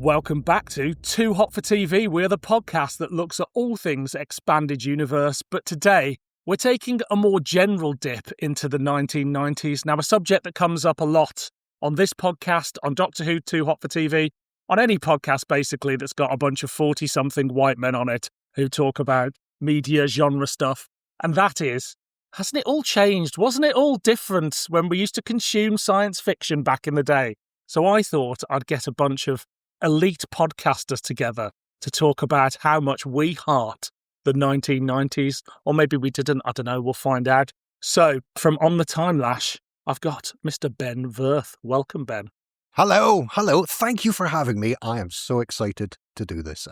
Welcome back to Too Hot for TV. We're the podcast that looks at all things expanded universe, but today we're taking a more general dip into the 1990s. Now, a subject that comes up a lot on this podcast, on Doctor Who, Too Hot for TV, on any podcast basically that's got a bunch of 40-something white men on it who talk about media genre stuff, and that is, hasn't it all changed? Wasn't it all different when we used to consume science fiction back in the day? So I thought I'd get a bunch of elite podcasters together to talk about how much we heart the 1990s, or maybe we didn't, I don't know, we'll find out. So, from On the Time Lash, I've got Mr. Ben Verth. Welcome, Ben. Hello. Thank you for having me. I am so excited to do this.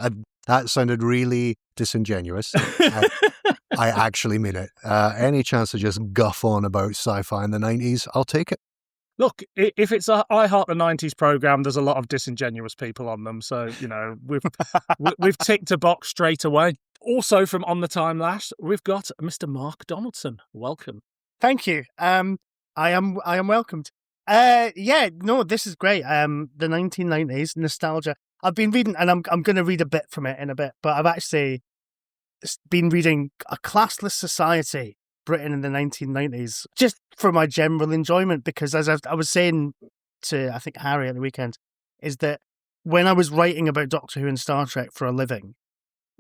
That sounded really disingenuous. I actually mean it. Any chance to just guff on about sci-fi in the 90s, I'll take it. Look, if it's a I Heart the 90s programme, there's a lot of disingenuous people on them. So, you know, we've ticked a box straight away. Also from On the Time Lash, we've got Mr. Mark Donaldson. Welcome. Thank you. I am welcomed. This is great. The 1990s, nostalgia. I've been reading, and I'm going to read a bit from it in a bit, but I've actually been reading A Classless Society, Britain in the 1990s, just for my general enjoyment, because as I was saying to, I think, Harry at the weekend, is that when I was writing about Doctor Who and Star Trek for a living,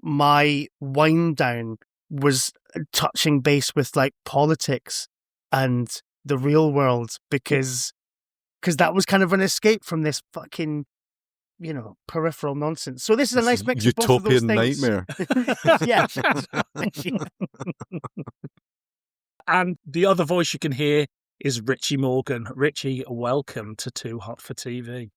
my wind down was touching base with like politics and the real world, because that was kind of an escape from this fucking, you know, peripheral nonsense. So this is a nice mix of both of those things. Utopian nightmare. Yeah. And the other voice you can hear is Richie Morgan. Richie, welcome to Too Hot for TV.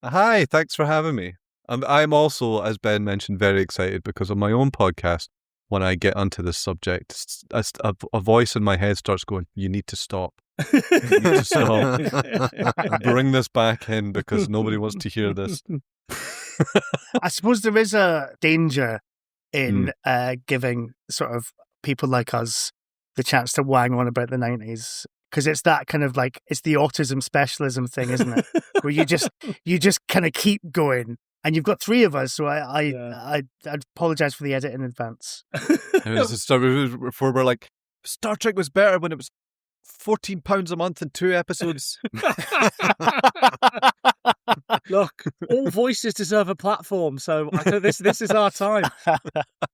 Hi, thanks for having me. I'm also, as Ben mentioned, very excited because on my own podcast, when I get onto this subject, a voice in my head starts going, you need to stop. You need to stop. Bring this back in because nobody wants to hear this. I suppose there is a danger in giving sort of people like us the chance to wang on about the 90s, because it's that kind of like, it's the autism specialism thing, isn't it? Where you just kind of keep going. And you've got three of us, so I apologise for the edit in advance. Before we're like, Star Trek was better when it was £14 a month and 2 episodes. Look, all voices deserve a platform, so I think this is our time.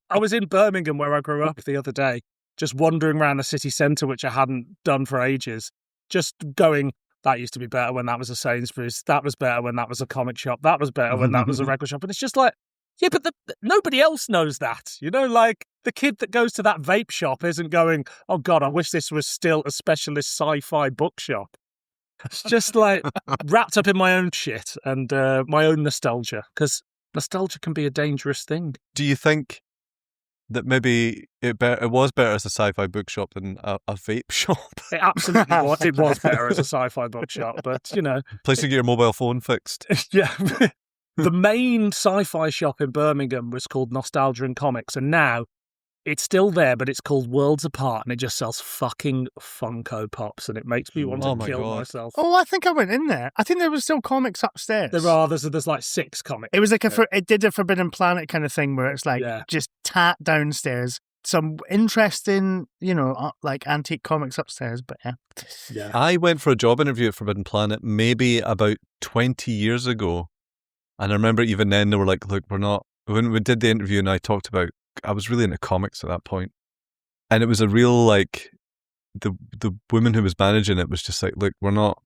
I was in Birmingham, where I grew up, the other day, just wandering around the city centre, which I hadn't done for ages, just going, that used to be better when that was a Sainsbury's, that was better when that was a comic shop, that was better when that was a record shop. And it's just like, yeah, but nobody else knows that. You know, like the kid that goes to that vape shop isn't going, oh God, I wish this was still a specialist sci-fi bookshop. It's just like wrapped up in my own shit and my own nostalgia, because nostalgia can be a dangerous thing. Do you think that maybe it was better as a sci-fi bookshop than a vape shop? It absolutely was. It was better as a sci-fi bookshop, but, you know. Place to get your mobile phone fixed. Yeah. The main sci-fi shop in Birmingham was called Nostalgia and Comics, and now it's still there, but it's called Worlds Apart, and it just sells fucking Funko Pops, and it makes me want to kill myself. Oh, I think I went in there. I think there was still comics upstairs. There's like 6 comics. It was like it did a Forbidden Planet kind of thing, where it's like just tat downstairs. Some interesting, you know, like antique comics upstairs, but yeah. I went for a job interview at Forbidden Planet maybe about 20 years ago, and I remember even then they were like, look, when we did the interview and I talked about, I was really into comics at that point, and it was a real, like, the woman who was managing it was just like, look, we're not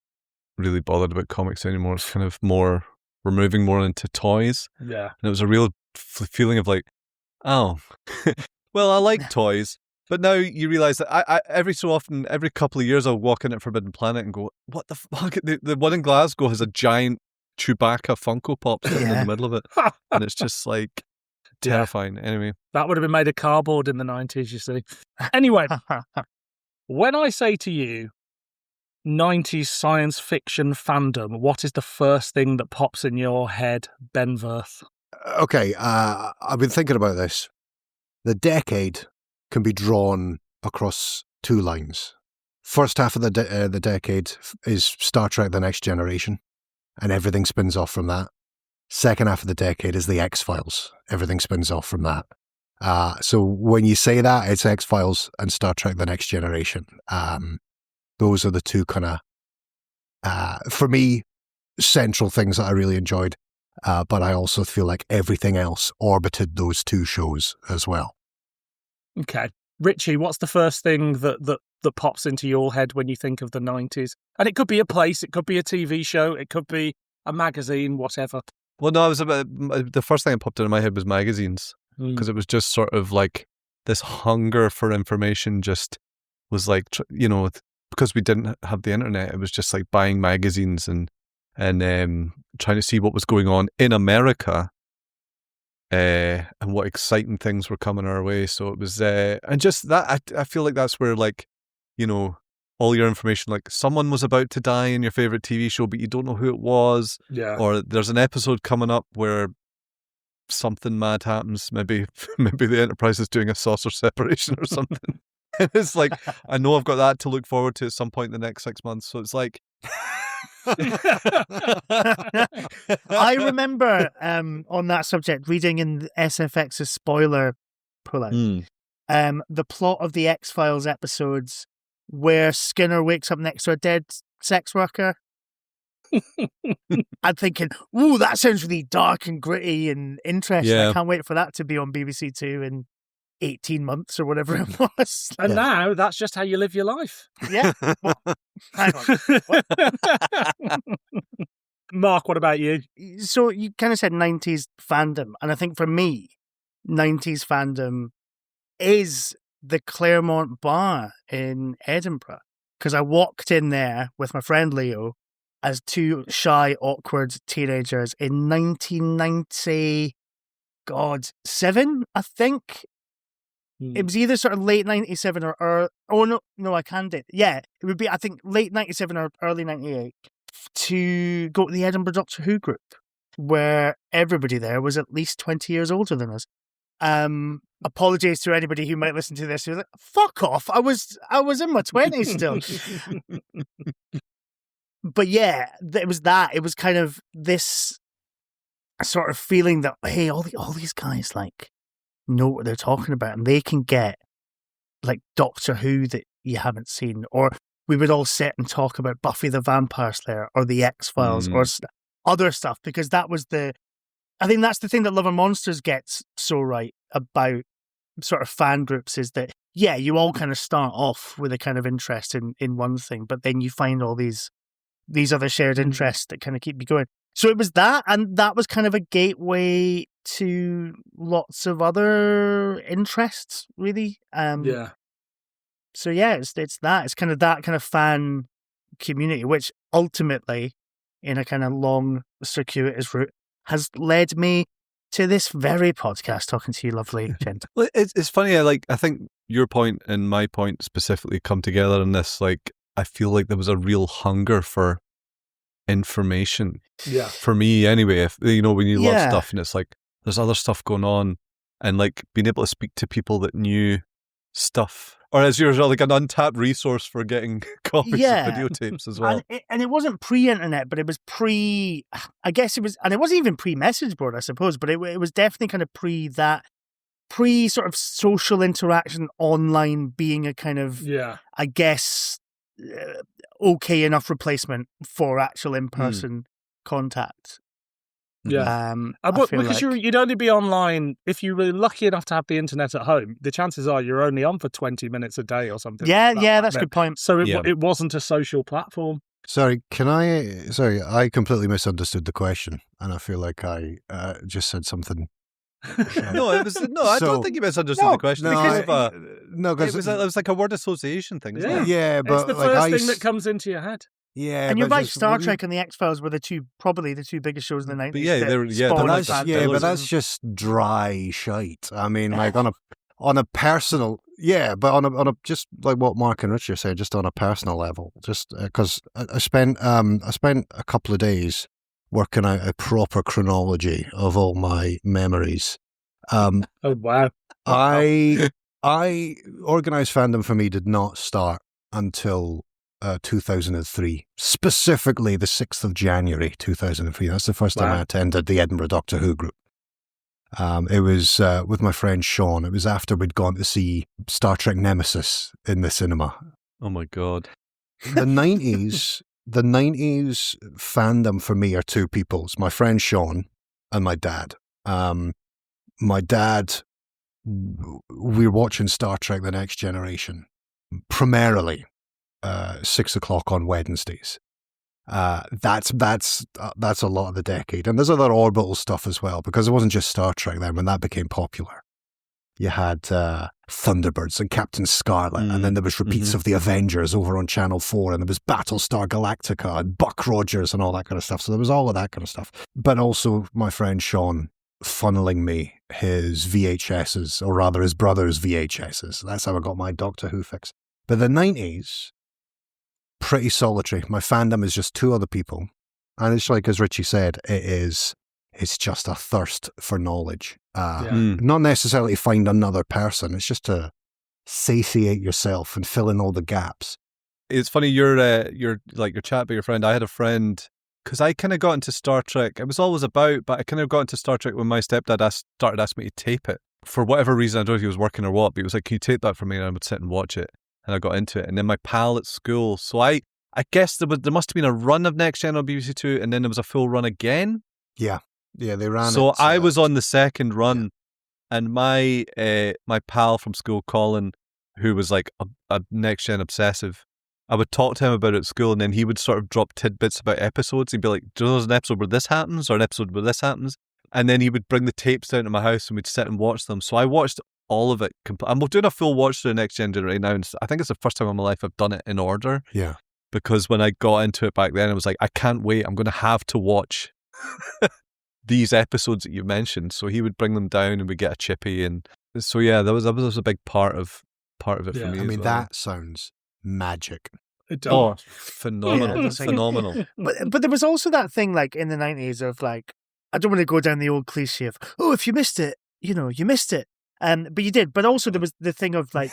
really bothered about comics anymore. It's kind of more, we're moving more into toys. Yeah. And it was a real feeling of like, oh, well, I like toys, but now you realise that I every so often, every couple of years, I'll walk in at Forbidden Planet and go, what the fuck? The one in Glasgow has a giant Chewbacca Funko Pop sitting in the middle of it, and it's just like terrifying. Anyway, that would have been made of cardboard in the 90s, you see. Anyway, when I say to you 90s science fiction fandom, what is the first thing that pops in your head, Ben Verth? Okay, I've been thinking about this. The decade can be drawn across 2 lines. First half of the decade is Star Trek: The Next Generation, and everything spins off from that. second half of the decade is the X-Files. Everything spins off from that. So when you say that, it's X-Files and Star Trek The Next Generation. Those are the two kind of, for me, central things that I really enjoyed. But I also feel like everything else orbited those two shows as well. Okay. Richie, what's the first thing that pops into your head when you think of the 90s? And it could be a place, it could be a TV show, it could be a magazine, whatever. Well, no, the first thing that popped into my head was magazines, because it was just sort of like this hunger for information just was like, because we didn't have the internet, it was just like buying magazines and trying to see what was going on in America and what exciting things were coming our way. So it was, and just that, I feel like that's where, like, all your information, like someone was about to die in your favorite TV show, but you don't know who it was. Yeah. Or there's an episode coming up where something mad happens. Maybe the Enterprise is doing a saucer separation or something. And it's like, I know I've got that to look forward to at some point in the next 6 months. So it's like, I remember on that subject reading in SFX's spoiler pullout the plot of the X-Files episodes where Skinner wakes up next to a dead sex worker. I'm thinking, ooh, that sounds really dark and gritty and interesting. Yeah. I can't wait for that to be on BBC Two in 18 months or whatever it was. And now that's just how you live your life. Yeah. Well, hang on. What? Mark, what about you? So you kind of said 90s fandom. And I think for me, 90s fandom is the Claremont Bar in Edinburgh. Because I walked in there with my friend Leo as two shy, awkward teenagers in 1997, I think. It was either sort of late 97 or no, I can't do it. Yeah, it would be, I think, late 97 or early 98 to go to the Edinburgh Doctor Who group, where everybody there was at least 20 years older than us. Apologies to anybody who might listen to this who's like, fuck off, I was in my 20s still. But yeah, it was that. It was kind of this sort of feeling that, hey, all these guys, like, know what they're talking about, and they can get like Doctor Who that you haven't seen, or we would all sit and talk about Buffy the Vampire Slayer or the X-Files or other stuff, because that was I think that's the thing that Love and Monsters gets so right about sort of fan groups, is that, yeah, you all kind of start off with a kind of interest in one thing, but then you find all these other shared interests that kind of keep you going. So it was that, and that was kind of a gateway to lots of other interests, really. Yeah. So yeah, it's that. It's kind of that kind of fan community, which ultimately, in a kind of long, circuitous route, has led me to this very podcast, talking to you lovely gentlemen. Well, it's funny, I think your point and my point specifically come together in this. Like, I feel like there was a real hunger for information. Yeah. For me, anyway, when you love stuff and it's like, there's other stuff going on, and like being able to speak to people that knew stuff, or as you're like an untapped resource for getting copies of videotapes as well. And it wasn't pre-internet, but it was I guess it was, and it wasn't even pre-message board, I suppose, but it was definitely kind of pre sort of social interaction online being a kind of, I guess, okay enough replacement for actual in-person contact. Yeah, because you'd only be online if you were lucky enough to have the internet at home. The chances are you're only on for 20 minutes a day or something. Yeah, that's a good point. So it wasn't a social platform. Sorry, I completely misunderstood the question, and I feel like I just said something. I don't think you misunderstood the question. Because it was like a word association thing. Isn't it? Yeah, but it's the first thing that comes into your head. Yeah, and you're right. Star Trek and the X-Files were probably the two biggest shows in the 90s. But that's just dry shite. I mean, like on a personal, but on a just like what Mark and Richard said, just on a personal level, just because I spent a couple of days working out a proper chronology of all my memories. Oh wow! I organized fandom for me did not start until 2003, specifically the 6th of January 2003. That's the first time I attended the Edinburgh Doctor Who group. It was with my friend Sean. It was after we'd gone to see Star Trek Nemesis in the cinema. Oh my God. The 90s fandom for me are two people. It's my friend Sean and my dad. My dad, we were watching Star Trek The Next Generation, primarily 6 o'clock on Wednesdays. That's a lot of the decade. And there's other orbital stuff as well, because it wasn't just Star Trek then when that became popular. You had Thunderbirds and Captain Scarlet, and then there was repeats of the Avengers over on Channel 4, and there was Battlestar Galactica and Buck Rogers and all that kind of stuff. So there was all of that kind of stuff. But also my friend Sean funneling me his VHSs, or rather his brother's VHSs. That's how I got my Doctor Who fix. But the 90s, pretty solitary. My fandom is just two other people. And it's like, as Richie said, it's just a thirst for knowledge. Not necessarily to find another person. It's just to satiate yourself and fill in all the gaps. It's funny, you're like your chat about your friend. I had a friend, because I kind of got into Star Trek. It was always about, but I kind of got into Star Trek when my stepdad started asking me to tape it. For whatever reason, I don't know if he was working or what, but he was like, "Can you tape that for me?" And I would sit and watch it. And I got into it. And then my pal at school, so I guess there must have been a run of Next Gen on BBC Two, and then there was a full run again. Yeah, they ran. So I was on the second run, and my pal from school, Colin, who was like a Next Gen obsessive, I would talk to him about it at school, and then he would sort of drop tidbits about episodes. He'd be like, "Do you know there's an episode where this happens, or an episode where this happens?" And then he would bring the tapes down to my house, and we'd sit and watch them. So I watched all of it. I'm doing a full watch through the Next Gen right now, and I think it's the first time in my life I've done it in order. Yeah. Because when I got into it back then, I was like, I can't wait. I'm going to have to watch these episodes that you mentioned. So he would bring them down, and we get a chippy, and so yeah, that was a big part of it for me. I mean, that sounds magic. It does. Oh, phenomenal, Yeah. phenomenal. But there was also that thing like in the 90s of like, I don't want to go down the old cliche of, oh, if you missed it, you missed it. But you did. But also there was the thing of like,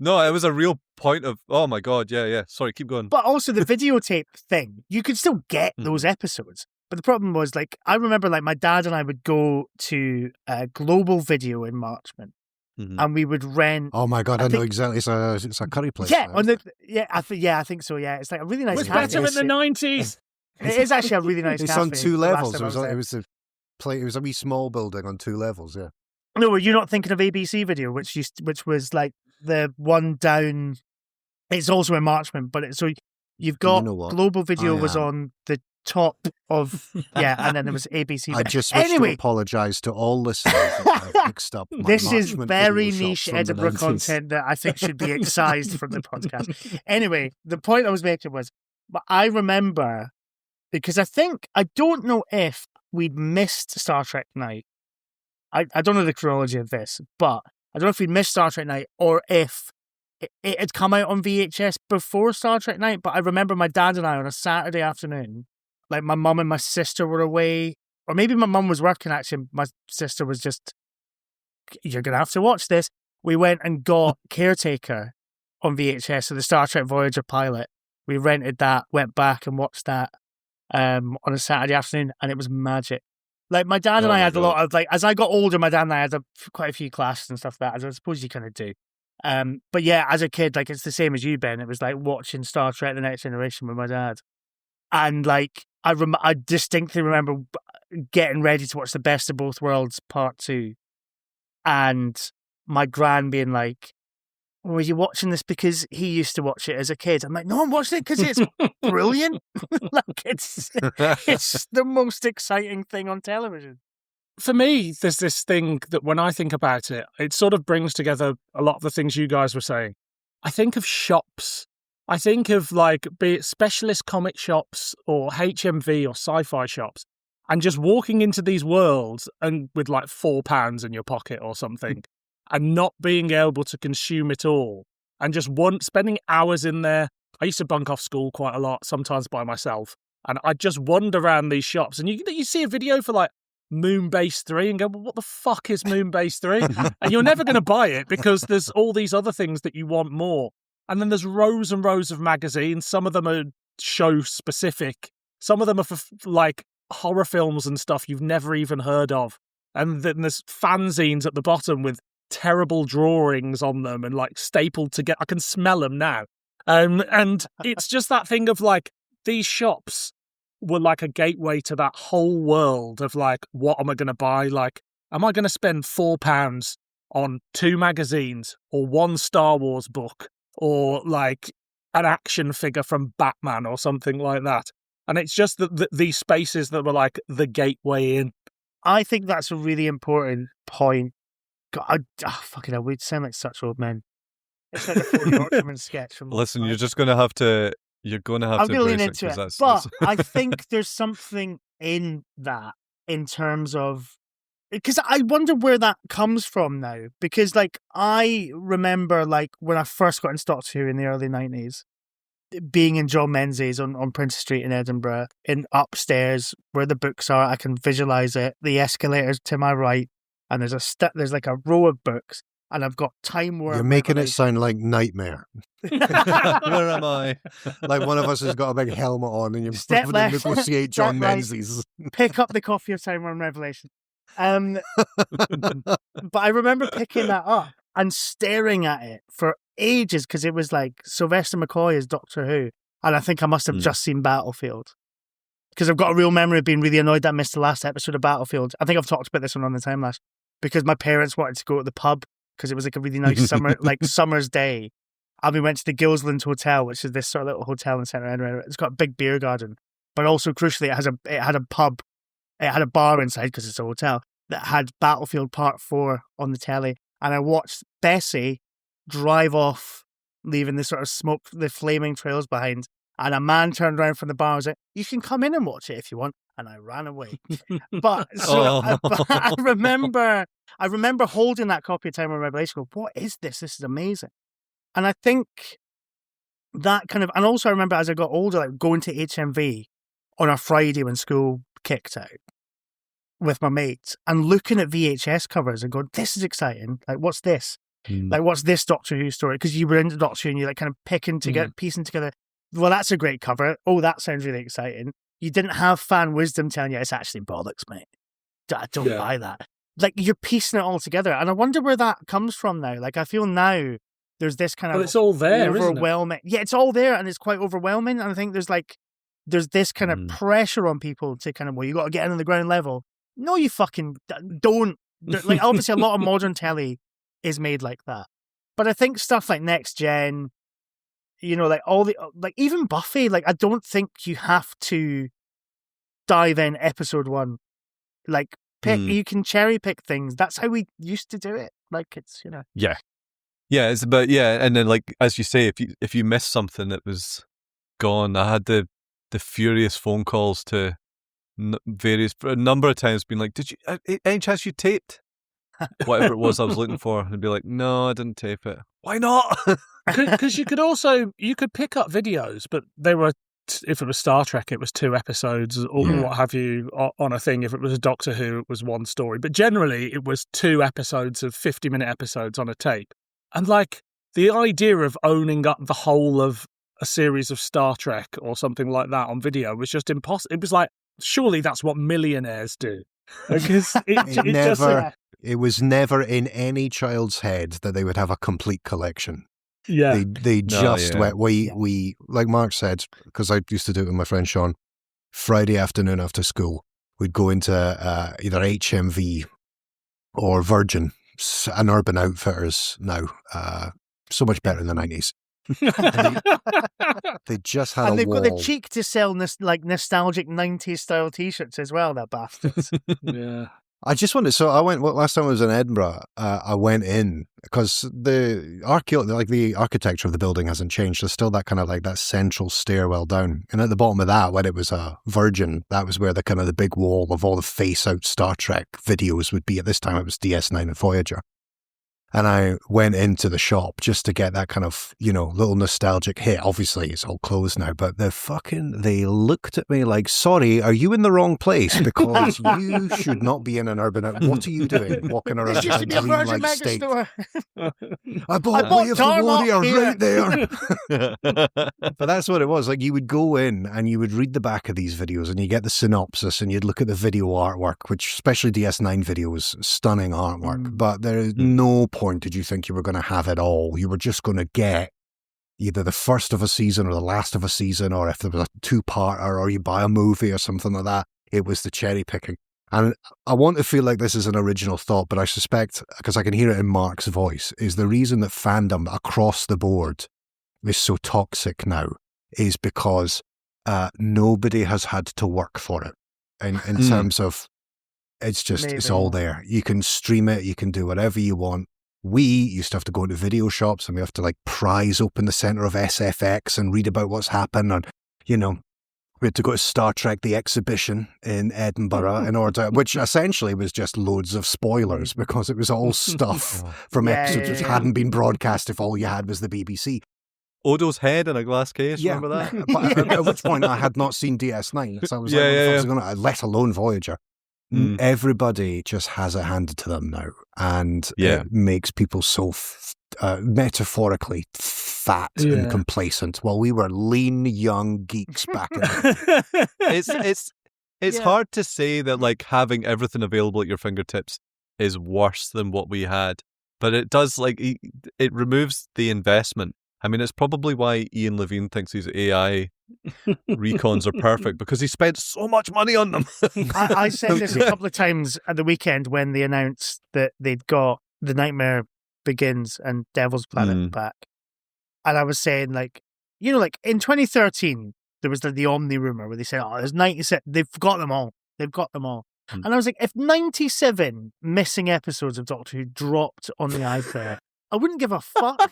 No, it was a real point of, oh my God, yeah. Sorry, keep going. but also the videotape thing. You could still get those episodes. But the problem was like, I remember like my dad and I would go to Global Video in Marchmont. And we would rent. Oh my God, I know exactly. It's a curry place. Yeah, now, I think so. Yeah, it's like a really nice. It was better in the 90s. It is actually a really nice. It's cafe. on two The last levels. time I was there. It was a wee small building on two levels. Yeah. No, were you not thinking of ABC Video, which was like the one down? It's also in Marchmont, but so you've got Global Video was on the top of and then there was ABC. I just wish to apologise to all listeners that I've mixed up. This is Marchmont very video niche shops from the Edinburgh 90s. content that I think should be excised from the podcast. Anyway, the point I was making was, but I remember because I don't know if we'd missed Star Trek Night. I don't know the chronology of this, but I don't know if we'd missed Star Trek Night or if it had come out on VHS before Star Trek Night. But I remember my dad and I on a Saturday afternoon, like my mum and my sister were away, or maybe my mum was working actually. My sister was just, you're going to have to watch this. We went and got Caretaker on VHS, so the Star Trek Voyager pilot. We rented that, went back and watched that on a Saturday afternoon, and it was magic. Like my dad and I had a lot of like, as I got older, my dad and I had quite a few classes and stuff like that, as I suppose you kind of do. But yeah, as a kid, like it's the same as you, Ben. It was like watching Star Trek: The Next Generation with my dad, and like I distinctly remember getting ready to watch The Best of Both Worlds Part 2, and my gran being like, "Were you watching this because he used to watch it as a kid?" I'm like, "No, I'm watching it because it's brilliant. Like it's the most exciting thing on television." For me, there's this thing that when I think about it, it sort of brings together a lot of the things you guys were saying. I think of shops. I think of like, be it specialist comic shops or HMV or sci-fi shops, and just walking into these worlds and with like £4 in your pocket or something, and not being able to consume it all, and just spending hours in there. I used to bunk off school quite a lot, sometimes by myself, and I'd just wander around these shops, and you see a video for like Moonbase 3 and go, well, what the fuck is Moonbase 3? And you're never going to buy it because there's all these other things that you want more. And then there's rows and rows of magazines. Some of them are show specific. Some of them are for like horror films and stuff you've never even heard of. And then there's fanzines at the bottom with terrible drawings on them and like stapled together. I can smell them now. And it's just that thing of like, these shops were like a gateway to that whole world of like, what am I going to buy? Like, am I going to spend £4 on 2 magazines or 1 Star Wars book or like an action figure from Batman or something like that? And it's just that these spaces that were like the gateway in. I think that's a really important point. God, fucking hell, we'd sound like such old men. It's like a 40 Yorkshireman sketch from. Listen, you're just going to have to. You're going to have I'm to. going to lean into it, but I think there's something in that in terms of, because I wonder where that comes from now. Because like I remember like when I first got into Doctor Who in the early 90s, being in John Menzies on Princess Street in Edinburgh, in upstairs where the books are, I can visualize it. The escalators to my right, and there's like a row of books, and I've got Time Warp. You're making it sound like Nightmare. Where am I? Like one of us has got a big helmet on, and you're Step having to left, negotiate John step right. Menzies. Pick up the copy of Time Warp Revelation. But I remember picking that up and staring at it for ages because it was like Sylvester McCoy as Doctor Who, and I think I must have just seen Battlefield because I've got a real memory of being really annoyed that I missed the last episode of Battlefield. I think I've talked about this one on the time lapse because my parents wanted to go to the pub because it was like a really nice summer's day, and we went to the Gilsland Hotel, which is this sort of little hotel in centre Edinburgh. It's got a big beer garden, but also crucially it had a pub, it had a bar inside because it's a hotel that had Battlefield Part 4 on the telly. And I watched Bessie drive off, leaving the sort of smoke, the flaming trails behind. And a man turned around from the bar and was like, "You can come in and watch it if you want." And I ran away. But I remember holding that copy of Time of Revelation. Go, what is this? This is amazing. And I think that kind of, and also I remember as I got older, like going to HMV on a Friday when school kicked out with my mates and looking at VHS covers and going, "This is exciting. Like, what's this? Like, what's this Doctor Who story?" Because you were into Doctor Who and you're like kind of piecing together. Well, that's a great cover. Oh, that sounds really exciting. You didn't have fan wisdom telling you it's actually bollocks, mate. Don't buy that. Like, you're piecing it all together. And I wonder where that comes from now. Like, I feel now there's this kind of it's all there, overwhelming. Isn't it? Yeah, it's all there and it's quite overwhelming. And I think there's this kind of pressure on people to kind of, well, you got to get in on the ground level. No, you fucking don't. Like, obviously, a lot of modern telly is made like that. But I think stuff like Next Gen, you know, like all the, like even Buffy, like I don't think you have to dive in episode 1. Like, you can cherry pick things. That's how we used to do it. Like, it's, you know. Yeah. Yeah, it's about, and then like, as you say, if you miss something that was gone, I had the furious phone calls to a number of times being like, "Did you, any chance you taped whatever it was I was looking for?" And be like, "No, I didn't tape it." Why not? Because you could pick up videos, but they were, if it was Star Trek, it was 2 episodes or what have you on a thing. If it was a Doctor Who, it was 1 story. But generally, it was 2 episodes of 50-minute episodes on a tape. And like the idea of owning up the whole of a series of Star Trek or something like that on video was just impossible. It was like, surely that's what millionaires do. Because it was never in any child's head that they would have a complete collection. Yeah, we like Mark said, because I used to do it with my friend Sean. Friday afternoon after school, we'd go into either HMV or Virgin, an Urban Outfitters now, so much better in the 90s. They just had, and they've wall. got the cheek to sell nostalgic 90s style t-shirts as well, that bastards. Yeah. I just wanted, so I went, last time I was in Edinburgh, I went in because the architecture of the building hasn't changed. There's still that kind of like that central stairwell down. And at the bottom of that, when it was a Virgin, that was where the kind of the big wall of all the face out Star Trek videos would be. At this time, it was DS9 and Voyager. And I went into the shop just to get that kind of, little nostalgic hit. Obviously, it's all closed now, but they looked at me like, sorry, are you in the wrong place? Because you should not be in an urban. What are you doing walking around This used to be a Virgin dreamlike state? Megastore. I bought Way of the Darmok Warrior here. right there. But that's what it was. Like, you would go in and you would read the back of these videos and you get the synopsis and you'd look at the video artwork, which especially DS9 videos, stunning artwork. But there is no point did you think you were going to have it all. You were just going to get either the first of a season or the last of a season, or if there was a two-parter or you buy a movie or something like that, it was the cherry picking. And I want to feel like this is an original thought, but I suspect, because I can hear it in Mark's voice, is the reason that fandom across the board is so toxic now is because nobody has had to work for it in terms of it's all there. You can stream it, you can do whatever you want. We used to have to go to video shops and we have to like prise open the center of SFX and read about what's happened. And, we had to go to Star Trek, the exhibition in Edinburgh in order, which essentially was just loads of spoilers because it was all stuff from episodes which hadn't been broadcast if all you had was the BBC. Odo's head in a glass case, remember that? But at which point I had not seen DS9. So I was let alone Voyager. Everybody just has it handed to them now, and it makes people so metaphorically fat and complacent. While we were lean young geeks back in the It's hard to say that like having everything available at your fingertips is worse than what we had, but it does it removes the investment. I mean, it's probably why Ian Levine thinks these AI recons are perfect, because he spent so much money on them. I said this a couple of times at the weekend when they announced that they'd got The Nightmare Begins and Devil's Planet back. And I was saying, in 2013, there was the Omni rumor where they said, there's 97, they've got them all. And I was like, if 97 missing episodes of Doctor Who dropped on the iPlayer, I wouldn't give a fuck.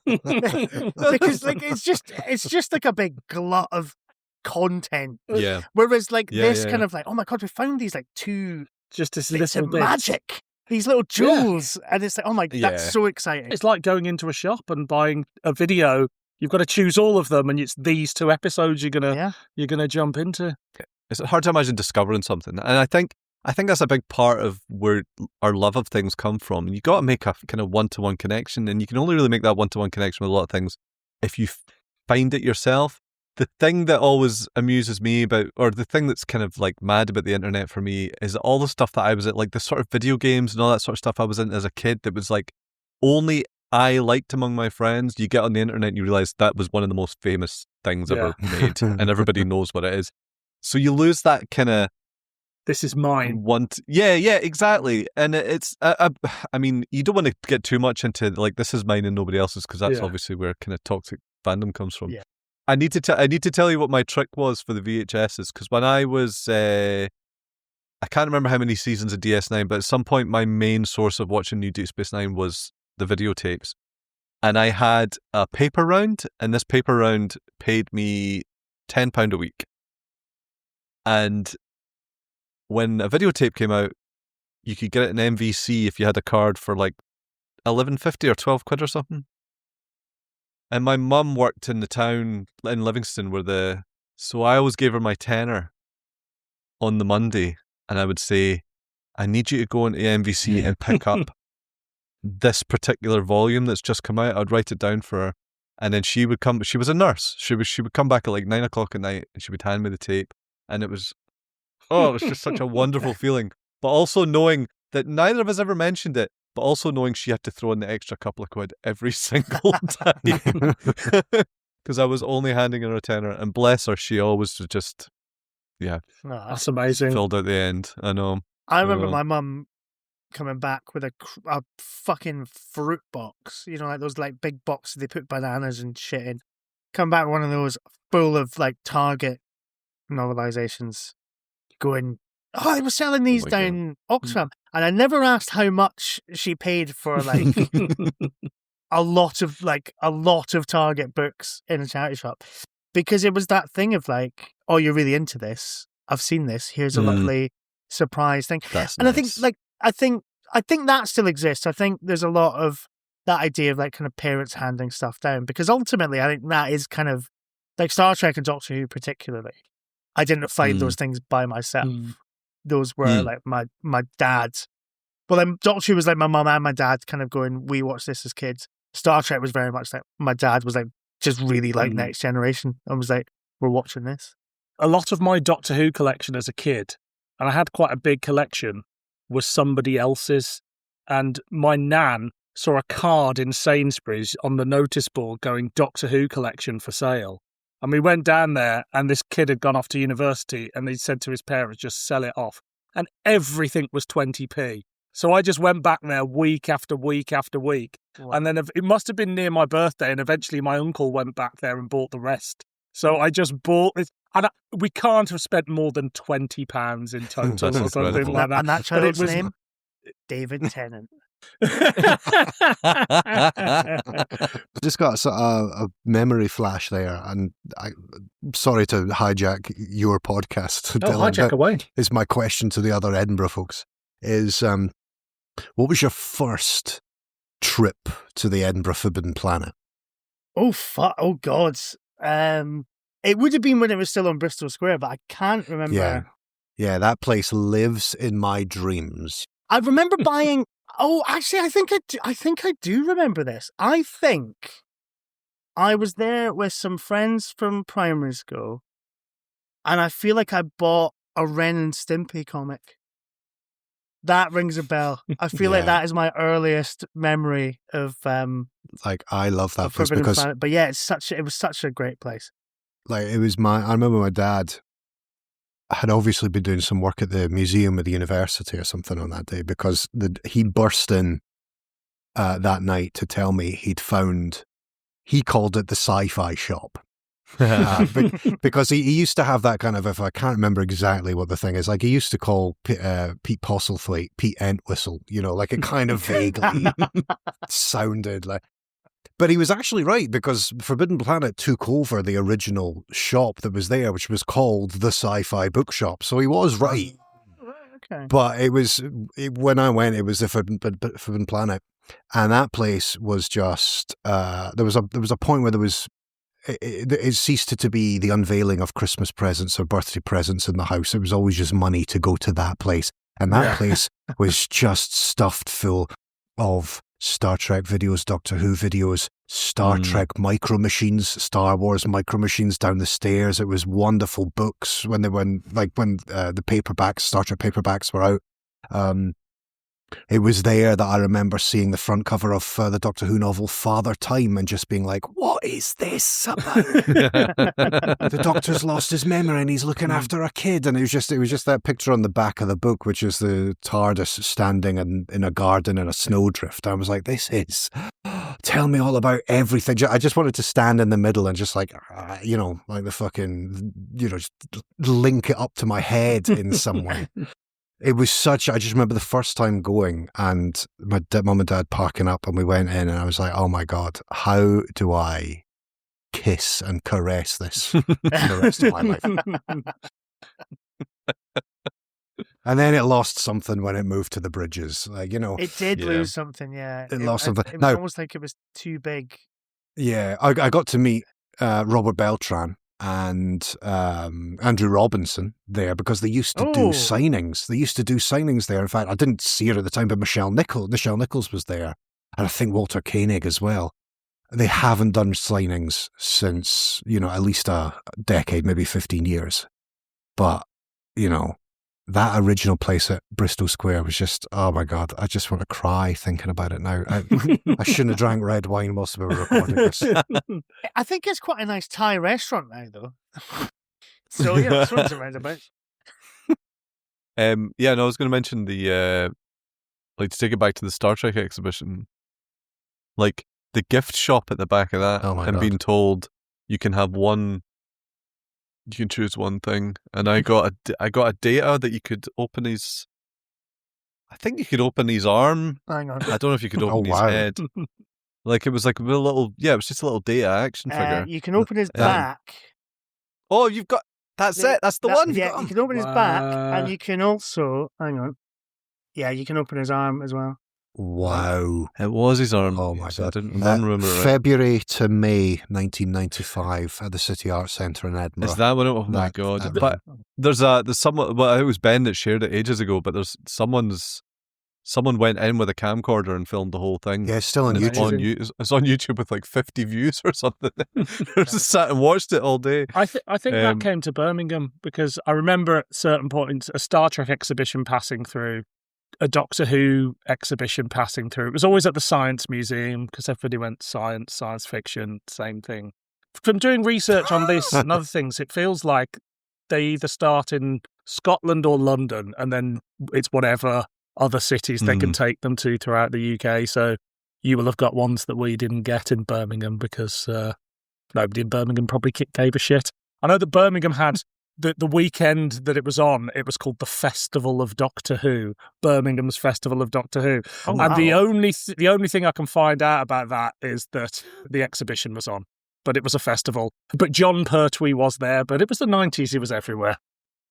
Because it's just like a big glut of content. Yeah. Whereas kind of oh my god, we found these two just this bits little of bit magic, these little jewels, and it's like, oh my, that's so exciting. It's like going into a shop and buying a video. You've got to choose all of them, and it's these 2 episodes you're gonna jump into. It's hard to imagine discovering something, and I think that's a big part of where our love of things come from. You got to make a kind of one-to-one connection, and you can only really make that one-to-one connection with a lot of things if you find it yourself. The thing that always amuses me about, or the thing that's kind of mad about the internet for me, is all the stuff that I was at, the sort of video games and all that sort of stuff I was in as a kid that was only I liked among my friends. You get on the internet and you realize that was one of the most famous things ever made, and everybody knows what it is. So you lose that kind of, this is mine. Yeah, exactly. And it's, I mean, you don't want to get too much into this is mine and nobody else's, because that's obviously where kind of toxic fandom comes from. Yeah. I need to tell you what my trick was for the VHSs, because when I was, I can't remember how many seasons of DS9, but at some point my main source of watching New Deep Space Nine was the videotapes. And I had a paper round, and this paper round paid me £10 a week. And when a videotape came out, you could get it in MVC if you had a card for £11.50 or £12 or something. And my mum worked in the town in Livingston so I always gave her my tenner on the Monday, and I would say, I need you to go into MVC and pick up this particular volume that's just come out. I'd write it down for her, and then she would come. She was a nurse. She would come back at 9 o'clock at night, and she would hand me the tape, and it was just such a wonderful feeling. But also knowing that neither of us ever mentioned it, but also knowing she had to throw in the extra couple of quid every single time, because I was only handing her a tenner, and bless her, she always just, that's amazing. Filled out the end. I know. I remember my mum coming back with a fucking fruit box, those big boxes they put bananas and shit in. Come back with one of those full of Target novelizations, going, they were selling these down Oxfam. And I never asked how much she paid for a lot of Target books in a charity shop, because it was that thing of oh, you're really into this. I've seen this. Here's a lovely surprise thing. That's and nice. I think I think that still exists. I think there's a lot of that idea of like kind of parents handing stuff down, because ultimately I think that is kind of like Star Trek and Doctor Who particularly. I didn't find those things by myself. Those were like my dad's. Well, then Doctor Who was like my mum and my dad kind of going, we watched this as kids. Star Trek was very much like my dad was like just really like Next Generation and was like, we're watching this. A lot of my Doctor Who collection as a kid, and I had quite a big collection, was somebody else's. And my nan saw a card in Sainsbury's on the notice board going Doctor Who collection for sale. And we went down there, and this kid had gone off to university, and he said to his parents, just sell it off. And everything was 20p. So I just went back there week after week after week. Wow. And then it must have been near my birthday, and eventually my uncle went back there and bought the rest. So I just bought it. And we can't have spent more than £20 in total or something like that. And that child's name? David Tennant. Just got a memory flash there, and sorry to hijack your podcast. No, hijack away. Is my question to the other Edinburgh folks is, what was your first trip to the Edinburgh Forbidden Planet? Oh, fuck. Oh, God. It would have been when it was still on Bristol Square, but I can't remember. Yeah, that place lives in my dreams. I remember buying... Oh, actually, I think I do remember this. I think I was there with some friends from primary school, and I feel like I bought a Ren and Stimpy comic. That rings a bell. I feel like that is my earliest memory of like, I love that place because Planet. But yeah, it was such a great place. Like, I remember my dad had obviously been doing some work at the museum of the university or something on that day, because he burst in that night to tell me he called it the sci-fi shop. Because he used to have that kind of, if I can't remember exactly what the thing is, like he used to call Pete Postlethwaite Pete Entwistle, like it kind of vaguely sounded like. But he was actually right, because Forbidden Planet took over the original shop that was there, which was called the Sci-Fi Bookshop. So he was right. Okay. But when I went, it was the Forbidden Planet, and that place was just there was a point where it ceased to be the unveiling of Christmas presents or birthday presents in the house. It was always just money to go to that place, and that place was just stuffed full of Star Trek videos, Doctor Who videos, Star Trek micro machines, Star Wars micro machines down the stairs. It was wonderful books when the paperbacks, Star Trek paperbacks were out. It was there that I remember seeing the front cover of the Doctor Who novel Father Time and just being like, what is this about? The Doctor's lost his memory and he's looking after a kid. And it was just that picture on the back of the book, which is the TARDIS standing in a garden in a snowdrift. I was like, tell me all about everything. I just wanted to stand in the middle and just like the fucking, just link it up to my head in some way. It was I just remember the first time going and my mum and dad parking up, and we went in, and I was like, oh my God, how do I kiss and caress this for the rest of my life? And then it lost something when it moved to the bridges. It did lose something, yeah. It lost something. It was almost like it was too big. Yeah, I got to meet Robert Beltran and Andrew Robinson there, because they used to do signings. They used to do signings there. In fact, I didn't see her at the time, but Nichelle Nichols was there, and I think Walter Koenig as well. They haven't done signings since, at least a decade, maybe 15 years. But, that original place at Bristol Square was just, oh my God, I just want to cry thinking about it now. I shouldn't have drank red wine whilst we were recording this. I think it's quite a nice Thai restaurant now, though. So, yeah, that's what it's around about. I was going to mention the, to take it back to the Star Trek exhibition, like the gift shop at the back of that, and being told you can have you can choose one thing, and I got a data that you could open his. I think you could open his arm. Hang on. I don't know if you could open his head. Like it was like a little. Yeah, it was just a little data action figure. You can open his back. Oh, you've got. That's it. That's the one. Yeah, you can open his back, and you can also. Hang on. Yeah, you can open his arm as well. Wow. It was his arm. Oh my I God. didn't remember it. February to May 1995 at the City Arts Centre in Edinburgh. Is that what? Oh my God! But there's someone. Well, it was Ben that shared it ages ago. But there's someone went in with a camcorder and filmed the whole thing. Yeah, it's still on YouTube. It's on YouTube with like 50 views or something. I just sat and watched it all day. I think that came to Birmingham because I remember at certain points a Star Trek exhibition passing through, a Doctor Who exhibition passing through. It was always at the Science Museum because everybody went science fiction, same thing. From doing research on this and other things, it feels like they either start in Scotland or London and then it's whatever other cities they can take them to throughout the UK. So you will have got ones that we didn't get in Birmingham because nobody in Birmingham probably gave a shit. I know that Birmingham had the weekend that it was on, it was called the Festival of Doctor Who, Birmingham's Festival of Doctor Who. Oh, and wow. the only thing I can find out about that is that the exhibition was on, but it was a festival. But John Pertwee was there, but it was the 90s, he was everywhere.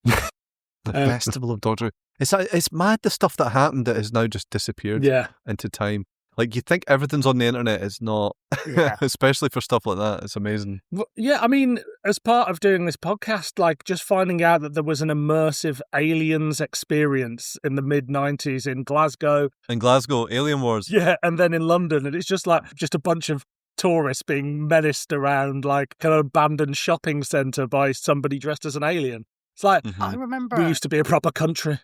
The Festival of Doctor Who. It's mad the stuff that happened that has now just disappeared into time. Like, you think everything's on the internet, it's not. Yeah. Especially for stuff like that. It's amazing. Well, yeah, I mean, as part of doing this podcast, like just finding out that there was an immersive aliens experience in the mid-90s in Glasgow. In Glasgow, Alien Wars. Yeah, and then in London, and it's just like just a bunch of tourists being menaced around like an abandoned shopping centre by somebody dressed as an alien. It's like, I remember we used to be a proper country.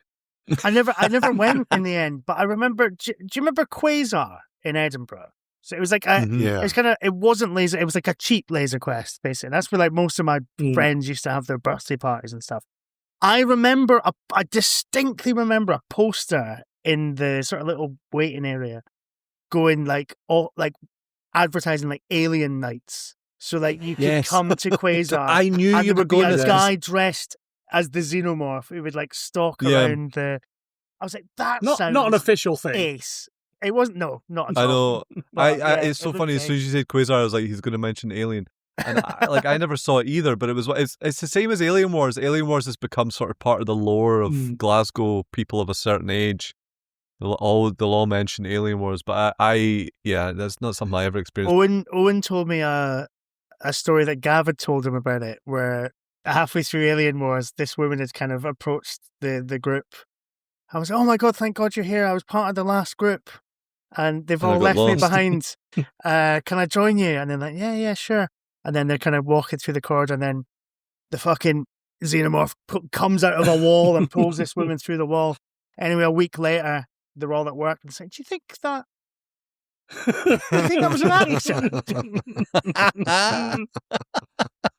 I never went in the end, but I remember. Do you remember Quasar in Edinburgh? So it was like it wasn't laser. It was like a cheap Laser Quest, basically. That's where like most of my friends used to have their birthday parties and stuff. I distinctly remember a poster in the sort of little waiting area, going like advertising like alien nights. So like you could come to Quasar. I knew you were going to to a guy dressed as the xenomorph who would like stalk around the. I was like, that sounds not an official thing. Ace. It wasn't. No, not at I all. know. But, It's so funny. As soon as you said Quasar, I was like, he's going to mention Alien, and I never saw it either. But it's the same as Alien Wars. Alien Wars has become sort of part of the lore of Glasgow people of a certain age. They'll all mention Alien Wars, but that's not something I ever experienced. Owen told me a story that Gav had told him about it, where halfway through Alien Wars, this woman had kind of approached the group. I was like, oh my God, thank God you're here. I was part of the last group and they've all left me behind. Can I join you? And they're like, yeah, sure. And then they're kind of walking through the corridor and then the fucking xenomorph comes out of a wall and pulls this woman through the wall. Anyway, a week later, they're all at work and saying, do you think that was an accident?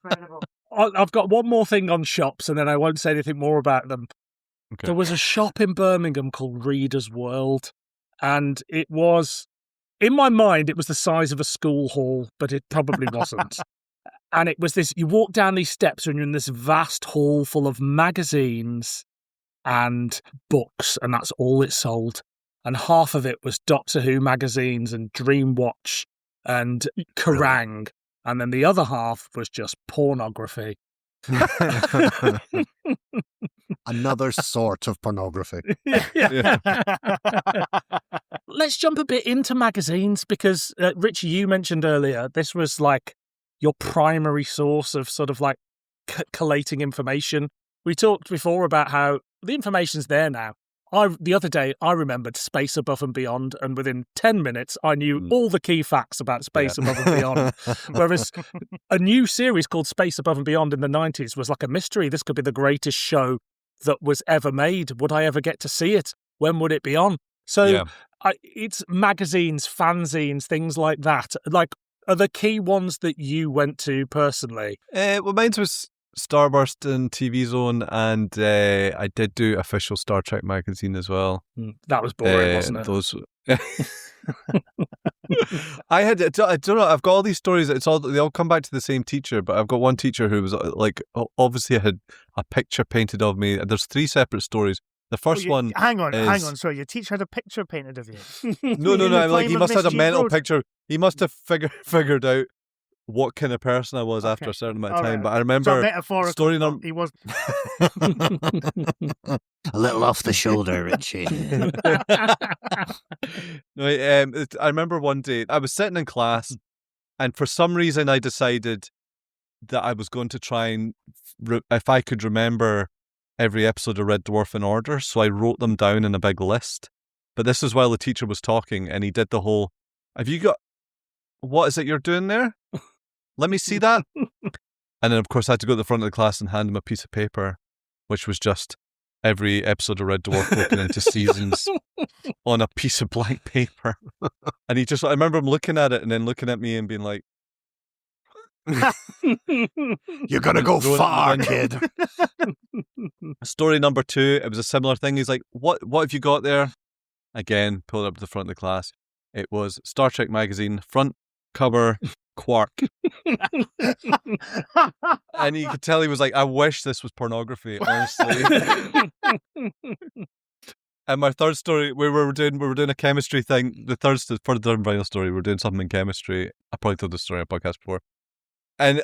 Incredible. I've got one more thing on shops and then I won't say anything more about them. Okay. There was a shop in Birmingham called Reader's World, and it was, in my mind, it was the size of a school hall, but it probably wasn't. And it was this, you walk down these steps and you're in this vast hall full of magazines and books, and that's all it sold. And half of it was Doctor Who magazines and Dreamwatch and Kerrang! And then the other half was just pornography. Another sort of pornography. Let's jump a bit into magazines because, Richie, you mentioned earlier, this was like your primary source of sort of like collating information. We talked before about how the information's there now. The other day, I remembered Space Above and Beyond, and within 10 minutes, I knew all the key facts about Space Above and Beyond. Whereas a new series called Space Above and Beyond in the 90s was like a mystery. This could be the greatest show that was ever made. Would I ever get to see it? When would it be on? So it's magazines, fanzines, things like that. Like, are the key ones that you went to personally? Well, mine was Starburst and TV Zone, and I did do official Star Trek magazine as well. That was boring, wasn't it? Those. I don't know. I've got all these stories. They all come back to the same teacher, but I've got one teacher who was like, obviously had a picture painted of me. There's 3 separate stories. The first one. Hang on. Sorry, your teacher had a picture painted of you. No. Like he must have had a mental picture. He must have figured out what kind of person I was after a certain amount of time. Right. But I remember metaphorical. story number. He was. A little off the shoulder, Richie. No, I remember one day I was sitting in class, and for some reason I decided that I was going to try and, if I could remember every episode of Red Dwarf in order, so I wrote them down in a big list. But this is while the teacher was talking, and he did the whole, have you got, what is it you're doing there? Let me see that. And then, of course, I had to go to the front of the class and hand him a piece of paper, which was just every episode of Red Dwarf broken into seasons on a piece of blank paper. And he just, I remember him looking at it and then looking at me and being like, You're going to go far, kid. Story number 2, it was a similar thing. He's like, what have you got there? Again, pulled up to the front of the class. It was Star Trek magazine, front cover, Quark. And you could tell he was like, I wish this was pornography, honestly. And my third story, we were doing a chemistry thing. For the third and final story, we were doing something in chemistry. I probably told this story on a podcast before. And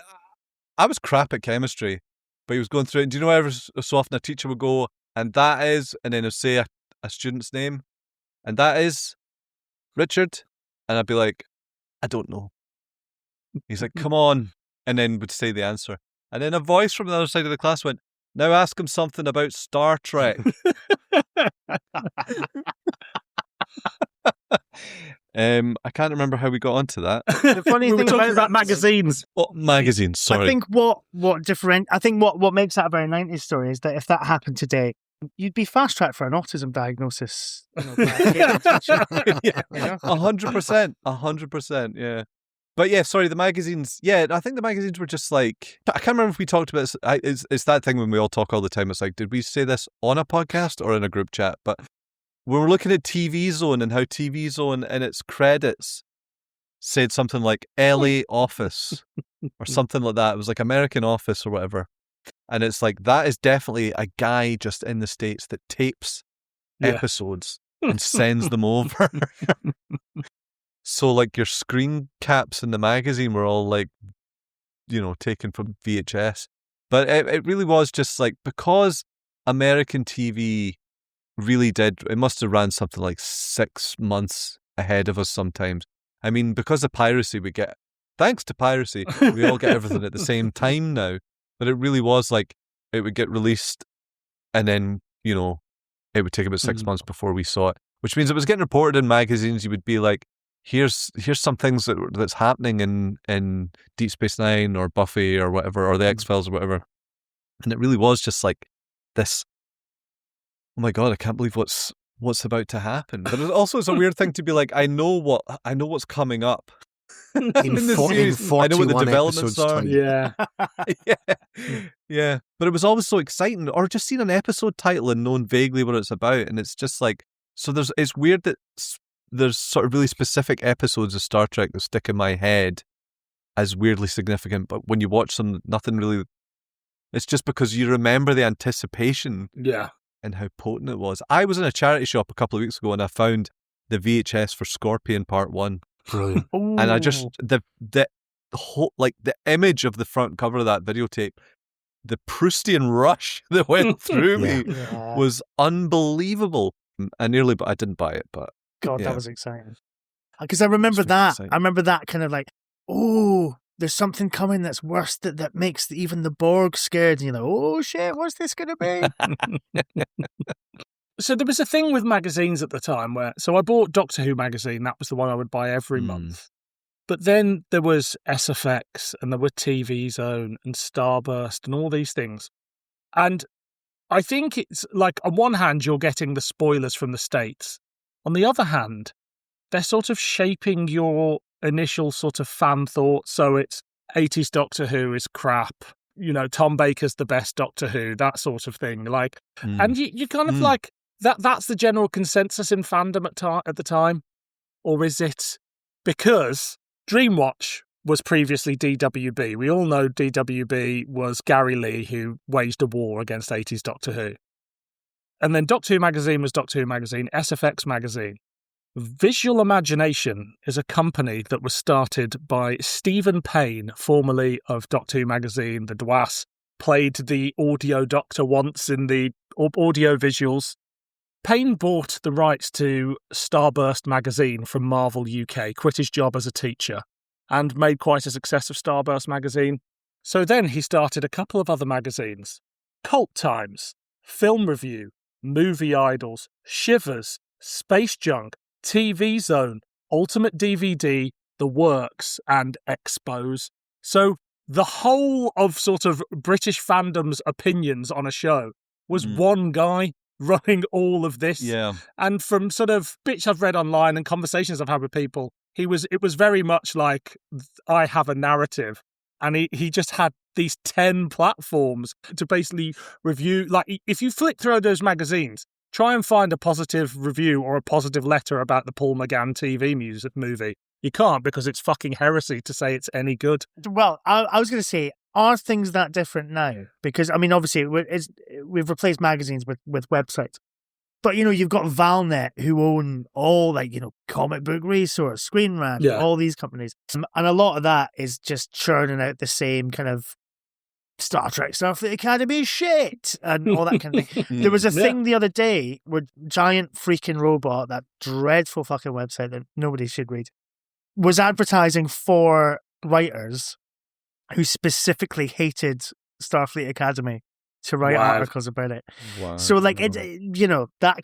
I was crap at chemistry, but he was going through it. And do you know every so often a teacher would go, and that is, and then he'll say a student's name, and that is Richard. And I'd be like, I don't know. He's like, come on. And then would say the answer. And then a voice from the other side of the class went, now ask him something about Star Trek. I can't remember how we got onto that. The funny We were thing talking about magazines. Oh, magazines, sorry. I think what makes that a very 90s story is that if that happened today, you'd be fast tracked for an autism diagnosis. You know, by a teacher, Yeah, you know? 100%, yeah. But yeah, sorry, the magazines. Yeah, I think the magazines were just like, I can't remember if we talked about this. It's that thing when we all talk all the time. It's like, did we say this on a podcast or in a group chat? But we were looking at TV Zone and how TV Zone in its credits said something like LA Office or something like that. It was like American Office or whatever. And it's like, that is definitely a guy just in the States that tapes episodes and sends them over. So like your screen caps in the magazine were all like, you know, taken from VHS. But it really was just like, because American TV really did, it must have ran something like 6 months ahead of us sometimes. I mean, because of piracy, thanks to piracy, we all get everything at the same time now. But it really was like, it would get released and then, you know, it would take about 6 months before we saw it, which means it was getting reported in magazines. You would be like, here's some things that's happening in Deep Space Nine or Buffy or whatever, or the X-Files or whatever. And it really was just like this, oh my God, I can't believe what's about to happen. But it also is a weird thing to be like, I know what's coming up. In the series. I know what the developments are. time. Yeah. Yeah. But it was always so exciting. Or just seeing an episode title and knowing vaguely what it's about. And it's just like, so it's weird that there's sort of really specific episodes of Star Trek that stick in my head as weirdly significant. But when you watch them, nothing really, it's just because you remember the anticipation. Yeah. And how potent it was. I was in a charity shop a couple of weeks ago and I found the VHS for Scorpion Part 1. Brilliant. Ooh. And I just, the whole, like the image of the front cover of that videotape, the Proustian rush that went through me was unbelievable. I didn't buy it, but God, yeah. that was exciting. Because I remember that. Exciting. I remember that kind of like, oh, there's something coming that's worse that makes even the Borg scared. And you're like, oh shit, what's this going to be? So there was a thing with magazines at the time where, so I bought Doctor Who magazine. That was the one I would buy every month. But then there was SFX and there were TV Zone and Starburst and all these things. And I think it's like, on one hand, you're getting the spoilers from the States. On the other hand, they're sort of shaping your initial sort of fan thoughts. So it's 80s Doctor Who is crap. You know, Tom Baker's the best Doctor Who, that sort of thing. Like, and you kind of like, that's the general consensus in fandom at the time? Or is it because Dreamwatch was previously DWB? We all know DWB was Gary Lee, who waged a war against 80s Doctor Who. And then Doctor Who magazine was Doctor Who magazine, SFX magazine. Visual Imagination is a company that was started by Stephen Payne, formerly of Doctor Who magazine, The Dwas, played the audio doctor once in the audio visuals. Payne bought the rights to Starburst magazine from Marvel UK, quit his job as a teacher, and made quite a success of Starburst magazine. So then he started a couple of other magazines: Cult Times, Film Review, Movie Idols, Shivers, Space Junk, TV Zone, Ultimate DVD, The Works, and Expos. So the whole of sort of British fandom's opinions on a show was one guy running all of this. Yeah. And from sort of bits I've read online and conversations I've had with people, it was very much like, I have a narrative. And he just had these 10 platforms to basically review. Like, if you flick through those magazines, try and find a positive review or a positive letter about the Paul McGann TV movie. You can't, because it's fucking heresy to say it's any good. Well, I was going to say, are things that different now? Because, I mean, obviously, we've replaced magazines with websites. But, you've got Valnet, who own all, Comic Book Resource, Screen Rant, all these companies. And a lot of that is just churning out the same kind of Star Trek, Starfleet Academy shit, and all that kind of thing. There was a thing the other day where Giant Freaking Robot, that dreadful fucking website that nobody should read, was advertising for writers who specifically hated Starfleet Academy to write articles about it. Wow. So, that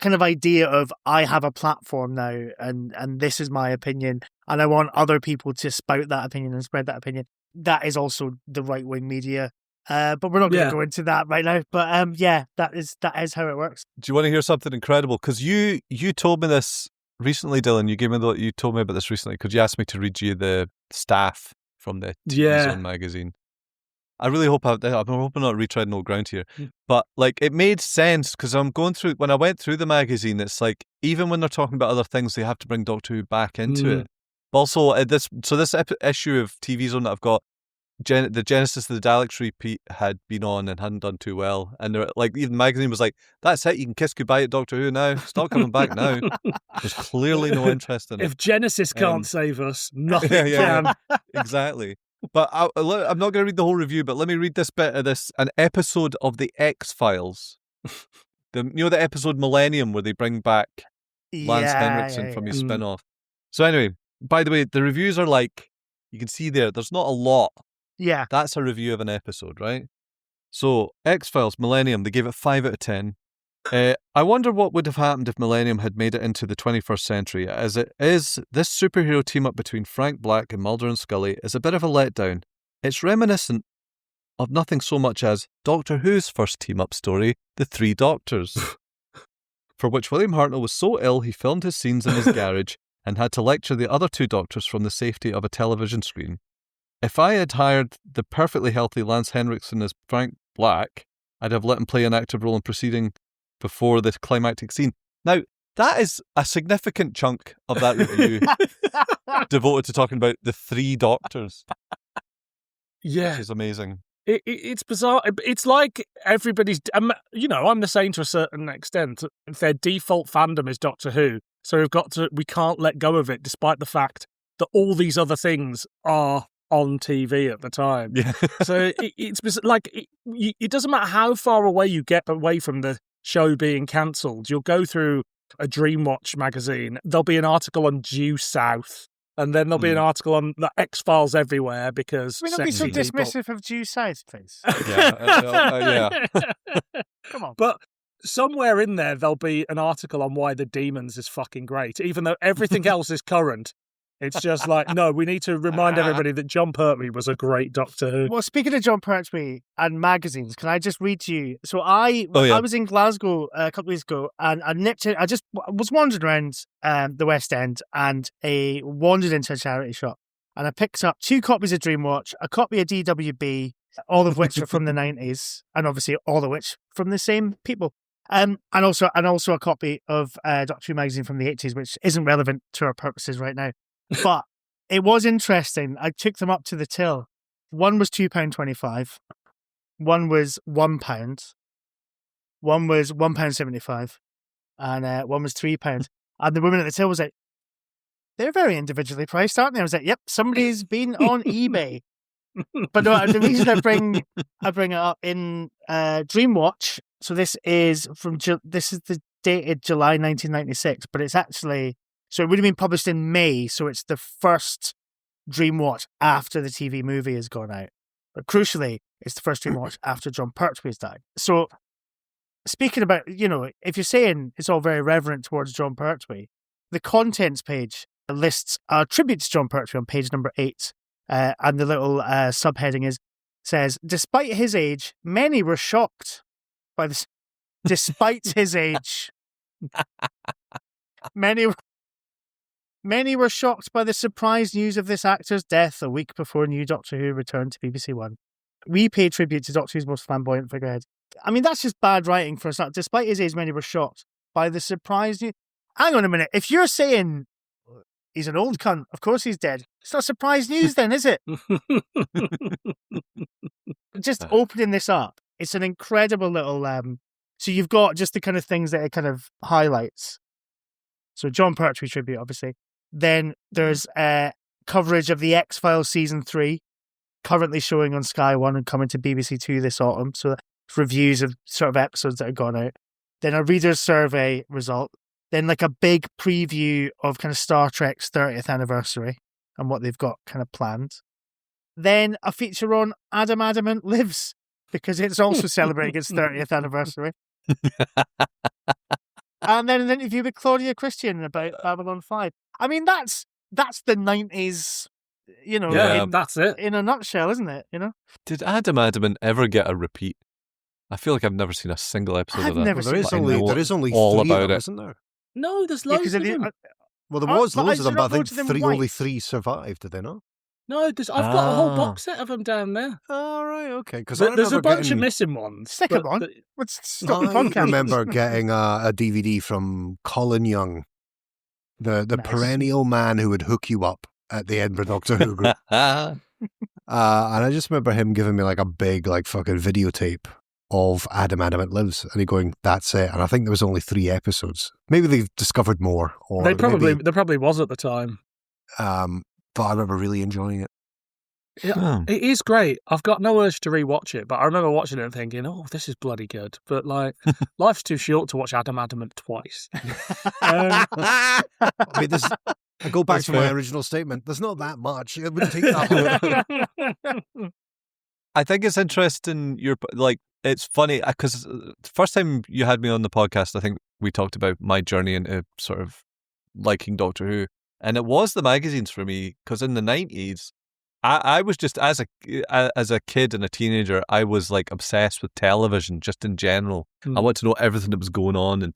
kind of idea of, I have a platform now, and this is my opinion, and I want other people to spout that opinion and spread that opinion. That is also the right-wing media. But we're not going to go into that right now. But that is how it works. Do you want to hear something incredible? Because you told me this recently, Dylan. You told me about this recently because you asked me to read you the staff from the TV Zone magazine. I really hope I'm hoping not retreading old ground here. But it made sense because when I went through the magazine, it's like, even when they're talking about other things, they have to bring Doctor Who back into it. But also, this issue of TV Zone that I've got, the Genesis of the Daleks repeat had been on and hadn't done too well, and even the magazine was like, "That's it, you can kiss goodbye at Doctor Who now. Stop coming back now." There's clearly no interest in it. If Genesis can't save us, nothing can. Exactly. But I'm not going to read the whole review, but let me read this bit of an episode of the X-Files. The episode Millennium where they bring back Lance Henriksen from his spin-off. So anyway, by the way, the reviews are you can see there's not a lot. Yeah. That's a review of an episode, right? So, X-Files, Millennium, they gave it 5 out of 10. I wonder what would have happened if Millennium had made it into the 21st century. As it is, this superhero team-up between Frank Black and Mulder and Scully is a bit of a letdown. It's reminiscent of nothing so much as Doctor Who's first team-up story, The Three Doctors, for which William Hartnell was so ill he filmed his scenes in his garage and had to lecture the other two doctors from the safety of a television screen. If I had hired the perfectly healthy Lance Henriksen as Frank Black, I'd have let him play an active role in proceeding before the climactic scene. Now, that is a significant chunk of that review devoted to talking about the three doctors. Yeah. Which is amazing. It's bizarre. It's like everybody's... I'm the same to a certain extent. Their default fandom is Doctor Who, so we can't let go of it, despite the fact that all these other things are on TV at the time. Yeah. So it doesn't matter how far away you get away from the show being cancelled. You'll go through a Dreamwatch magazine. There'll be an article on Due South, and then there'll be an article on the X-Files everywhere because... Can we not be so dismissive of Due South, please? Yeah. Come on. But somewhere in there, there'll be an article on why The Demons is fucking great, even though everything else is current. It's just no, we need to remind everybody that John Pertwee was a great Doctor Who. Well, speaking of John Pertwee and magazines, can I just read to you? So I was in Glasgow a couple of weeks ago, and I was wandering around the West End, and wandered into a charity shop, and I picked up 2 copies of Dreamwatch, a copy of DWB, all of which are from the 90s, and obviously all of which from the same people. And also a copy of Doctor Who magazine from the 80s, which isn't relevant to our purposes right now. But it was interesting. I took them up to the till. One was £2.25. One was £1. One was £1.75. And one was £3. And the woman at the till was like, they're very individually priced, aren't they? I was like, yep, somebody's been on eBay. But no, the reason I bring it up in Dreamwatch. So this is the dated July 1996, but it's actually, so it would have been published in May. So it's the first Dreamwatch after the TV movie has gone out. But crucially, it's the first Dreamwatch after John Pertwee has died. So speaking about, if you're saying it's all very reverent towards John Pertwee, the contents page lists a tribute to John Pertwee on page number 8. And the little subheading says, despite his age, many were shocked by this. Despite his age, many were shocked by the surprise news of this actor's death a week before new Doctor Who returned to BBC One. We pay tribute to Doctor Who's most flamboyant figurehead. I mean, that's just bad writing for a start. Despite his age, many were shocked by the surprise news. Hang on a minute. If you're saying he's an old cunt, of course he's dead, it's not surprise news then, is it? Just opening this up, it's an incredible little... So you've got just the kind of things that it kind of highlights. So John Pertwee tribute, obviously. Then there's coverage of the X-Files Season 3, currently showing on Sky One and coming to BBC Two this autumn. So reviews of sort of episodes that have gone out. Then a reader's survey result. Then like a big preview of kind of Star Trek's 30th anniversary and what they've got kind of planned. Then a feature on Adam Adamant Lives, because it's also celebrating its 30th anniversary. And then an interview with Claudia Christian about Babylon 5. I mean, that's the 90s, that's it. In a nutshell, isn't it? Did Adam Adamant ever get a repeat? I feel like I've never seen a single episode of that. Never seen there is only all 3 about of them, it. isn't there? No, there's loads of them. Well, there was loads of them, but I think only only 3 survived, did they not? No, I've got a whole box set of them down there. Oh, right, okay. Because there's a bunch of missing ones. Stick them on. Let's stop the podcast. I remember getting a DVD from Colin Young, the Nice. perennial man who would hook you up at the Edinburgh Doctor Who group. And I just remember him giving me like a big fucking videotape of Adam Adamant Lives, and he going, "That's it." And I think there was only 3 episodes. Maybe they've discovered more, or there probably was at the time. But I remember really enjoying it. Yeah, It is great. I've got no urge to rewatch it, but I remember watching it and thinking, "Oh, this is bloody good." But life's too short to watch Adam Adamant twice. I mean, I go back to my original statement. There's not that much. It wouldn't take that long. I think it's interesting. It's funny because the first time you had me on the podcast, I think we talked about my journey into sort of liking Doctor Who, and it was the magazines for me. Because in the 90s, I was just as a kid and a teenager, I was obsessed with television just in general. I wanted to know everything that was going on in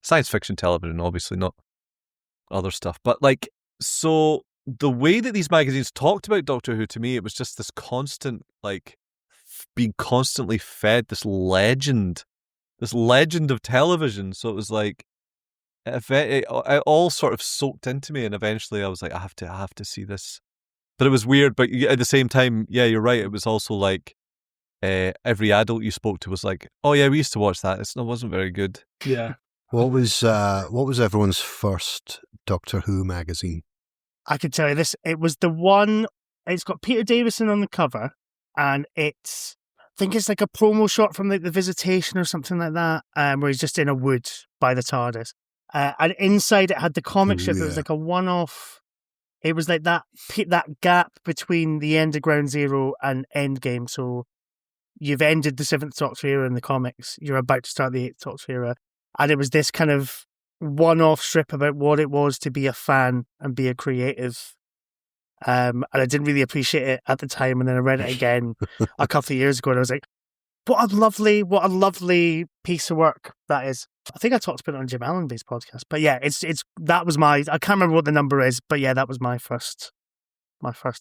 science fiction television, obviously not other stuff, but so the way that these magazines talked about Doctor Who, to me, it was just this constant being constantly fed this legend of television. So it was it all sort of soaked into me, and eventually I was like, I have to see this. But it was weird. But at the same time, yeah, you're right. It was also every adult you spoke to was like, "Oh yeah, we used to watch that. It wasn't very good." Yeah. What was everyone's first Doctor Who magazine? I can tell you this. It was the one. It's got Peter Davison on the cover, and I think it's like a promo shot from the Visitation or something like that, where he's just in a wood by the TARDIS. And inside it had the comic strip. It was like a one-off. It was like that gap between the end of Ground Zero and Endgame. So you've ended the 7th Doctor era in the comics. You're about to start the 8th Doctor era. And it was this kind of one-off strip about what it was to be a fan and be a creative. And I didn't really appreciate it at the time. And then I read it again a couple of years ago, and I was like, what a lovely piece of work that is. I think I talked about it on Jim Allenby's podcast. But yeah, that was I can't remember what the number is, but yeah, that was my first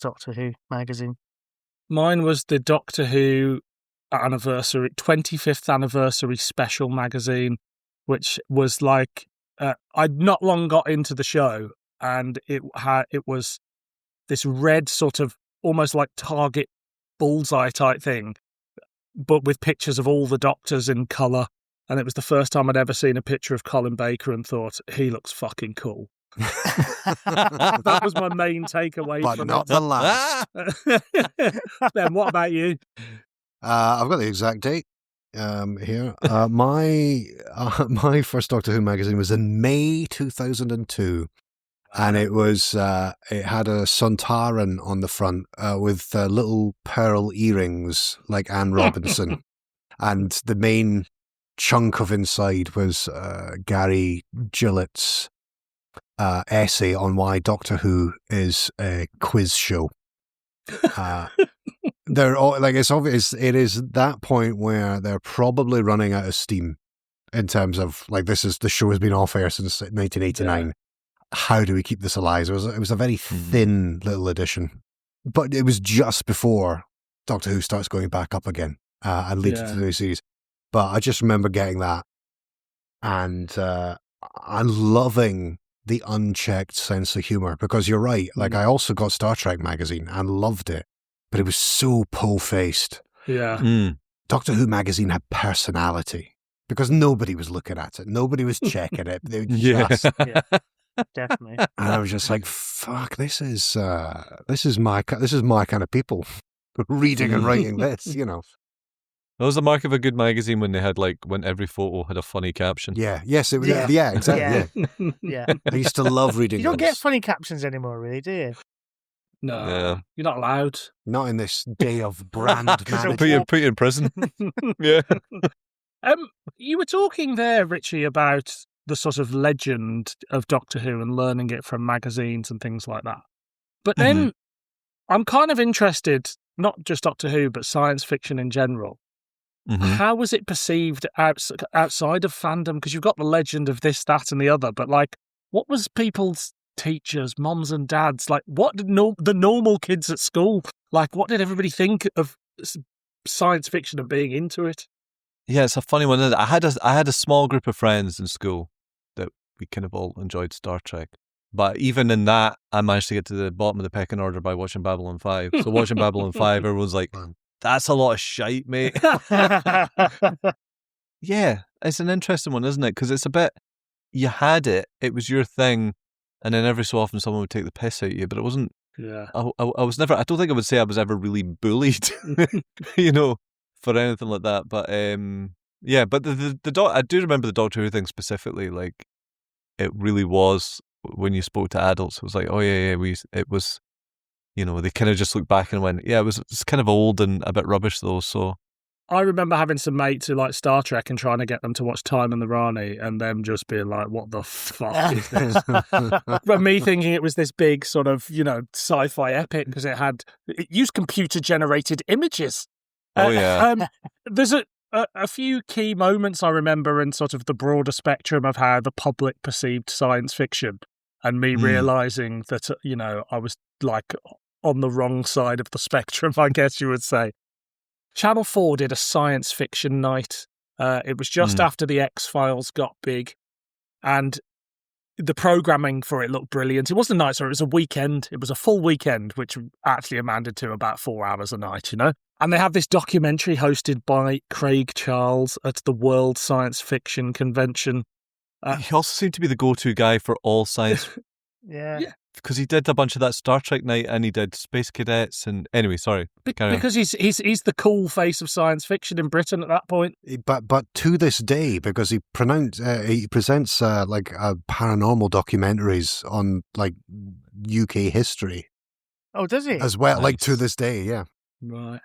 Doctor Who magazine. Mine was the Doctor Who 25th anniversary special magazine, which was I'd not long got into the show, and it was this red sort of almost like Target bullseye type thing, but with pictures of all the Doctors in colour. And it was the first time I'd ever seen a picture of Colin Baker and thought, he looks fucking cool. That was my main takeaway But from not the last. Ben, what about you? I've got the exact date here. My first Doctor Who magazine was in May 2002. And it was, it had a Sontaran on the front with little pearl earrings like Anne Robinson. And the main chunk of inside was Gary Gillett's essay on why Doctor Who is a quiz show. They're all, like, it's obvious, it is that point where they're probably running out of steam in terms of, like, the show has been off air since 1989. Yeah. How do we keep this alive? It was a very thin little edition, but it was just before Doctor Who starts going back up again and leads to the new series. But I just remember getting that and loving the unchecked sense of humor, because you're right. Like, I also got Star Trek magazine and loved it, but it was so po-faced. Yeah. Doctor Who magazine had personality because nobody was looking at it. Nobody was checking it. They were just... Definitely. And I was just like, "Fuck! This is my kind of people reading and writing this." You know, that was the mark of a good magazine when they had, like, when every photo had a funny caption. Yeah. Yes. It was. Yeah. Exactly. Yeah. I used to love reading. You don't those. get funny captions anymore, really, do you? No, you're not allowed. Not in this day of brand management. Put you in prison. Yeah. You were talking there, Richie, about the sort of legend of Doctor Who and learning it from magazines and things like that. But then I'm kind of interested, not just Doctor Who, but science fiction in general. How was it perceived outside of fandom? Because you've got the legend of this, that, and the other, but, like, what was people's teachers, moms and dads, like, what did the normal kids at school, like, what did everybody think of science fiction and being into it? Yeah, it's a funny one, isn't it? I had a small group of friends in school that we kind of all enjoyed Star Trek. But even in that, I managed to get to the bottom of the pecking order by watching Babylon 5. So watching Babylon 5, everyone's like, that's a lot of shite, mate. Yeah, it's an interesting one, isn't it? Because it's a bit, you had it was your thing, and then every so often someone would take the piss out of you, but it wasn't, I was never, I don't think I would say I was ever really bullied, you know, for anything like that. But yeah, but I do remember the Doctor Who thing specifically. Like, it really was, when you spoke to adults, it was like, oh yeah, it was, you know, they kind of just looked back and went, yeah, it's kind of old and a bit rubbish though. So I remember having some mates who like Star Trek and trying to get them to watch Time and the Rani, and them just being like, what the fuck is this? But me thinking it was this big sort of, you know, sci-fi epic because it used computer-generated images. Oh, yeah. There's a few key moments I remember in sort of the broader spectrum of how the public perceived science fiction, and me realising that, you know, I was, like, on the wrong side of the spectrum, I guess you would say. Channel 4 did a science fiction night. It was just after the X-Files got big, and the programming for it looked brilliant. It wasn't a night, sorry, it was a weekend. It was a full weekend, which actually amounted to about 4 hours a night, you know? And they have this documentary hosted by Craig Charles at the World Science Fiction Convention. He also seemed to be the go-to guy for all science. Yeah. Because he did a bunch of that Star Trek night, and he did Space Cadets, and anyway, sorry. Because he's the cool face of science fiction in Britain at that point. But to this day, because he presents like paranormal documentaries on, like, UK history. Oh, does he? As well, Nice. like, to this day, yeah. Right.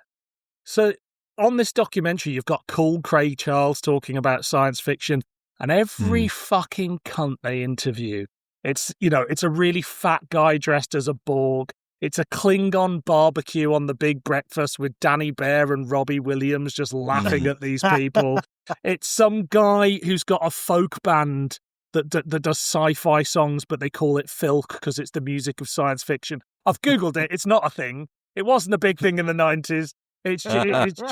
So on this documentary, you've got cool Craig Charles talking about science fiction, and every fucking cunt they interview, it's, you know, it's a really fat guy dressed as a Borg. It's a Klingon barbecue on the Big Breakfast with Danny Bear and Robbie Williams just laughing at these people. It's some guy who's got a folk band that does sci-fi songs, but they call it filk because it's the music of science fiction. I've Googled it. It's not a thing. It wasn't a big thing in the 90s. It's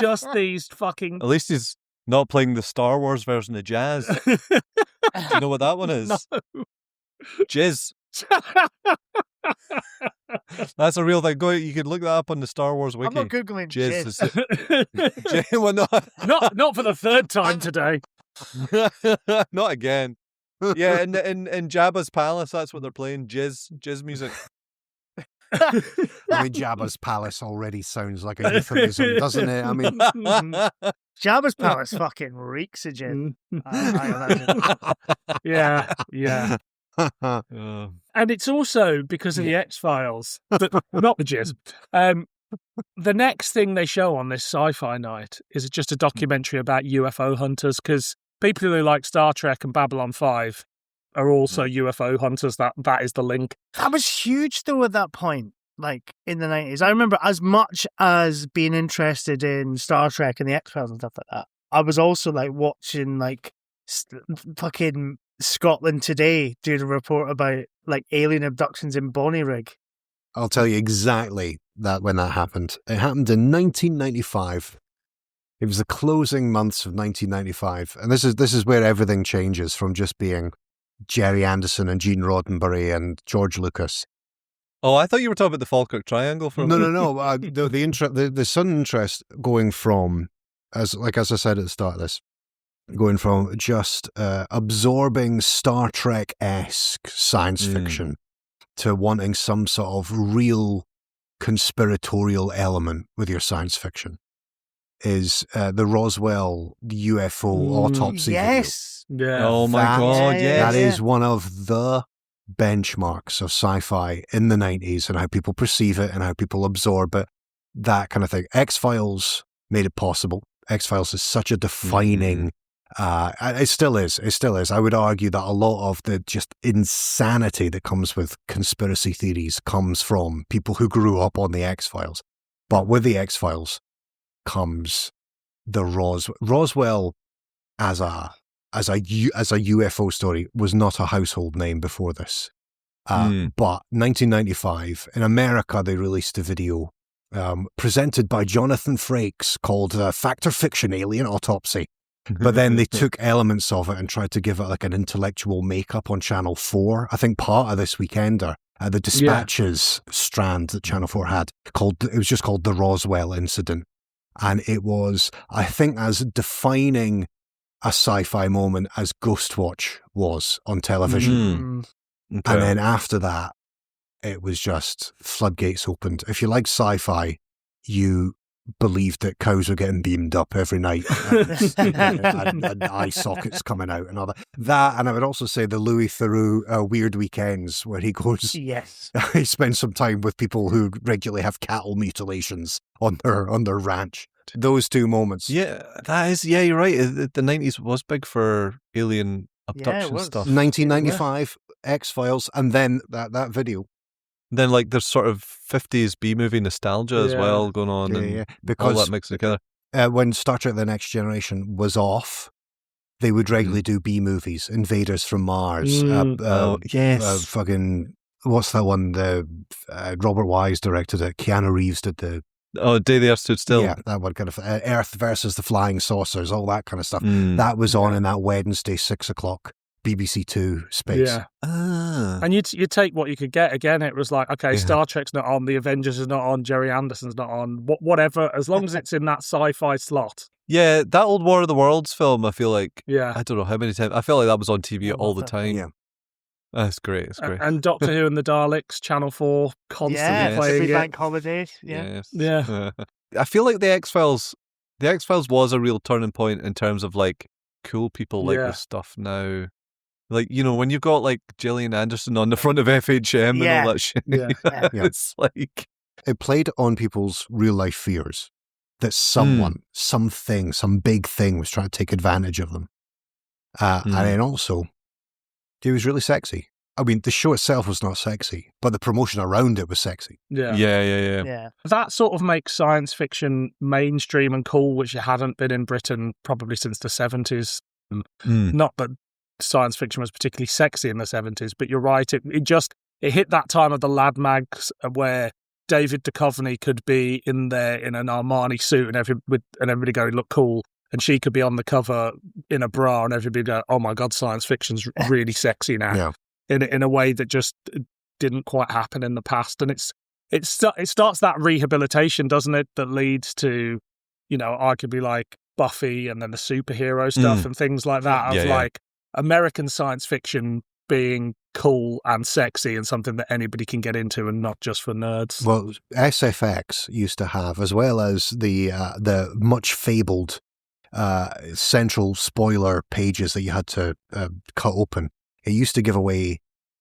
just these fucking... At least he's not playing the Star Wars version of jazz. Do you know what that one is? No. Jizz. That's a real thing. You could look that up on the Star Wars wiki. I'm not Googling jizz. Well, not for the third time today. Not again. Yeah, in Jabba's palace, that's what they're playing. Jizz music. I mean, Jabba's palace already sounds like a euphemism, doesn't it? I mean, Jabba's palace fucking reeks of gin. I imagine. Yeah. And it's also because of the X-Files, not the jizz. The next thing they show on this sci-fi night is just a documentary about UFO hunters, because people who like Star Trek and Babylon 5 are also UFO hunters. That is the link. That was huge, though, at that point, like, in the 90s. I remember, as much as being interested in Star Trek and the X-Files and stuff like that, I was also, like, watching, like, fucking Scotland Today doing a report about, like, alien abductions in Bonnyrigg. I'll tell you exactly when that happened. It happened in 1995. It was the closing months of 1995. And this is where everything changes from just being Jerry Anderson and Gene Roddenberry and George Lucas. Oh, I thought you were talking about the Falkirk Triangle for a minute. No. The sudden interest going from, as I said at the start of this, going from just absorbing Star Trek-esque science fiction to wanting some sort of real conspiratorial element with your science fiction is the Roswell UFO autopsy Yes. video. Yeah. Oh my God, yes. That is one of the benchmarks of sci-fi in the 90s and how people perceive it and how people absorb it, that kind of thing. X-Files made it possible. X-Files is such a defining it still is. I would argue that a lot of the just insanity that comes with conspiracy theories comes from people who grew up on the X-Files. But with the X-Files comes the Roswell as a UFO story was not a household name before this. But 1995 in America, they released a video presented by Jonathan Frakes called Fact or Fiction Alien Autopsy. But then they took elements of it and tried to give it like an intellectual makeup on Channel 4. I think part of this Weekender, the Dispatches strand that Channel 4 had, it was just called The Roswell Incident. And it was, I think, as defining a sci-fi moment as Ghostwatch was on television. Okay. And then after that, it was just floodgates opened. If you like sci-fi, you believed that cows were getting beamed up every night and eye sockets coming out and all that. And I would also say the Louis Theroux Weird Weekends, where he goes, he spends some time with people who regularly have cattle mutilations on their ranch. Those two moments. Yeah, you're right. The 90s was big for alien abduction stuff. 1995, X-Files, and then that video. Then, like, there's sort of 50s B-movie nostalgia as well going on. And because all that mixed together. When Star Trek The Next Generation was off, they would regularly do B-movies. Invaders from Mars. Fucking, what's that one? Robert Wise directed it. Keanu Reeves did the... Oh, Day the Earth Stood Still. Yeah, that one kind of... Earth versus the Flying Saucers, all that kind of stuff. That was on in that Wednesday, 6 o'clock. BBC Two space. Yeah. And you take what you could get. Again, it was like, okay, Star Trek's not on, the Avengers is not on, Jerry Anderson's not on, whatever, as long as it's in that sci-fi slot. Yeah, that old War of the Worlds film, I feel like, I don't know how many times, I feel like that was on TV all the time. Yeah. That's great. It's great. And Doctor Who and the Daleks, Channel 4, constantly playing every it. bank holiday. Yeah. I feel like the X-Files was a real turning point in terms of, like, cool people like this stuff now. Like, you know, when you've got, like, Gillian Anderson on the front of FHM and all that shit, it's like... It played on people's real-life fears that someone, something, some big thing was trying to take advantage of them. And then also, it was really sexy. I mean, the show itself was not sexy, but the promotion around it was sexy. Yeah. That sort of makes science fiction mainstream and cool, which it hadn't been in Britain probably since the 70s. Not that science fiction was particularly sexy in the 70s, but you're right, it hit that time of the lad mags where David Duchovny could be in there in an Armani suit and everybody going, look cool, and she could be on the cover in a bra and everybody go, oh my god, science fiction's really sexy now. In a way that just didn't quite happen in the past. And it starts that rehabilitation, doesn't it, that leads to, you know, arguably like Buffy and then the superhero stuff and things like that. American science fiction being cool and sexy and something that anybody can get into and not just for nerds. Well, SFX used to have, as well as the much fabled central spoiler pages that you had to cut open. It used to give away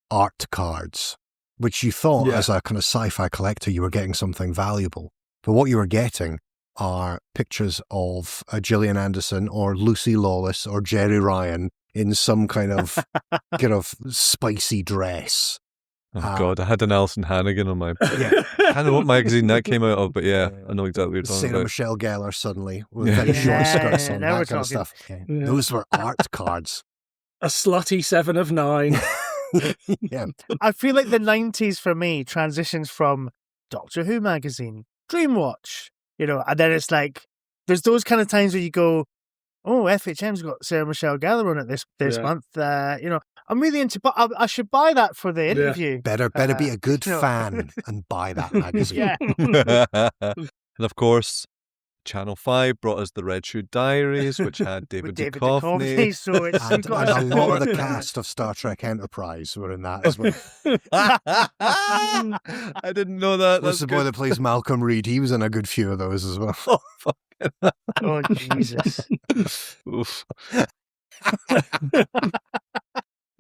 art cards, which you thought as a kind of sci-fi collector you were getting something valuable. But what you were getting are pictures of Gillian Anderson or Lucy Lawless or Jerry Ryan in some kind of spicy dress. Oh God, I had an Alison Hannigan on my... Yeah. I don't know what magazine that came out of, but yeah, I know exactly what you're talking Sarah about. Michelle Gellar suddenly with very short skirts on, now that we're kind of talking. stuff. Those were art cards. A slutty 7 of 9. Yeah. I feel like the 90s for me transitions from Doctor Who magazine, Dreamwatch, and then it's like, there's those kind of times where you go, oh, FHM's got Sarah Michelle Gellar on it this month. I'm really into, but I should buy that for the interview. Better be a good fan and buy that magazine. Yeah. And of course, Channel 5 brought us the Red Shoe Diaries, which had David Duchovny. So it's And a lot of the cast of Star Trek Enterprise were in that as well. I didn't know that. What's the boy that plays Malcolm Reed? He was in a good few of those as well. Oh, fuck. Oh, Jesus. Oof.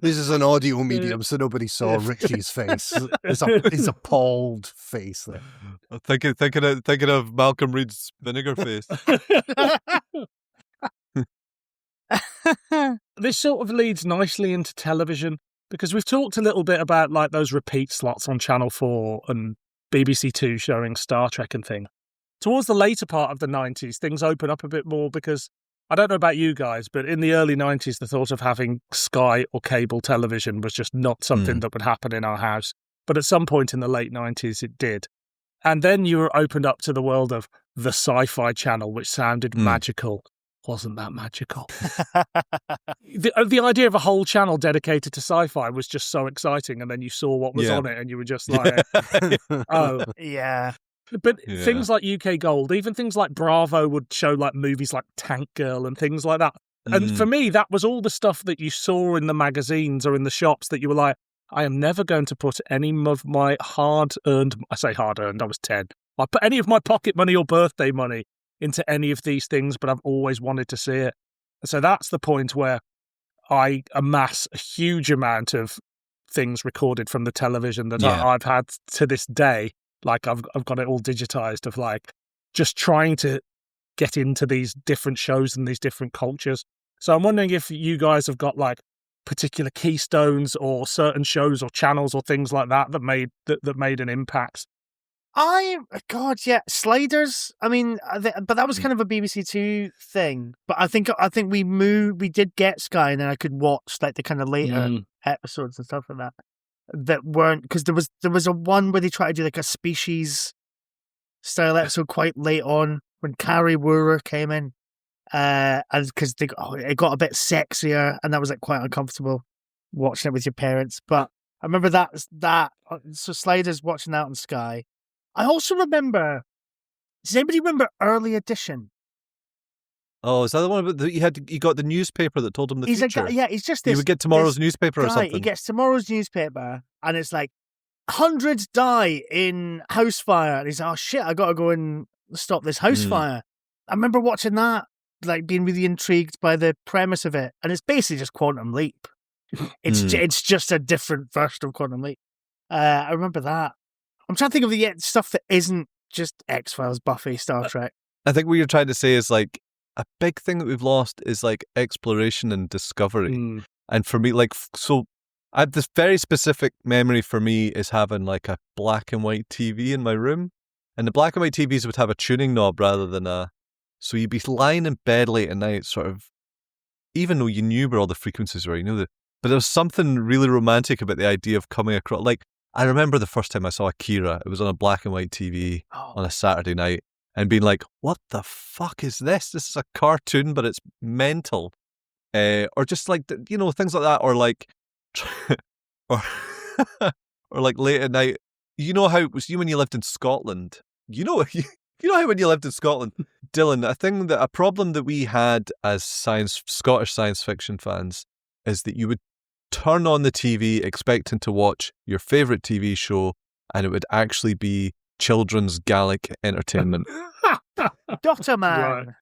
This is an audio medium, so nobody saw Richie's face. It's appalled face there. Thinking of Malcolm Reed's vinegar face. This sort of leads nicely into television, because we've talked a little bit about like those repeat slots on Channel 4 and BBC Two showing Star Trek and things. Towards the later part of the 90s, things open up a bit more, because I don't know about you guys, but in the early 90s, the thought of having Sky or cable television was just not something that would happen in our house. But at some point in the late 90s, it did. And then you were opened up to the world of the Sci-Fi Channel, which sounded magical. Wasn't that magical? The idea of a whole channel dedicated to sci-fi was just so exciting. And then you saw what was on it and you were just like, oh. Yeah. But things like UK Gold, even things like Bravo would show like movies like Tank Girl and things like that. And for me, that was all the stuff that you saw in the magazines or in the shops that you were like, I am never going to put any of my hard-earned, I say hard-earned, I was 10. I put any of my pocket money or birthday money into any of these things, but I've always wanted to see it. And so that's the point where I amass a huge amount of things recorded from the television that I've had to this day. Like I've got it all digitized of like just trying to get into these different shows and these different cultures. So I'm wondering if you guys have got like particular keystones or certain shows or channels or things like that that made an impact. Sliders. I mean, but that was kind of a BBC Two thing. But I think we did get Sky, and then I could watch like the kind of later episodes and stuff like that. That weren't, because there was a one where they tried to do like a Species style episode quite late on when Carrie Woorer came in, and because it got a bit sexier, and that was like quite uncomfortable watching it with your parents. But I remember that so Sliders, watching that on Sky. I also remember. Does anybody remember Early Edition? Oh, is that the one about you got the newspaper that told him the future? He's just this. You would get tomorrow's newspaper guy, or something. He gets tomorrow's newspaper, and it's like hundreds die in house fire, and he's like, oh shit, I got to go and stop this house fire. I remember watching that, like being really intrigued by the premise of it, and it's basically just Quantum Leap. It's just a different version of Quantum Leap. I remember that. I'm trying to think of the stuff that isn't just X-Files, Buffy, Star Trek. I think what you're trying to say is like a big thing that we've lost is like exploration and discovery. And for me, like, so I have this very specific memory for me is having like a black and white TV in my room. And the black and white TVs would have a tuning knob rather than so you'd be lying in bed late at night, sort of, even though you knew where all the frequencies were, but there was something really romantic about the idea of coming across, like, I remember the first time I saw Akira, it was on a black and white TV on a Saturday night, and being like, what the fuck is this? This is a cartoon, but it's mental. Or just like, things like that, or like, or like late at night, you know how it was when you lived in Scotland? You know how when you lived in Scotland, Dylan, a problem that we had as Scottish science fiction fans is that you would turn on the TV expecting to watch your favourite TV show, and it would actually be children's Gaelic entertainment. Dr. Man.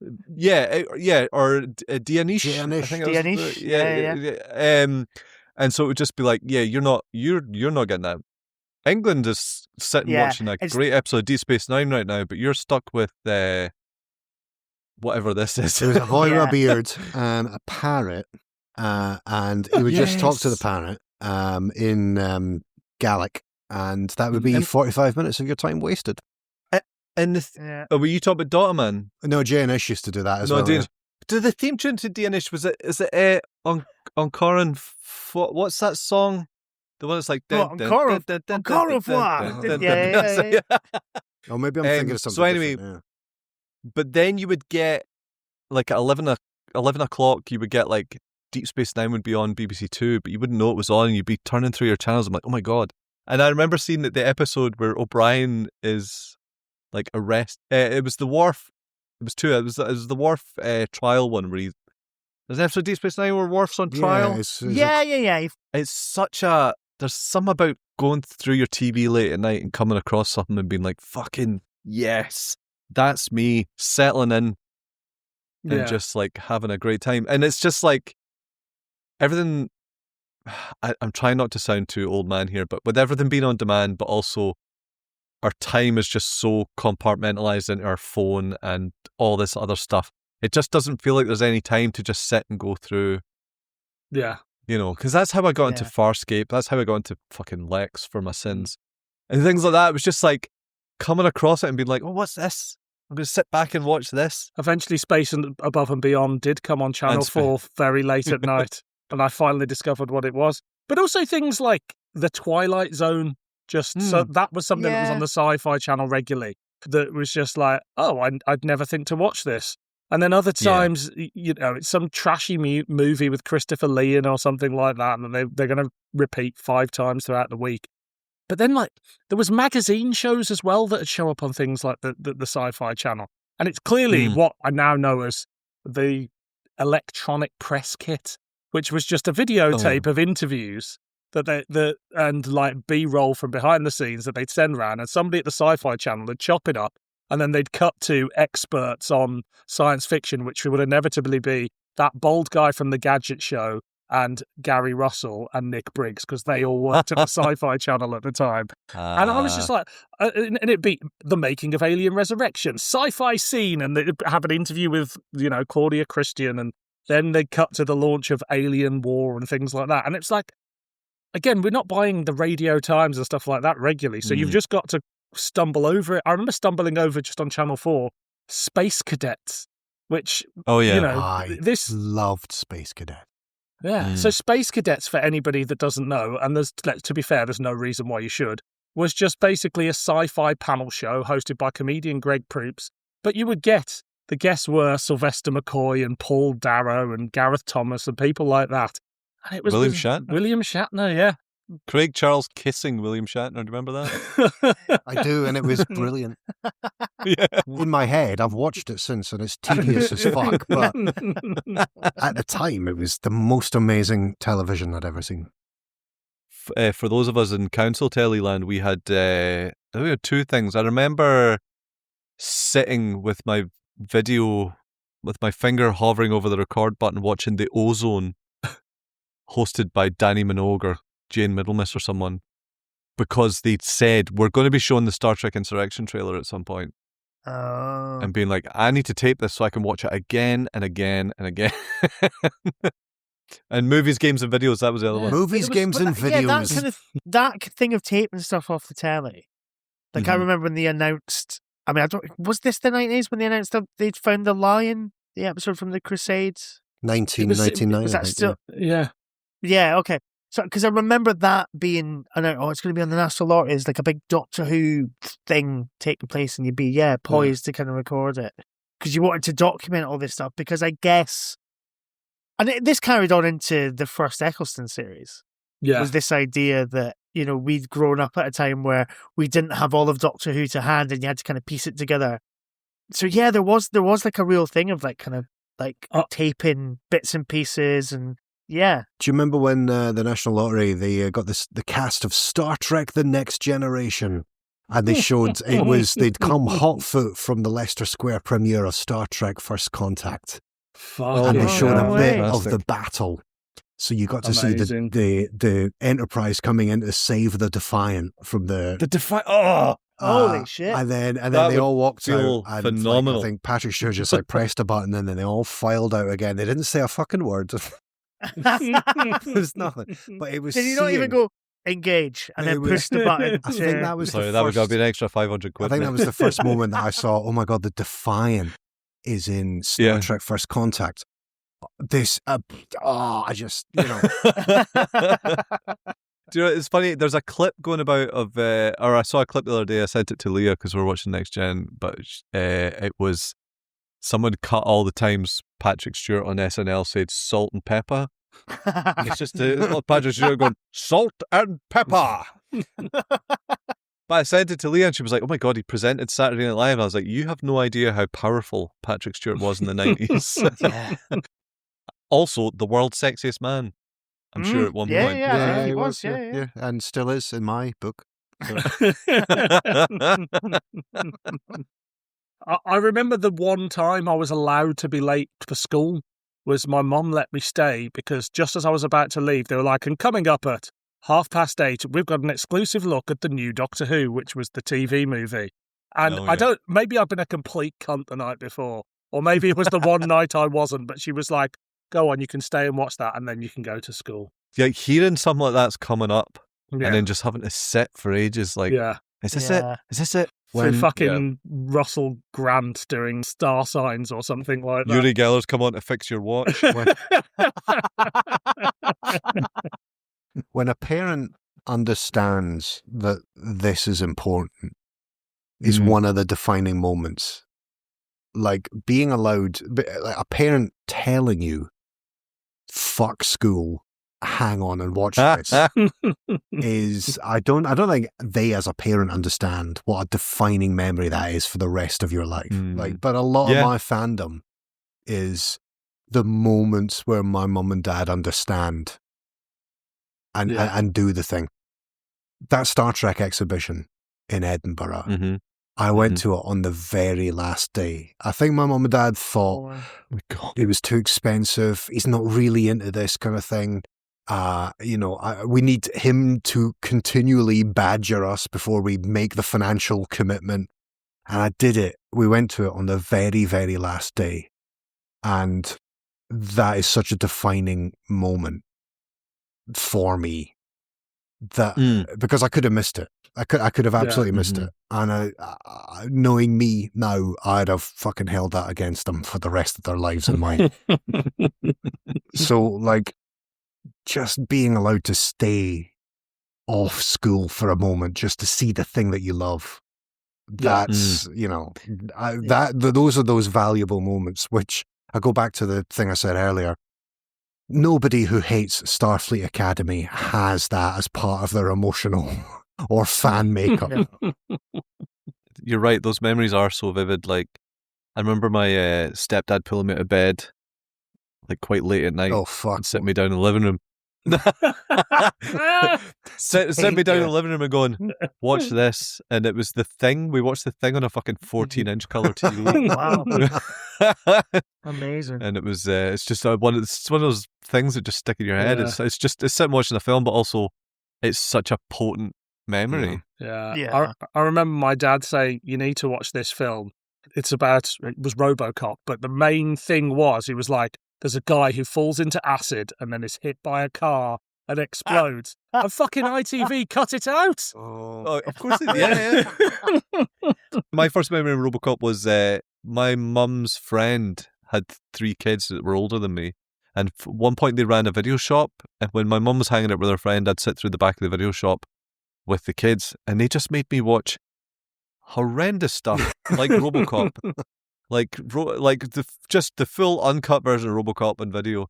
Right. Yeah, or Dianish. I think it was Dianish. yeah. And so it would just be like, yeah, you're not getting that. England is sitting watching a great episode of Deep Space Nine right now, but you're stuck with whatever this is. There was a boy with a beard and a parrot, and he would just talk to the parrot in Gaelic, and that would be 45 minutes of your time wasted. And were you talking about Dotterman? No, Janish used to do that as well. Yeah. Do the theme tune to Danish, is it on Corin? What's that song? The one that's like Encore of Yeah. Oh, maybe I'm thinking of something. So anyway, different, but then you would get like at 11 o'clock, you would get like Deep Space Nine would be on BBC Two, but you wouldn't know it was on, and you'd be turning through your channels. I'm like, oh my God. And I remember seeing that the episode where O'Brien is like arrested. It was the Worf. It was two. It was the Worf trial one where there's an episode of Deep Space Nine where Worf's on trial. Yeah. It's such a. There's some about going through your TV late at night and coming across something and being like, fucking yes, that's me settling in and just like having a great time. And it's just like everything. I'm trying not to sound too old man here, but with everything being on demand, but also our time is just so compartmentalized into our phone and all this other stuff. It just doesn't feel like there's any time to just sit and go through. Yeah. You know, because that's how I got into Farscape. That's how I got into fucking Lex for my sins. And things like that. It was just like coming across it and being like, oh, what's this? I'm going to sit back and watch this. Eventually, Space and Above and Beyond did come on Channel 4 very late at night. And I finally discovered what it was. But also things like The Twilight Zone. So that was something that was on the Sci-Fi Channel regularly. That was just like, oh, I'd never think to watch this. And then other times, you know, it's some trashy movie with Christopher Lee in or something like that, and they're going to repeat 5 times throughout the week. But then, like, there was magazine shows as well that would show up on things like the Sci-Fi Channel. And it's clearly what I now know as the electronic press kit, which was just a videotape of interviews and like B-roll from behind the scenes that they'd send around, and somebody at the Sci-Fi Channel would chop it up, and then they'd cut to experts on science fiction, which would inevitably be that bald guy from the Gadget Show and Gary Russell and Nick Briggs, because they all worked at the Sci-Fi Channel at the time. And I was just like, and it'd be the making of Alien Resurrection, sci-fi scene, and they'd have an interview with, you know, Claudia Christian, and then they'd cut to the launch of Alien War and things like that. And it's like, again, we're not buying the Radio Times and stuff like that regularly, so you've just got to stumble over it. I remember stumbling over just on Channel 4, Space Cadets, which, you know, I loved Space Cadet. Yeah, so Space Cadets, for anybody that doesn't know, and to be fair, there's no reason why you should, was just basically a sci-fi panel show hosted by comedian Greg Proops, but you would get, the guests were Sylvester McCoy and Paul Darrow and Gareth Thomas and people like that. And it was William Shatner. William Shatner, yeah. Craig Charles kissing William Shatner. Do you remember that? I do, and it was brilliant. In my head, I've watched it since, and it's tedious as fuck. But at the time, it was the most amazing television I'd ever seen. For those of us in Council Teleland, we had 2 things. I remember sitting with my video, with my finger hovering over the record button, watching The Ozone, hosted by Danny Minogue or Jane Middlemiss or someone, because they'd said, we're going to be showing the Star Trek Insurrection trailer at some point. Oh. And being like, I need to tape this so I can watch it again and again and again. And movies, games and videos, that was the other one. Movies, games and videos. Yeah, that thing of taping stuff off the telly. Like, I remember when they announced, was this the 90s when they announced that they'd found the lion, the episode from the Crusades? 1999. Was that still? Yeah. Yeah, okay. So, because I remember that being, it's going to be on the National Lotteries, like a big Doctor Who thing taking place, and you'd be, poised to kind of record it. Because you wanted to document all this stuff, because I guess, and this carried on into the first Eccleston series. Yeah. Was this idea that, you know, we'd grown up at a time where we didn't have all of Doctor Who to hand, and you had to kind of piece it together. So yeah, there was like a real thing of like kind of like taping bits and pieces and Yeah. Do you remember when the National Lottery, they got the cast of Star Trek The Next Generation? And they showed they'd come hot foot from the Leicester Square premiere of Star Trek First Contact. And they showed a bit of the battle. So you got to see the Enterprise coming in to save the Defiant from the Defiant. Oh, holy shit! And then they all walked out. And phenomenal. I think Patrick Stewart just pressed a button, and then they all filed out again. They didn't say a fucking word. There's nothing. But it was. Did you not even go engage and then push the button? I think that was. Sorry, that would have been an extra 500 quid. I think that was the first moment that I saw. Oh my god, the Defiant is in Star Trek First Contact. This, I just, Do you know, it's funny, there's a clip going about of, or I saw a clip the other day, I sent it to Leah because we were watching Next Gen, but it was, someone cut all the times Patrick Stewart on SNL said salt and pepper. It's just Patrick Stewart going, salt and pepper. But I sent it to Leah and she was like, oh my God, he presented Saturday Night Live. And I was like, you have no idea how powerful Patrick Stewart was in the 90s. Yeah. Also, the world's sexiest man, I'm sure at one point. Yeah, he was. Yeah, and still is in my book. So. I remember the one time I was allowed to be late for school was my mum let me stay because just as I was about to leave, they were like, and coming up at 8:30, we've got an exclusive look at the new Doctor Who, which was the TV movie. And maybe I've been a complete cunt the night before, or maybe it was the one night I wasn't, but she was like, go on, you can stay and watch that, and then you can go to school. Yeah, hearing something like that's coming up, and then just having to sit for ages, like, is this it? Is this it? When fucking Russell Grant doing star signs or something like that. Uri Geller's come on to fix your watch. When a parent understands that this is important, is one of the defining moments. Like being allowed, like a parent telling you, fuck school, hang on and watch this, is, I don't think they as a parent understand what a defining memory that is for the rest of your life. Like, but a lot of my fandom is the moments where my mum and dad understand and do the thing. That Star Trek exhibition in Edinburgh, I went to it on the very last day. I think my mum and dad thought it was too expensive. He's not really into this kind of thing. We need him to continually badger us before we make the financial commitment. And I did it. We went to it on the very, very last day. And that is such a defining moment for me that because I could have missed it. I could have absolutely missed it. And knowing me now, I'd have fucking held that against them for the rest of their lives and mine. So, like, just being allowed to stay off school for a moment just to see the thing that you love. That's, those are those valuable moments, which I go back to the thing I said earlier. Nobody who hates Starfleet Academy has that as part of their emotional or fan makeup. You're right. Those memories are so vivid. Like, I remember my stepdad pulling me out of bed, like quite late at night. Oh, fuck. And sitting me down in the living room. Sit me down in the living room and going, watch this. And it was The Thing. We watched The Thing on a fucking 14-inch colour TV. Wow. Amazing. And it was, it's just one of those things that just stick in your head. Yeah. It's sitting watching a film, but also it's such a potent memory. Yeah. I remember my dad saying, you need to watch this film. It was RoboCop, but the main thing was, he was like, there's a guy who falls into acid and then is hit by a car and explodes. And fucking ITV cut it out. Oh, of course it did. Yeah. My first memory of RoboCop was my mum's friend had 3 kids that were older than me. And at one point they ran a video shop. And when my mum was hanging out with her friend, I'd sit through the back of the video shop with the kids. And they just made me watch horrendous stuff like RoboCop. Like the full uncut version of RoboCop on video.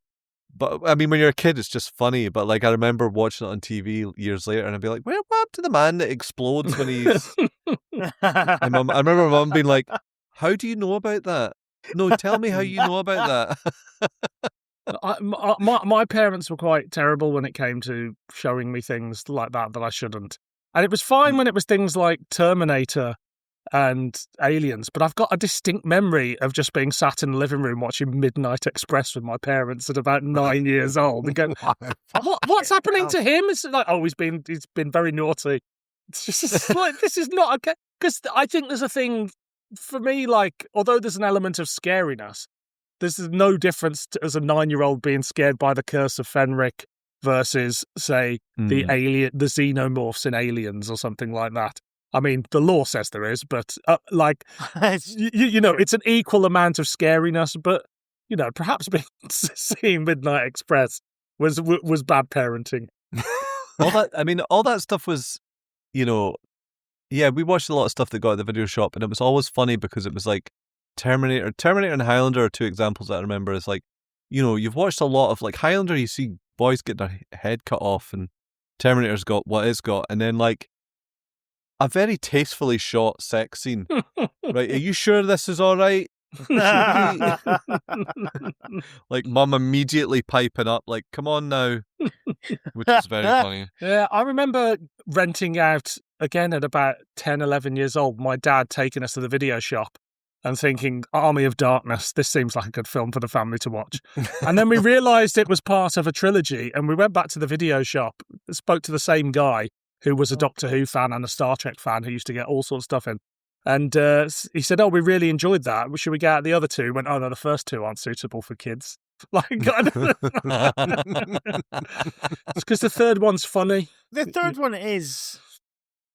But I mean, when you're a kid, it's just funny. But like, I remember watching it on TV years later, and I'd be like, "What happened to the man that explodes when he's?" I remember my mum being like, "How do you know about that? No, tell me how you know about that." My parents were quite terrible when it came to showing me things like that I shouldn't. And it was fine when it was things like Terminator and Aliens, but I've got a distinct memory of just being sat in the living room watching Midnight Express with my parents at about 9 years old and go, what's happening to him? It's like, he's been very naughty. It's just like, this is not okay. Because I think there's a thing, for me, like, although there's an element of scariness, there's no difference as a 9-year-old being scared by the Curse of Fenric versus, say, the xenomorphs in Aliens or something like that. I mean, the law says there is, but it's an equal amount of scariness. But perhaps seeing Midnight Express was bad parenting. all that stuff was, yeah, we watched a lot of stuff that got at the video shop, and it was always funny because it was like Terminator and Highlander are two examples that I remember. It's like, you've watched a lot of like Highlander, you see boys get their head cut off, and Terminator's got what it's got, and then like a very tastefully shot sex scene. Right? Are you sure this is all right? Like mum immediately piping up, like, come on now, which is very funny. Yeah, I remember renting out again at about 10, 11 years old, my dad taking us to the video shop and thinking, Army of Darkness, this seems like a good film for the family to watch. And then we realised it was part of a trilogy, and we went back to the video shop, spoke to the same guy who was a Doctor Who fan and a Star Trek fan who used to get all sorts of stuff in. And he said, we really enjoyed that. Should we get out the other two? Went, no, the first two aren't suitable for kids. Like, it's because the third one's funny. The third one is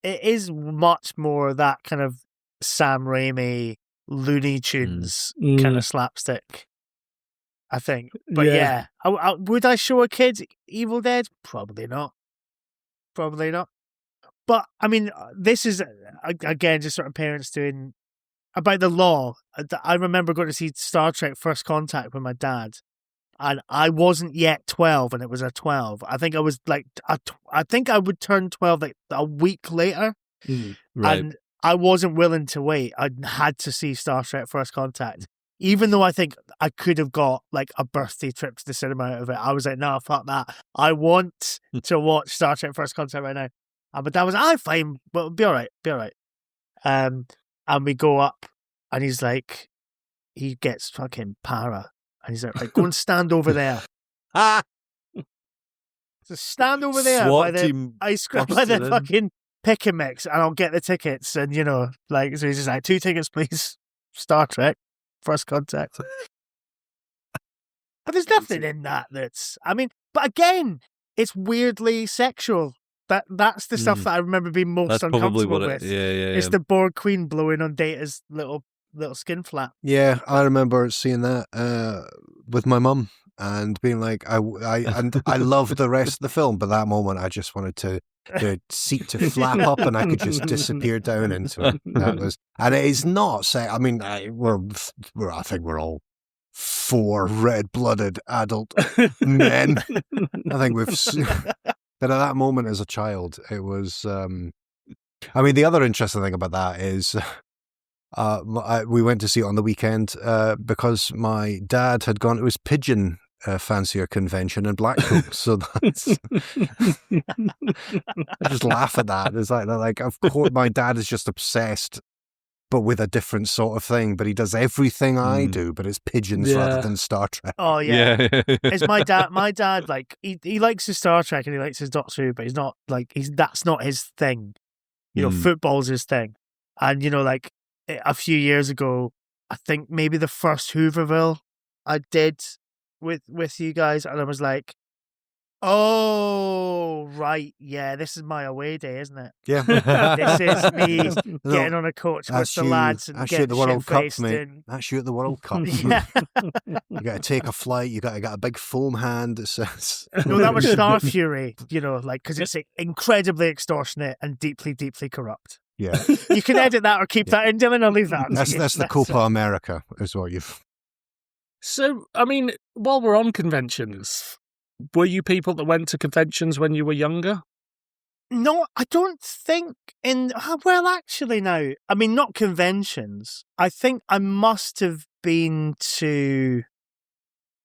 much more that kind of Sam Raimi, Looney Tunes kind of slapstick, I think. But yeah, would I show a kid Evil Dead? Probably not. But, I mean, this is, again, just sort of parents doing, about the law. I remember going to see Star Trek First Contact with my dad, and I wasn't yet 12, and it was a 12. I think I was like, I think I would turn 12 like a week later, right. And I wasn't willing to wait. I had to see Star Trek First Contact. Even though I think I could have got like a birthday trip to the cinema out of it, I was like, no, fuck that. I want to watch Star Trek First Contact right now. But that was, fine, but it'll be all right. And we go up, and he's like, he gets fucking para, and he's like, go and stand over there. So stand over there by the ice cream, by the fucking pick and mix, and I'll get the tickets. And so he's just like, 2 tickets, please. Star Trek First Contact. But there's nothing in that's, but again, it's weirdly sexual. That's the stuff that I remember being most uncomfortable with. It's the Borg Queen blowing on Data's little skin flap. Yeah, I remember seeing that with my mum and being like, I loved the rest of the film, but that moment I just wanted the seat to flap up and I could just disappear down into it. And it is not I think we're all 4 red-blooded adult men. I think but at that moment as a child, it was, the other interesting thing about that is we went to see it on the weekend because my dad had gone to his pigeon fancier convention in Blackpool. So that's, I just laugh at that. It's like, of course, my dad is just obsessed, but with a different sort of thing. But he does everything I do, but it's pigeons rather than Star Trek. Oh yeah. It's my dad. My dad, like he likes his Star Trek and he likes his Doctor Who, but he's not like that's not his thing. Football's his thing. And like a few years ago, I think maybe the first Hooverville I did with you guys, and I was like, oh, right, yeah, this is my away day, isn't it? Yeah. This is me getting on a coach with the lads and getting the World Cup, mate. That's you at the World Cup. Yeah. You got to take a flight, you got a big foam hand that says... No, that was Star Fury, because it's incredibly extortionate and deeply, deeply corrupt. Yeah. You can edit that or keep that in, Dylan, or leave that. That's the Copa America, is what you've... So, while we're on conventions, were you people that went to conventions when you were younger? No, I don't think actually now. Not conventions. I think I must have been to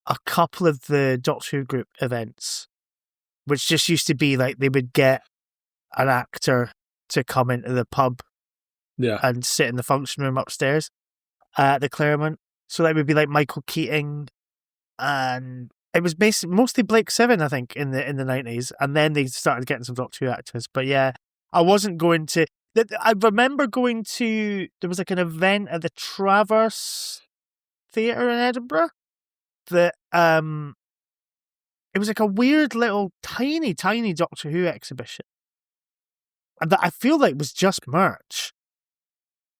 a couple of the Doctor Who group events, which just used to be like they would get an actor to come into the pub and sit in the function room upstairs at the Claremont. So that would be like Michael Keating, and it was mostly Blake Seven, I think, in the 90s, and then they started getting some Doctor Who actors. But yeah, I wasn't going to. I remember going to. There was like an event at the Traverse Theatre in Edinburgh that it was like a weird little tiny Doctor Who exhibition, and that I feel like was just merch,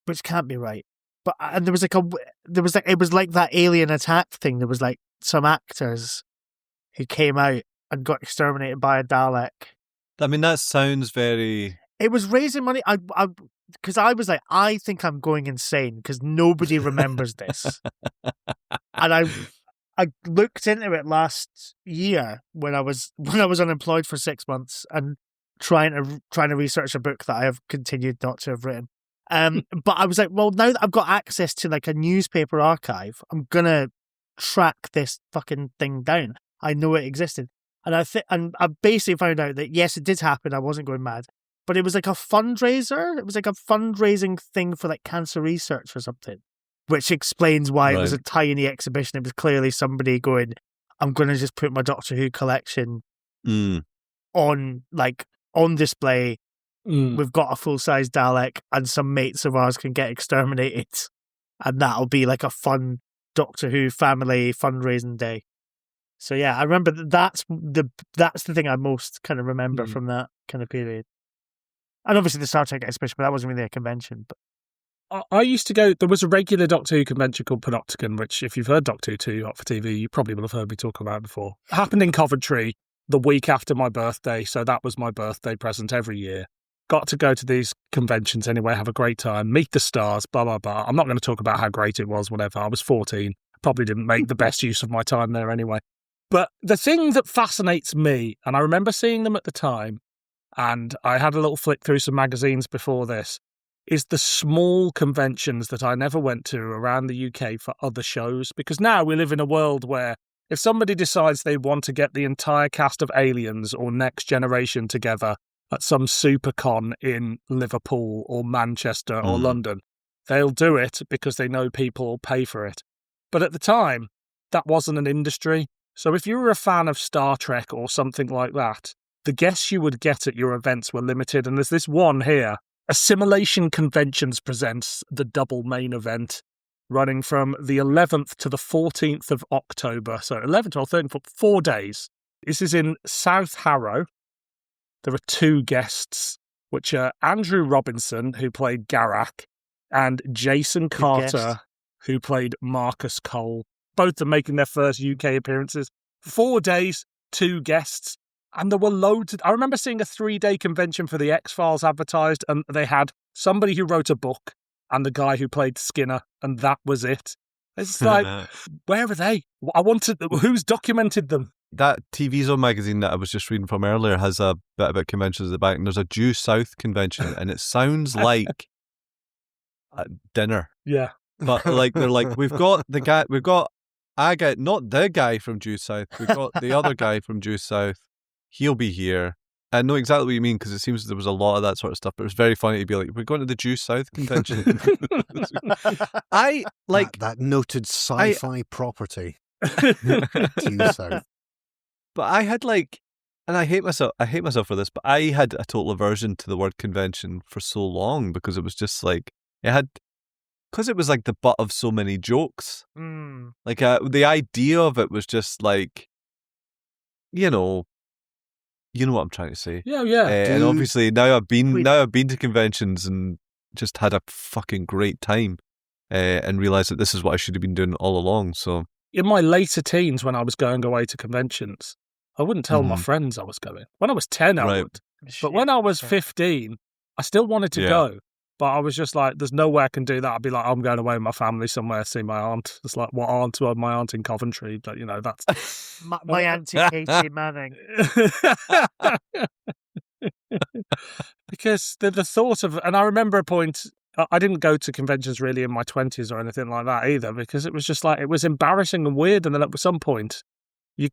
which can't be right. But and it was like that Alien Attack thing. There was like some actors who came out and got exterminated by a Dalek. I mean, that sounds very. It was raising money. Because I was like, I think I'm going insane because nobody remembers this. And I looked into it last year when I was unemployed for 6 months and trying to research a book that I have continued not to have written. But I was like, well, now that I've got access to like a newspaper archive, I'm gonna track this fucking thing down. I know it existed, and I basically found out that yes, it did happen. I wasn't going mad, but it was like a fundraiser. It was like a fundraising thing for like cancer research or something, which explains why it was a tiny exhibition. It was clearly somebody going, I'm gonna just put my Doctor Who collection on display. We've got a full-size Dalek and some mates of ours can get exterminated, and that'll be like a fun Doctor Who family fundraising day. So yeah, I remember that's the thing I most kind of remember from that kind of period. And obviously the Star Trek exhibition, but that wasn't really a convention. But I used to go, there was a regular Doctor Who convention called Panopticon, which if you've heard Doctor Who 2 Hot for TV, you probably will have heard me talk about before. It happened in Coventry the week after my birthday, so that was my birthday present every year. Got to go to these conventions anyway, have a great time, meet the stars, blah, blah, blah. I'm not going to talk about how great it was, whatever. I was 14. Probably didn't make the best use of my time there anyway. But the thing that fascinates me, and I remember seeing them at the time, and I had a little flick through some magazines before this, is the small conventions that I never went to around the UK for other shows. Because now we live in a world where if somebody decides they want to get the entire cast of Aliens or Next Generation together at some supercon in Liverpool or Manchester or London, they'll do it because they know people will pay for it. But at the time, that wasn't an industry. So if you were a fan of Star Trek or something like that, the guests you would get at your events were limited. And there's this one here, Assimilation Conventions presents the double main event running from the 11th to the 14th of October. So 11th or 13th, 4 days. This is in South Harrow. There are 2 guests, which are Andrew Robinson, who played Garak, and Jason Carter, who played Marcus Cole. Both of them making their first UK appearances. 4 days, 2 guests. And there were loads. I remember seeing a 3-day convention for the X-Files advertised, and they had somebody who wrote a book and the guy who played Skinner, and that was it. It's like, where are they? Who's documented them? That TV Zone magazine that I was just reading from earlier has a bit about conventions at the back, and there's a Due South convention, and it sounds like a dinner. Yeah. But like they're like, we've got a guy, not the guy from Due South, we've got the other guy from Due South. He'll be here. I know exactly what you mean because it seems there was a lot of that sort of stuff, but it was very funny to be like, we're going to the Due South convention. I like that noted sci-fi property. Due South. But I had like, and I hate myself for this, but I had a total aversion to the word convention for so long because it was just like, because it was like the butt of so many jokes. Like the idea of it was just like, you know what I'm trying to say. Yeah, yeah. And obviously now I've been to conventions and just had a fucking great time, and realised that this is what I should have been doing all along. So in my later teens, when I was going away to conventions, I wouldn't tell my friends I was going. When I was 10, I would. But when I was 15, I still wanted to go. But I was just like, there's no way I can do that. I'd be like, I'm going away with my family somewhere to see my aunt. It's like, what aunt? Well, my aunt in Coventry. But, that's... my auntie Katie Manning. Because the thought of... And I remember a point I didn't go to conventions really in my 20s or anything like that either, because it was just like, it was embarrassing and weird. And then at some point, you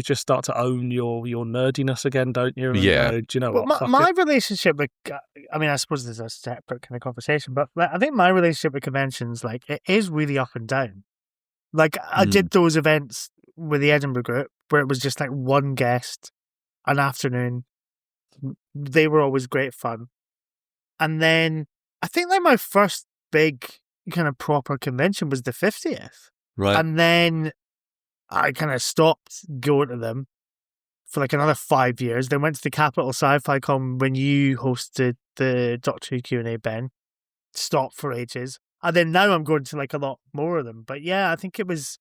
just start to own your nerdiness again, don't you? And Yeah. do you know Well, what? my relationship with, I mean, I suppose there's a separate kind of conversation, but I think my relationship with conventions, like, it is really up and down. Like, I did those events with the Edinburgh group where it was just like one guest, an afternoon. They were always great fun. And then I think like my first big kind of proper convention was the 50th. Right. And then I kind of stopped going to them for like another 5 years. Then went to the Capital Sci-Fi Con when you hosted the Doctor Who Q&A, Ben. Stopped for ages. And then now I'm going to like a lot more of them. But yeah, I think it was,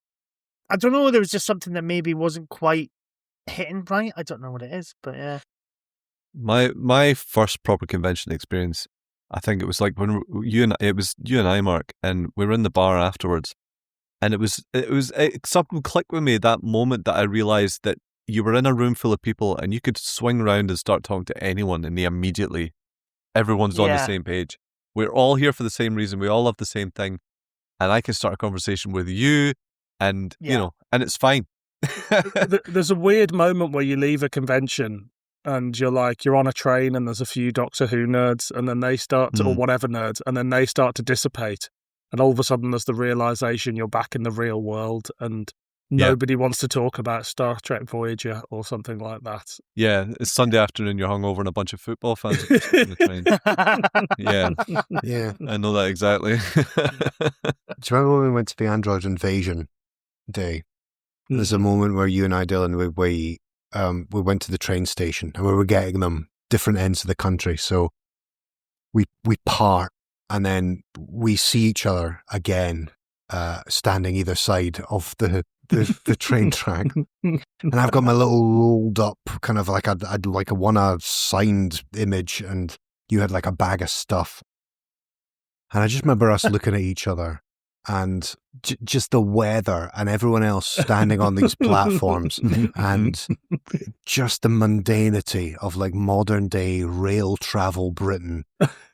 I don't know, there was just something that maybe wasn't quite hitting right. I don't know what it is, but yeah. My first proper convention experience, I think it was like when you and I, Mark, and we were in the bar afterwards, and something clicked with me that moment that I realized that you were in a room full of people and you could swing around and start talking to anyone, and everyone's on the same page. We're all here for the same reason. We all love the same thing, and I can start a conversation with you, and you know, and it's fine. There's a weird moment where you leave a convention and you're on a train and there's a few Doctor Who nerds, and then they start to, or whatever nerds, and then they start to dissipate. And all of a sudden there's the realization you're back in the real world and nobody wants to talk about Star Trek Voyager or something like that. Yeah, it's Sunday afternoon, you're hungover and a bunch of football fans are on the train. Yeah, I know that exactly. Do you remember when we went to the Android Invasion day? There's a moment where you and I, Dylan, we went to the train station and we were getting them different ends of the country. So we part and then we see each other again, standing either side of the train track. And I've got my little rolled up kind of like I'd like a signed image, and you had like a bag of stuff. And I just remember us looking at each other and just the weather and everyone else standing on these platforms and just the mundanity of like modern day rail travel Britain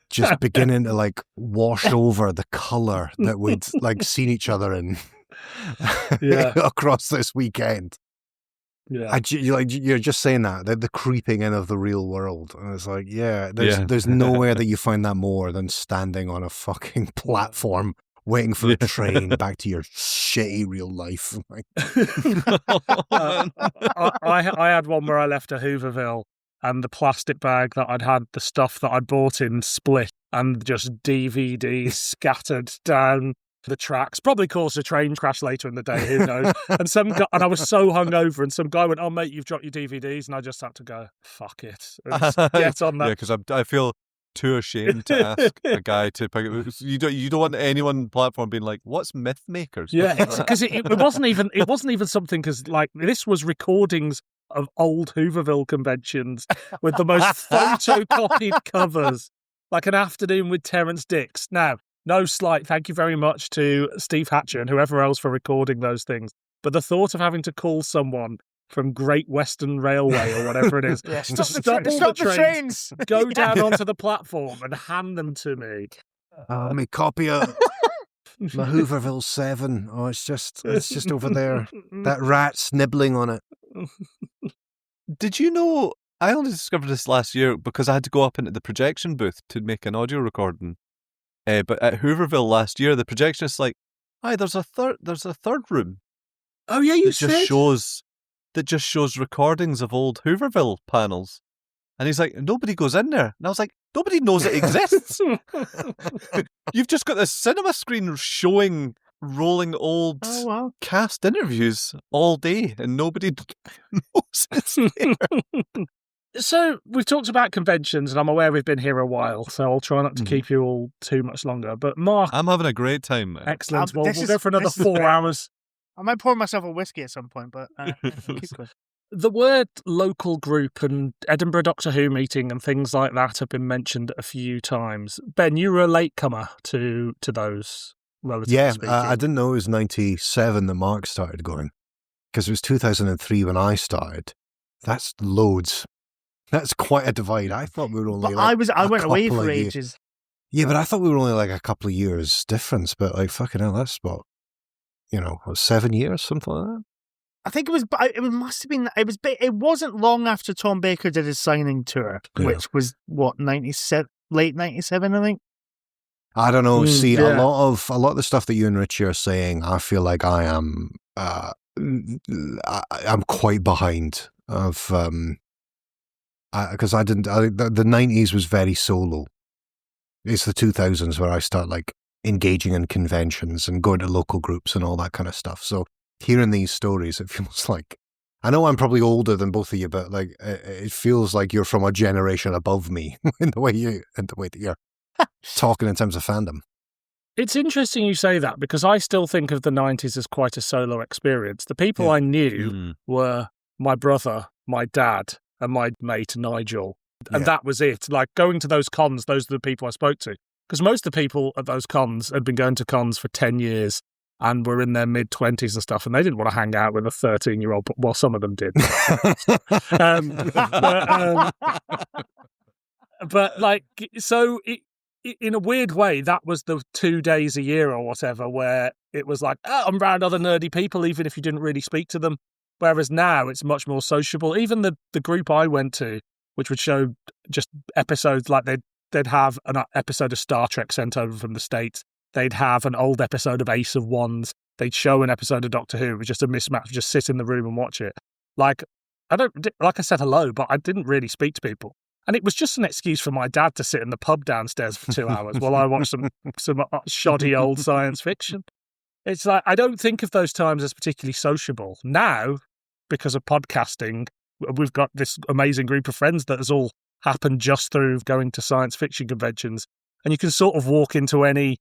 just beginning to like wash over the colour that we'd like seen each other in across this weekend. Yeah, you're just saying that the creeping in of the real world, and it's like, there's nowhere that you find that more than standing on a fucking platform waiting for a train back to your shitty real life. I had one where I left a Hooverville and the plastic bag that I'd had the stuff that I'd bought in split, and just DVDs scattered down the tracks. Probably caused a train crash later in the day, who knows. And I was so hungover, and some guy went, "Oh mate, you've dropped your DVDs," and I just had to go, "Fuck it, and just get on that." Yeah, because I feel too ashamed to ask a guy to pick it. You don't want anyone on the platform being like, "What's Myth Makers?" Yeah, because it wasn't even something, because like this was recordings of old Hooverville conventions with the most photocopied covers, like An Afternoon with Terence Dix. Now, no slight, thank you very much to Steve Hatcher and whoever else for recording those things, but the thought of having to call someone from Great Western Railway or whatever it is to stop the trains, go down onto the platform and hand them to me. Let me copy it. My Hooverville 7. Oh, it's just over there. That rat's nibbling on it. Did you know, I only discovered this last year because I had to go up into the projection booth to make an audio recording. But at Hooverville last year, the projectionist's like, "Hi, there's a third room." Oh yeah, you said. That just shows recordings of old Hooverville panels. And he's like, "Nobody goes in there." And I was like, "Nobody knows it exists." You've just got this cinema screen showing rolling old cast interviews all day, and nobody knows it's there. So we've talked about conventions, and I'm aware we've been here a while, so I'll try not to keep you all too much longer. But Mark, I'm having a great time, mate. Excellent. We'll go for another 4 hours. I might pour myself a whiskey at some point, but keep going. The word local group and Edinburgh Doctor Who meeting and things like that have been mentioned a few times. Ben, you were a latecomer to those, relatively speaking. I didn't know it was 97 that Mark started going, because it was 2003 when I started. That's loads. That's quite a divide. I thought we were only. But I went away for ages. Yeah, but I thought we were only like a couple of years difference, but like fucking hell, that's what, 7 years, something like that. I think it must have been, it wasn't long after Tom Baker did his signing tour, which was what, 97, late 97, I think. I don't know. See, yeah. a lot of the stuff that you and Richie are saying, I feel like I am, I'm quite behind of, because the 90s was very solo. It's the 2000s where I start like engaging in conventions and going to local groups and all that kind of stuff. So hearing these stories, it feels like, I know I'm probably older than both of you, but like it feels like you're from a generation above me in the way that you're talking in terms of fandom. It's interesting you say that, because I still think of the 90s as quite a solo experience. The people I knew were my brother, my dad, and my mate Nigel. And that was it. Like, going to those cons, those are the people I spoke to. Because most of the people at those cons had been going to cons for 10 years and were in their mid-20s and stuff, and they didn't want to hang out with a 13-year-old. Well, some of them did. But like, so in a weird way, that was the 2 days a year or whatever where it was like, I'm around other nerdy people, even if you didn't really speak to them. Whereas now it's much more sociable. Even the group I went to, which would show just episodes, like they'd have an episode of Star Trek sent over from the States. They'd have an old episode of Ace of Wands. They'd show an episode of Doctor Who. It was just a mismatch. Just sit in the room and watch it. Like, I said hello, but I didn't really speak to people. And it was just an excuse for my dad to sit in the pub downstairs for 2 hours while I watched some shoddy old science fiction. It's like, I don't think of those times as particularly sociable. Now, because of podcasting, we've got this amazing group of friends that has all happened just through going to science fiction conventions. And you can sort of walk into any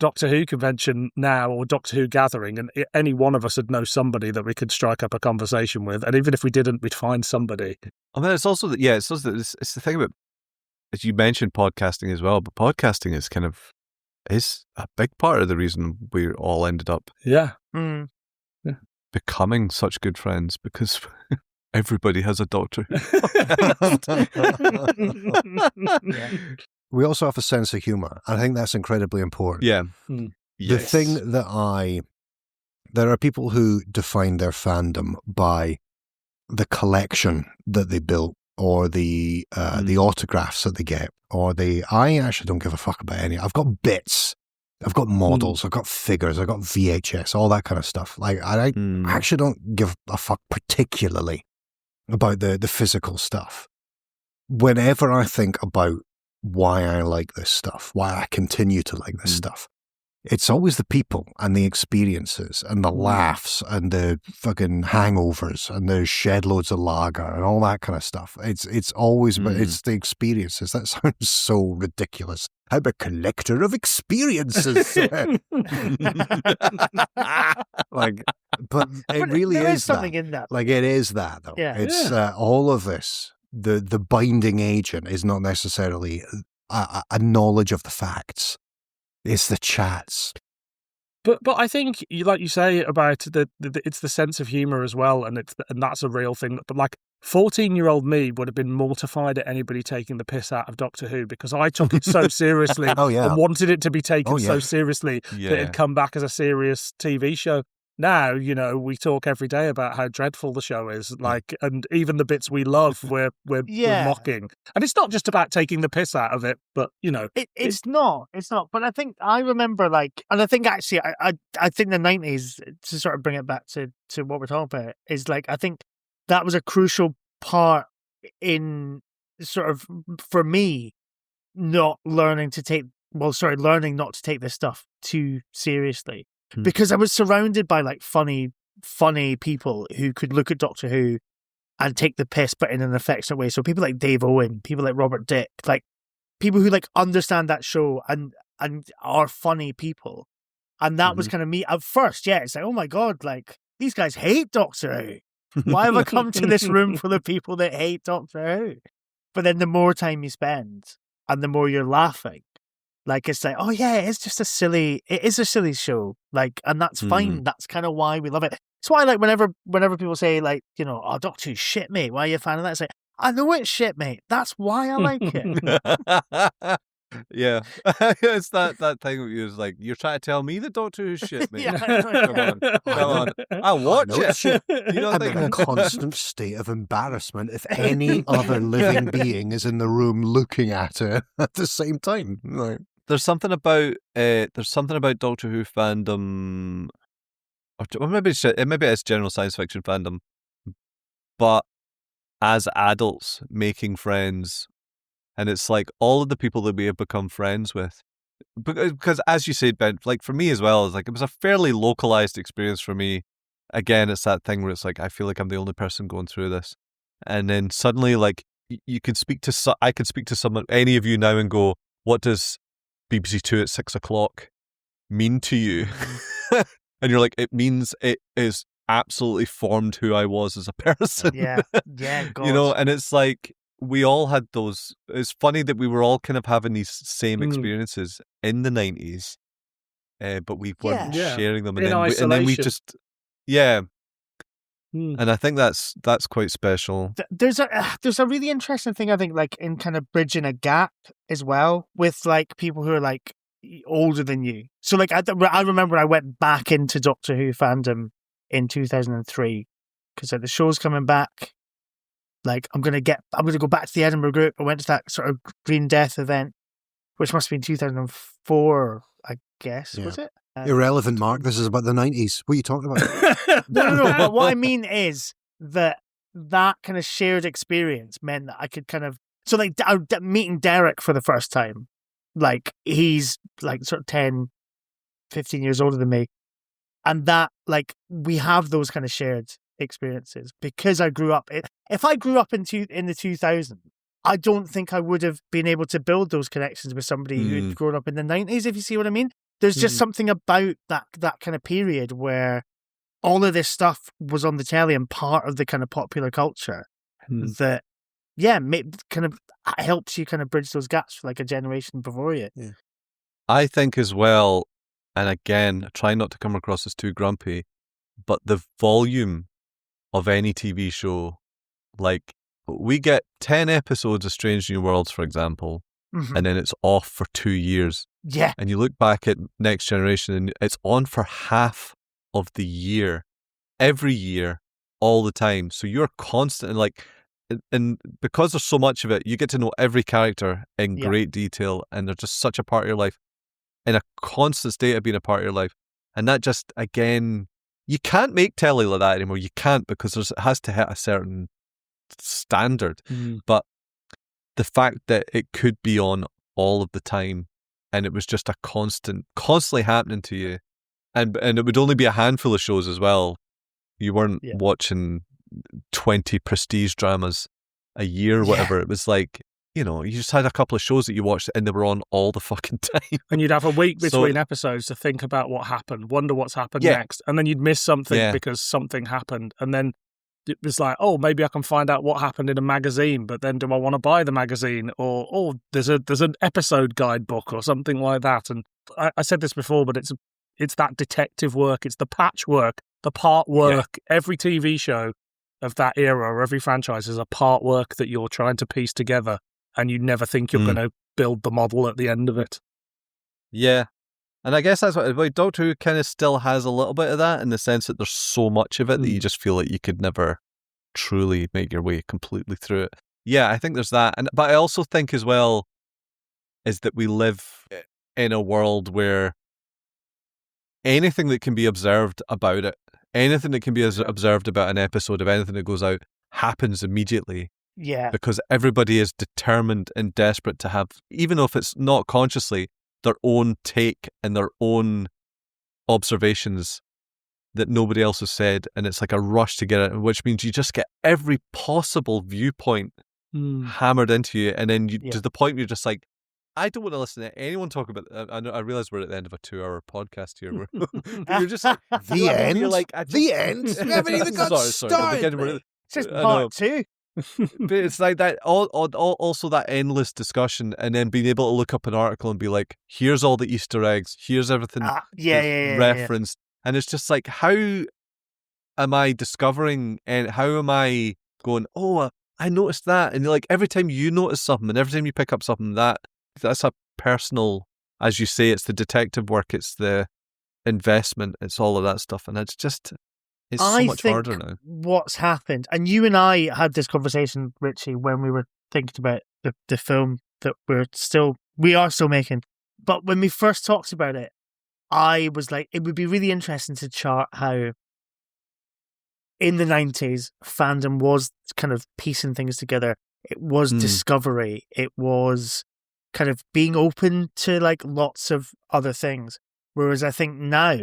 Doctor Who convention now or Doctor Who gathering, and any one of us would know somebody that we could strike up a conversation with. And even if we didn't, we'd find somebody. I mean, it's also it's the thing about, as you mentioned, podcasting as well, but podcasting is a big part of the reason we all ended up becoming such good friends, because everybody has a Doctor Who. We also have a sense of humor. I think that's incredibly important. Yeah. The thing that there are people who define their fandom by the collection that they built, or the autographs that they get, or I actually don't give a fuck about any. I've got bits. I've got models, I've got figures, I've got VHS, all that kind of stuff. Like, I actually don't give a fuck particularly about the physical stuff. Whenever I think about why I like this stuff, why I continue to like this stuff, it's always the people and the experiences and the laughs and the fucking hangovers and the shed loads of lager and all that kind of stuff. It's always, but it's the experiences. That sounds so ridiculous. I'm a collector of experiences. Like, but it really is something that. in that. Like, it is that, though. Yeah. It's all of this. The binding agent is not necessarily a knowledge of the facts. It's the chats. But I think, like you say about it's the sense of humour as well, and that's a real thing. But like, 14-year-old me would have been mortified at anybody taking the piss out of Doctor Who, because I took it so seriously and wanted it to be taken so seriously that it'd come back as a serious TV show. Now, we talk every day about how dreadful the show is, like, and even the bits we love, we're mocking. And it's not just about taking the piss out of it, but it's not. But I think I remember, like, and I think actually, I think the 90s, to sort of bring it back to what we're talking about, is like, I think that was a crucial part in sort of, for me, learning not to take this stuff too seriously. Because I was surrounded by like funny people who could look at Doctor Who and take the piss, but in an affectionate way. So people like Dave Owen, people like Robert Dick, like people who like understand that show and are funny people. And that was kind of me at first. Yeah, it's like, oh my God, like these guys hate Doctor Who. Why have I come to this room full of people that hate Doctor Who? But then the more time you spend and the more you're laughing, like, it's like, oh yeah, it is a silly show. Like, and that's fine. That's kind of why we love it. It's why, like, whenever people say, like, oh, Doctor Who's shit, mate. Why are you a fan of that? It's like, I know it's shit, mate. That's why I like it. Yeah. It's that thing where you're like, you're trying to tell me the Doctor Who shit, mate. Yeah. Come on. I'll watch know it. shit. You don't I'm in a think... constant state of embarrassment if any other living being is in the room looking at it at the same time. Like, There's something about Doctor Who fandom, or maybe it's general science fiction fandom, but as adults making friends, and it's like all of the people that we have become friends with, because as you said, Ben, like for me as well, it's like it was a fairly localized experience for me. Again, it's that thing where it's like I feel like I'm the only person going through this, and then suddenly like you could I could speak to someone, any of you now, and go, what does BBC Two at 6 o'clock mean to you? And you're like, it means it is absolutely formed who I was as a person. Yeah, God. You know, and it's like we all had those. It's funny that we were all kind of having these same experiences in the 90s, but we weren't sharing them, and then we just and I think that's quite special. There's a really interesting thing, I think, like in kind of bridging a gap as well with like people who are like older than you. So like I remember I went back into Doctor Who fandom in 2003 because like the show's coming back. Like I'm gonna go back to the Edinburgh group. I went to that sort of Green Death event, which must have been 2004, I guess. Was it? Irrelevant, Mark. This is about the 90s. What are you talking about? No. But what I mean is that kind of shared experience meant that I could kind of... So, like, meeting Derek for the first time, like, he's, like, sort of 10, 15 years older than me. And that, like, we have those kind of shared experiences because I grew up... If I grew up in the 2000s, I don't think I would have been able to build those connections with somebody who'd grown up in the 90s, if you see what I mean. There's just something about that kind of period where all of this stuff was on the telly and part of the kind of popular culture that, kind of helps you kind of bridge those gaps for like a generation before you. Yeah. I think as well, and again, try not to come across as too grumpy, but the volume of any TV show, like we get 10 episodes of Strange New Worlds, for example, and then it's off for 2 years. Yeah. And you look back at Next Generation and it's on for half of the year, every year, all the time. So you're constant, and because there's so much of it, you get to know every character in great detail, and they're just such a part of your life, in a constant state of being a part of your life. And that just, again, you can't make telly like that anymore. You can't, because it has to hit a certain standard. But the fact that it could be on all of the time, and it was just a constantly happening to you, and it would only be a handful of shows as well. You weren't watching 20 prestige dramas a year or whatever. It was like, you know, you just had a couple of shows that you watched and they were on all the fucking time. And you'd have a week between episodes to think about what happened, wonder what's happened next, and then you'd miss something because something happened, and then it was like, oh, maybe I can find out what happened in a magazine, but then do I want to buy the magazine? Or, oh, there's an episode guidebook or something like that. And I said this before, but it's that detective work, it's the patchwork, the part work. Every TV show of that era or every franchise is a part work that you're trying to piece together, and you never think you're going to build the model at the end of it. Yeah. And I guess that's what Doctor Who kind of still has a little bit of that, in the sense that there's so much of it that you just feel like you could never truly make your way completely through it. Yeah, I think there's that. But I also think as well is that we live in a world where anything that can be observed about it, anything that can be observed about an episode of anything that goes out happens immediately. Yeah. Because everybody is determined and desperate to have, even if it's not consciously, their own take and their own observations that nobody else has said, and it's like a rush to get it, which means you just get every possible viewpoint hammered into you, and then to the point where you're just like, I don't want to listen to anyone talk about. I realize we're at the end of a 2-hour podcast here. You're just like, the end. You're like, the end. We haven't even got started. It's just part 2. But it's like that. Also that endless discussion, and then being able to look up an article and be like, "Here's all the Easter eggs. Here's everything referenced." And it's just like, how am I discovering, and how am I going? Oh, I noticed that, and like every time you notice something, and every time you pick up something, that's a personal, as you say, it's the detective work, it's the investment, it's all of that stuff, and it's so much harder now. What's happened, and you and I had this conversation, Richie, when we were thinking about the film that we are still making. But when we first talked about it, I was like, it would be really interesting to chart how in the 90s fandom was kind of piecing things together. It was discovery. It was kind of being open to like lots of other things. Whereas I think now,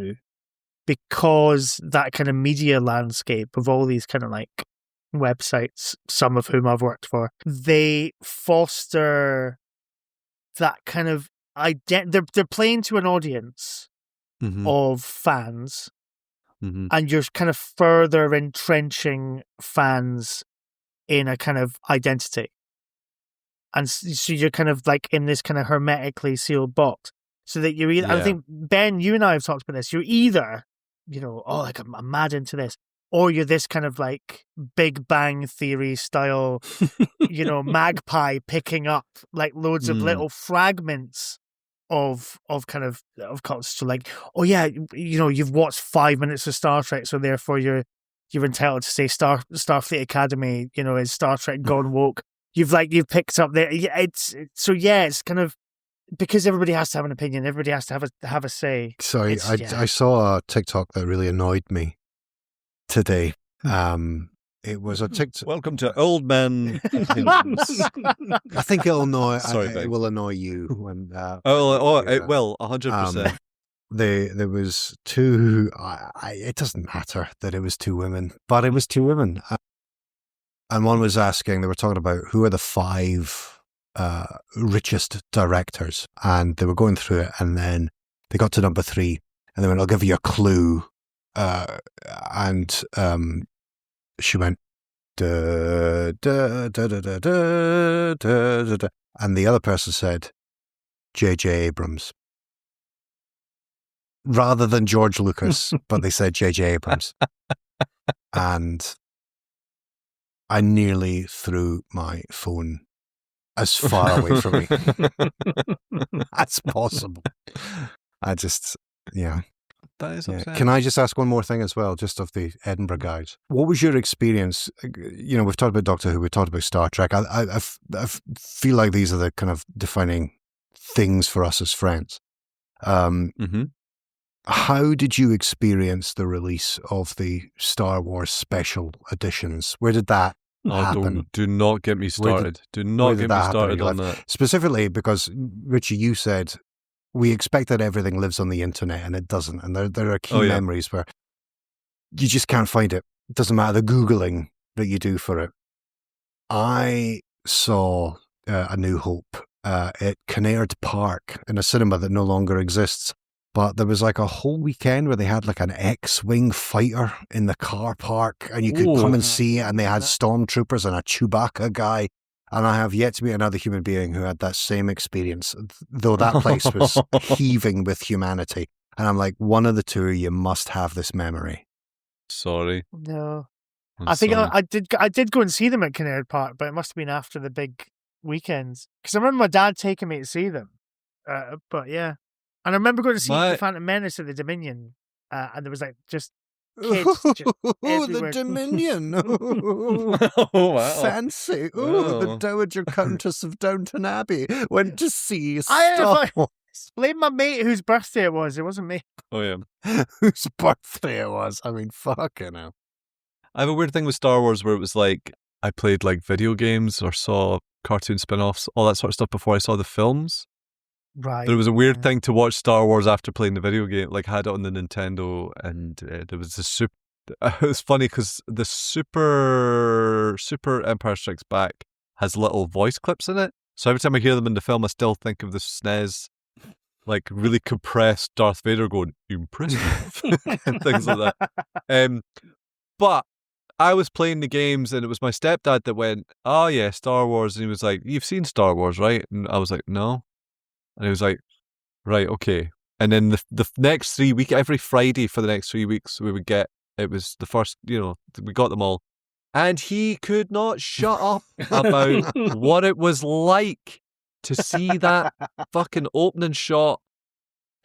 because that kind of media landscape of all these kind of like websites, some of whom I've worked for, they foster that kind of they're playing to an audience of fans, and you're kind of further entrenching fans in a kind of identity. And so you're kind of like in this kind of hermetically sealed box. So that you're either, I think, Ben, you and I have talked about this, you're either, like I'm mad into this, or you're this kind of like Big Bang Theory style, magpie picking up like loads of little fragments of culture. So like, oh yeah, you've watched 5 minutes of Star Trek, so therefore you're entitled to say Starfleet Academy, is Star Trek gone woke. You've picked up there. It's kind of, because everybody has to have an opinion, everybody has to have a say. Sorry, I saw a TikTok that really annoyed me today. It was a TikTok. Welcome to Old Man Opinions. I think it'll annoy. Sorry, it will annoy you when. It will 100%. There was two. It doesn't matter that it was two women, but it was two women, and one was asking. They were talking about who are the 5 richest directors, and they were going through it, and then they got to number 3, and they went, "I'll give you a clue," and she went, da, da, da, da, da, da, da, da, and the other person said, J.J. Abrams, rather than George Lucas, but they said J.J. Abrams, and I nearly threw my phone as far away from me as possible. I just, That is upsetting. Can I just ask one more thing as well, just of the Edinburgh guys? What was your experience? We've talked about Doctor Who, we've talked about Star Trek. I feel like these are the kind of defining things for us as friends. How did you experience the release of the Star Wars special editions? Where did that happen? Do not get me started. Do not get me started on that. Specifically because, Richie, you said we expect that everything lives on the internet, and it doesn't. And there are key memories where you just can't find it. It doesn't matter the Googling that you do for it. I saw A New Hope at Kinnaird Park in a cinema that no longer exists. But there was like a whole weekend where they had like an X-Wing fighter in the car park, and you could come and see it, and they had stormtroopers and a Chewbacca guy. And I have yet to meet another human being who had that same experience, though that place was heaving with humanity. And I'm like, one of the two, you must have this memory. Sorry. No. I think I did go and see them at Kinnaird Park, but it must have been after the big weekends. Because I remember my dad taking me to see them. But yeah. And I remember going to see the Phantom Menace at the Dominion. And there was like just kids just the Dominion. Oh, wow. Fancy. Oh, the Dowager Countess of Downton Abbey went to see Star Wars. Blame my mate whose birthday it was. It wasn't me. Oh, yeah. Whose birthday it was. I mean, fucking hell. I have a weird thing with Star Wars where it was like, I played like video games or saw cartoon spin-offs, all that sort of stuff before I saw the films. Right. There was a weird thing to watch Star Wars after playing the video game, like had it on the Nintendo, and there was the super. It was funny because the Super Empire Strikes Back has little voice clips in it. So every time I hear them in the film, I still think of the SNES, like really compressed Darth Vader going impressive and things like that. But I was playing the games, and it was my stepdad that went, "Oh yeah, Star Wars," and he was like, "You've seen Star Wars, right?" And I was like, "No." And he was like, right, okay. And then the next 3 weeks, every Friday for the next 3 weeks, we would get, it was the first, we got them all. And he could not shut up about what it was like to see that fucking opening shot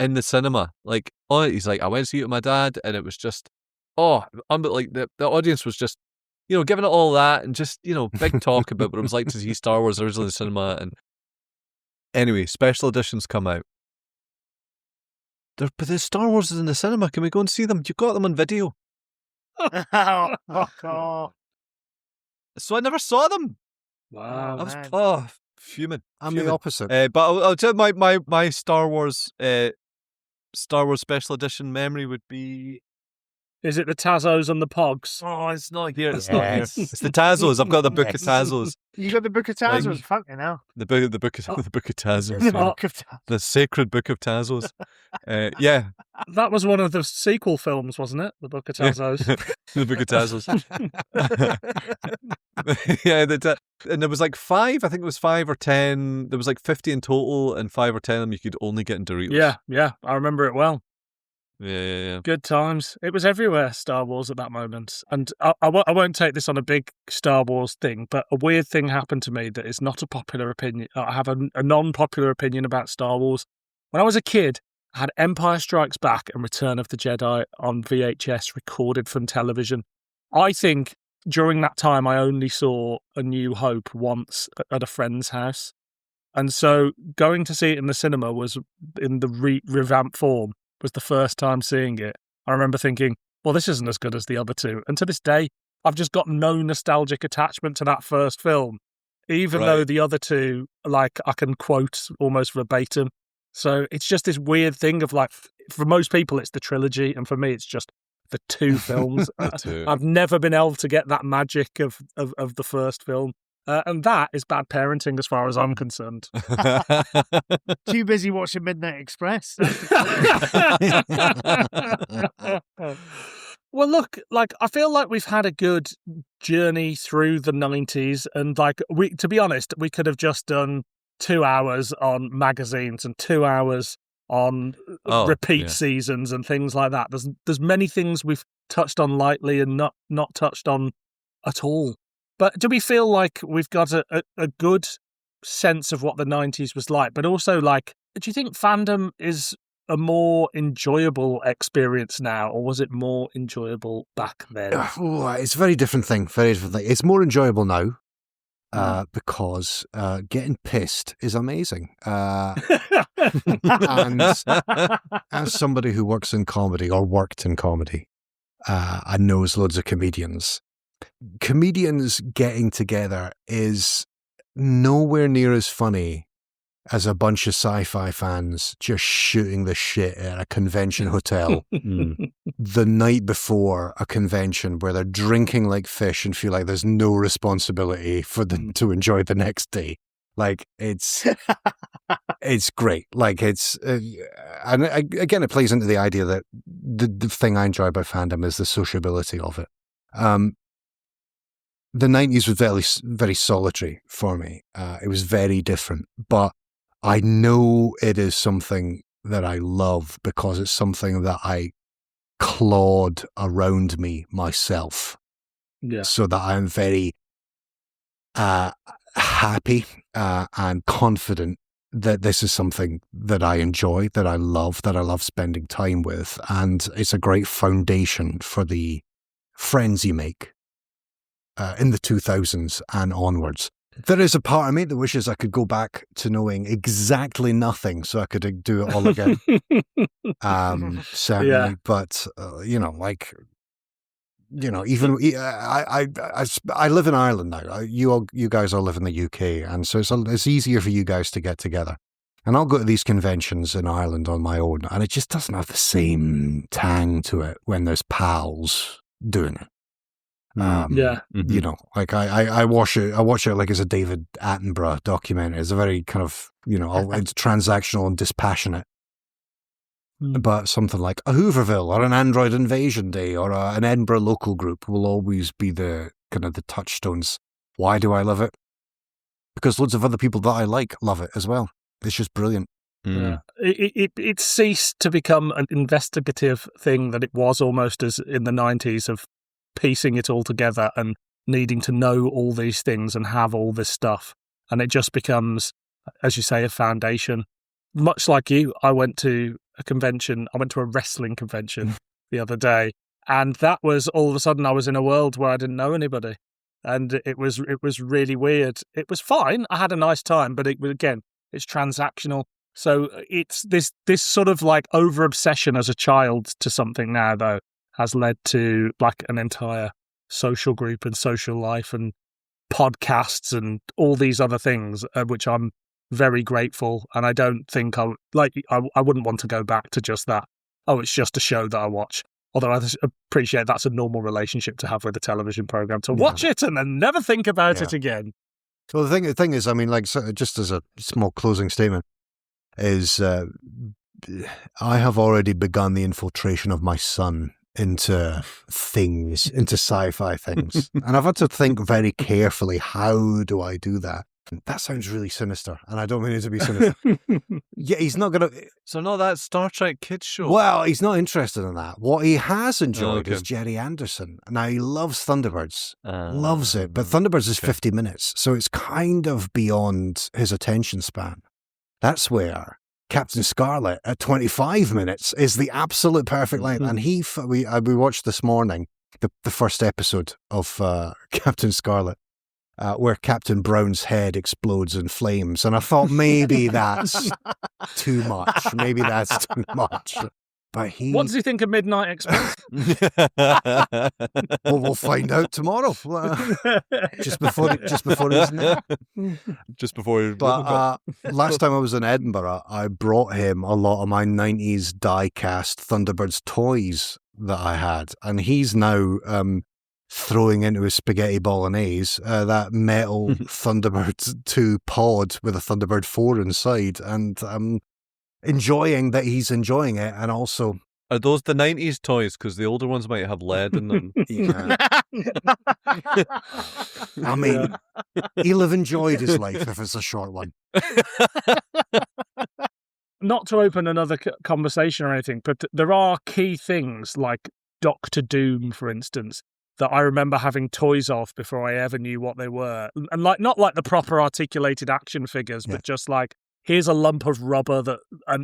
in the cinema. Like, oh, he's like, I went to see it with my dad, and it was just, like the audience was just, giving it all that, and just, big talk about what it was like to see Star Wars originally in the cinema. And anyway, special editions come out. But the Star Wars is in the cinema. Can we go and see them? You got them on video. Oh. So I never saw them. Wow. I was fuming. I'm the opposite. But I'll tell you my Star Wars special edition memory would be. Is it the Tazos and the Pogs? Oh, it's not here. It's not here. It's the Tazos. I've got the Book of Tazos. You got the Book of Tazos? Fucking hell. The book of Tazos. The Book of Tazos. The sacred Book of Tazos. Yeah. That was one of the sequel films, wasn't it? The Book of Tazos. The Book of Tazos. Yeah, and there was like 5. I think it was 5 or 10. There was like 50 in total, and 5 or 10 of them you could only get in Doritos. Yeah. I remember it well. Yeah. Good times. It was everywhere, Star Wars, at that moment. And I won't take this on a big Star Wars thing, but a weird thing happened to me that is not a popular opinion. I have a non-popular opinion about Star Wars. When I was a kid, I had Empire Strikes Back and Return of the Jedi on VHS recorded from television. I think during that time, I only saw A New Hope once at a friend's house. And so going to see it in the cinema was in the revamped form. Was the first time seeing it. I remember thinking, well, this isn't as good as the other two. And to this day, I've just got no nostalgic attachment to that first film, even though the other two, like, I can quote almost verbatim. So it's just this weird thing of, like, for most people, it's the trilogy. And for me, it's just the 2 films. I've never been able to get that magic of the first film. And that is bad parenting as far as I'm concerned. Too busy watching Midnight Express. Well, look, like, I feel like we've had a good journey through the 90s. And, like, to be honest, we could have just done 2 hours on magazines and 2 hours on repeat seasons and things like that. There's many things we've touched on lightly and not touched on at all. But do we feel like we've got a good sense of what the 90s was like? But also, like, do you think fandom is a more enjoyable experience now, or was it more enjoyable back then? It's a very different thing. It's more enjoyable now because getting pissed is amazing. And as somebody who works in comedy or worked in comedy and knows loads of comedians getting together is nowhere near as funny as a bunch of sci-fi fans just shooting the shit at a convention hotel the night before a convention where they're drinking like fish and feel like there's no responsibility for them to enjoy the next day. Like, it's great. Like, it's and again, it plays into the idea that the thing I enjoy about fandom is the sociability of it. The 90s was very, very solitary for me. It was very different, but I know it is something that I love because it's something that I clawed around me myself. Yeah. So that I'm very happy and confident that this is something that I enjoy, that I love spending time with. And it's a great foundation for the friends you make in the 2000s and onwards. There is a part of me that wishes I could go back to knowing exactly nothing so I could do it all again. Certainly. Yeah. But, even I live in Ireland now. You guys all live in the UK. And so it's easier for you guys to get together. And I'll go to these conventions in Ireland on my own. And it just doesn't have the same tang to it when there's pals doing it. You know, like I watch it like it's a David Attenborough documentary. It's a very kind of, it's transactional and dispassionate. But something like a Hooverville or an Android Invasion Day or an Edinburgh local group will always be the kind of the touchstones. Why do I love it? Because loads of other people that I like love it as well. It's just brilliant. Yeah. It ceased to become an investigative thing that it was almost as in the 90s of piecing it all together and needing to know all these things and have all this stuff. And it just becomes as you say, a foundation. Much like you, I went to a convention. I went to a wrestling convention the other day, and that was all of a sudden I was in a world where I didn't know anybody, and it was really weird. It was fine. I had a nice time, but it's transactional. So it's this sort of like over obsession as a child to something now, though, has led to like an entire social group and social life and podcasts and all these other things, which I'm very grateful. And I don't think I wouldn't want to go back to just that. Oh, it's just a show that I watch. Although I appreciate that's a normal relationship to have with a television program, to watch it and then never think about it again. Well, the thing is, I mean, like, so just as a small closing statement, is I have already begun the infiltration of my son into things, into sci-fi things. And I've had to think very carefully, how do I do that? That sounds really sinister, and I don't mean it to be sinister. Yeah, he's not going to... So not that Star Trek kids show? Well, he's not interested in that. What he has enjoyed is Jerry Anderson. Now, he loves Thunderbirds. Loves it. But Thunderbirds is 50 minutes, so it's kind of beyond his attention span. That's where Captain Scarlet at 25 minutes is the absolute perfect length. And we watched this morning the first episode of Captain Scarlet, where Captain Brown's head explodes in flames. And I thought maybe that's too much. Maybe that's too much. But what does he think of Midnight Express? Well, we'll find out tomorrow. Just before he's now. Just before. But last time I was in Edinburgh, I brought him a lot of my 90s die-cast Thunderbirds toys that I had, and he's now throwing into his spaghetti bolognese that metal Thunderbird 2 pod with a Thunderbird 4 inside, and enjoying that he's enjoying it. And also, are those the 90s toys? Because the older ones might have lead in them. Yeah. I mean, he'll have enjoyed his life if it's a short one. Not to open another conversation or anything, but there are key things like Doctor Doom, for instance, that I remember having toys of before I ever knew what they were. And like, not like the proper articulated action figures, but just like, here's a lump of rubber that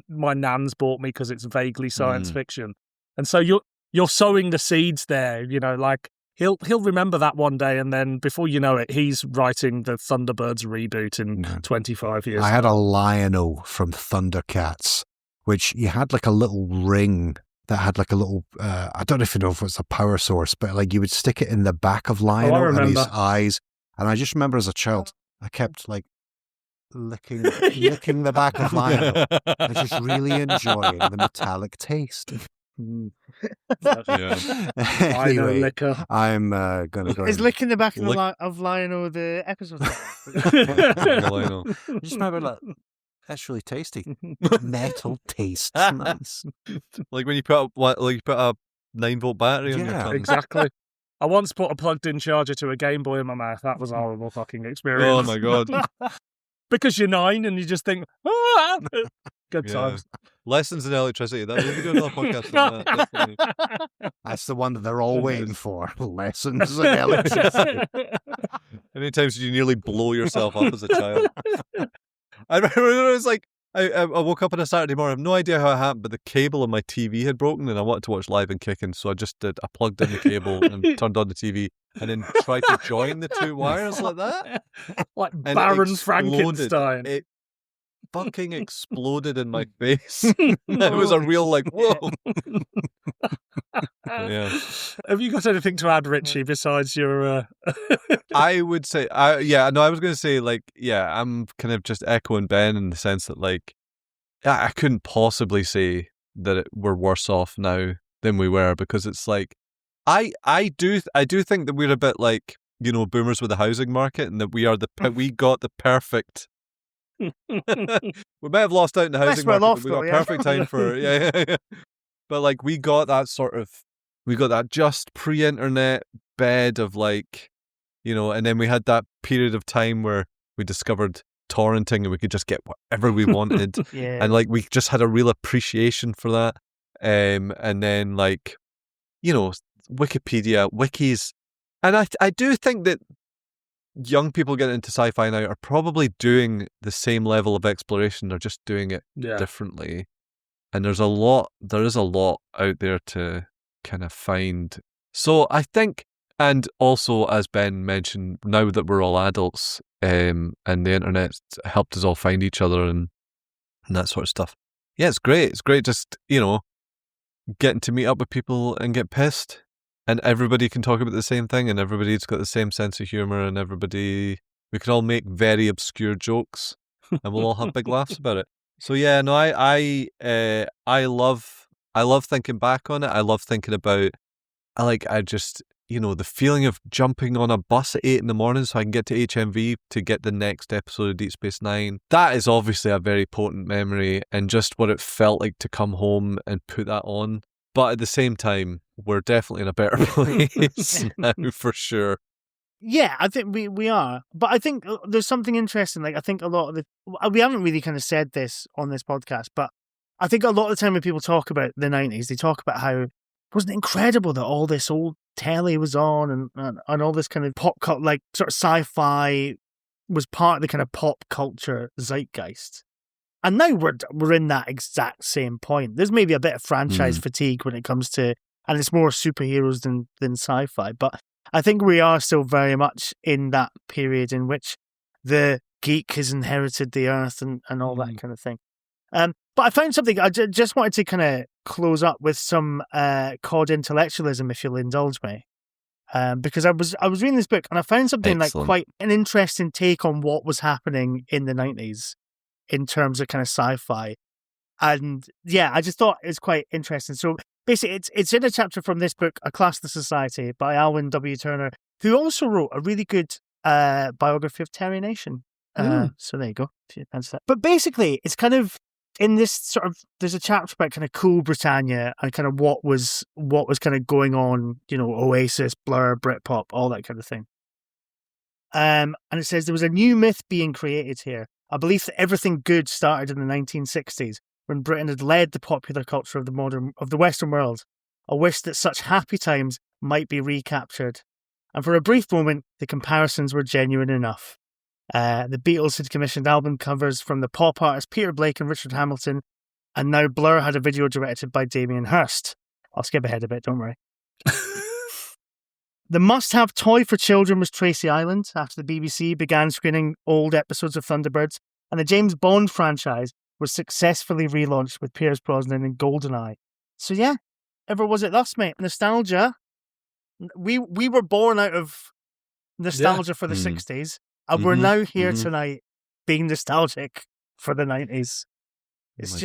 my nan's bought me because it's vaguely science fiction. And so you're sowing the seeds there, you know, like he'll remember that one day, and then before you know it, he's writing the Thunderbirds reboot in 25 years. I had a Lion-O from Thundercats, which you had like a little ring that had like a little, I don't know if it's a power source, but like you would stick it in the back of Lion-O and his eyes. And I just remember as a child, I kept like licking the back of Lion-O and just really enjoying the metallic taste. Anyway, I'm gonna go. Is licking the back of Lion-O the episode? Just remember that. That's really tasty. Metal tastes nice. Like when you put a 9-volt battery on your tongue. Exactly. I once put a plugged-in charger to a Game Boy in my mouth. That was a horrible fucking experience. Oh my god. Because you're 9 and you just think, good times. Lessons in electricity. That we could do another podcast on that. That's the one that they're all waiting for. Lessons in electricity. How many times did you nearly blow yourself up as a child? I remember it was like, I woke up on a Saturday morning, I have no idea how it happened, but the cable on my TV had broken and I wanted to watch Live and Kicking, so I plugged in the cable and turned on the TV and then tried to join the two wires like that. Like Baron Frankenstein. It fucking exploded in my face. It was a real like, whoa. Yeah. Have you got anything to add, Richie, besides your... I would say, I was going to say, like, I'm kind of just echoing Ben in the sense that, like, I couldn't possibly say that we're worse off now than we were, because it's like, I do think that we're a bit like, you know, boomers with the housing market, and that we got the perfect... we might have lost out in the housing market, but we got perfect time for... Yeah. But, like, we got that just pre-internet bed of, like, you know, and then we had that period of time where we discovered torrenting and we could just get whatever we wanted. And, like, we just had a real appreciation for that. And then, like, you know, Wikipedia, wikis. And I do think that young people getting into sci-fi now are probably doing the same level of exploration. They're just doing it differently. And there is a lot out there to kind of find. So I think, and also as Ben mentioned, now that we're all adults, and the internet helped us all find each other and that sort of stuff. Yeah, it's great. It's great just, getting to meet up with people and get pissed. And everybody can talk about the same thing, and everybody's got the same sense of humor, and we can all make very obscure jokes, and we'll all have big laughs about it. So yeah, no, I love thinking back on it. I love thinking about, the feeling of jumping on a bus at 8 a.m. so I can get to HMV to get the next episode of Deep Space Nine. That is obviously a very potent memory, and just what it felt like to come home and put that on. But at the same time, we're definitely in a better place now, for sure. Yeah, I think we are. But I think there's something interesting. Like, I think a lot of we haven't really kind of said this on this podcast, but I think a lot of the time when people talk about the 90s, they talk about how wasn't it incredible that all this old telly was on and all this kind of pop cult, like sort of sci-fi was part of the kind of pop culture zeitgeist. And now we're in that exact same point. There's maybe a bit of franchise fatigue when it comes to, and it's more superheroes than sci-fi. But I think we are still very much in that period in which the geek has inherited the earth and all that kind of thing. But I found something, I just wanted to kind of close up with some COD intellectualism, if you'll indulge me. Because I was reading this book and I found something like quite an interesting take on what was happening in the 90s. In terms of kind of sci-fi. And yeah, I just thought it's quite interesting. So basically, it's in a chapter from this book, A Classless Society, by Alwyn W. Turner, who also wrote a really good biography of Terry Nation. So there you go. If you fancy that. But basically, it's kind of in this sort of, there's a chapter about kind of cool Britannia and kind of what was kind of going on, Oasis, Blur, Britpop, all that kind of thing. And it says there was a new myth being created here. A belief that everything good started in the 1960s, when Britain had led the popular culture of the Western world. A wish that such happy times might be recaptured. And for a brief moment, the comparisons were genuine enough. The Beatles had commissioned album covers from the pop artists Peter Blake and Richard Hamilton, and now Blur had a video directed by Damien Hirst. I'll skip ahead a bit, don't worry. The must-have toy for children was Tracy Island, after the BBC began screening old episodes of Thunderbirds, and the James Bond franchise was successfully relaunched with Pierce Brosnan and GoldenEye. So yeah, ever was it thus, mate? Nostalgia. We were born out of nostalgia for the 60s, and we're now here tonight being nostalgic for the 90s. It's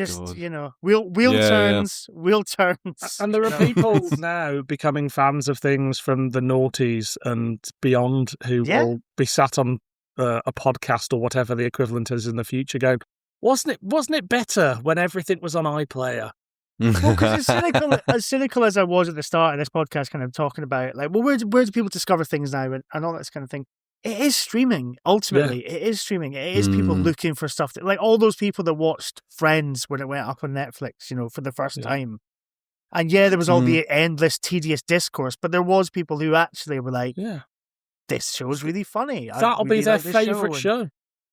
wheel turns. And there are people now becoming fans of things from the noughties and beyond who will be sat on a podcast or whatever the equivalent is in the future going, wasn't it better when everything was on iPlayer? Well, because as cynical as I was at the start of this podcast, kind of talking about like, well, where do people discover things now and all that kind of thing? It is streaming. Ultimately, It is streaming. It is people looking for stuff like all those people that watched Friends when it went up on Netflix, for the first time. And there was all the endless, tedious discourse, but there was people who actually were like, this show's really funny. That'll be their favourite show.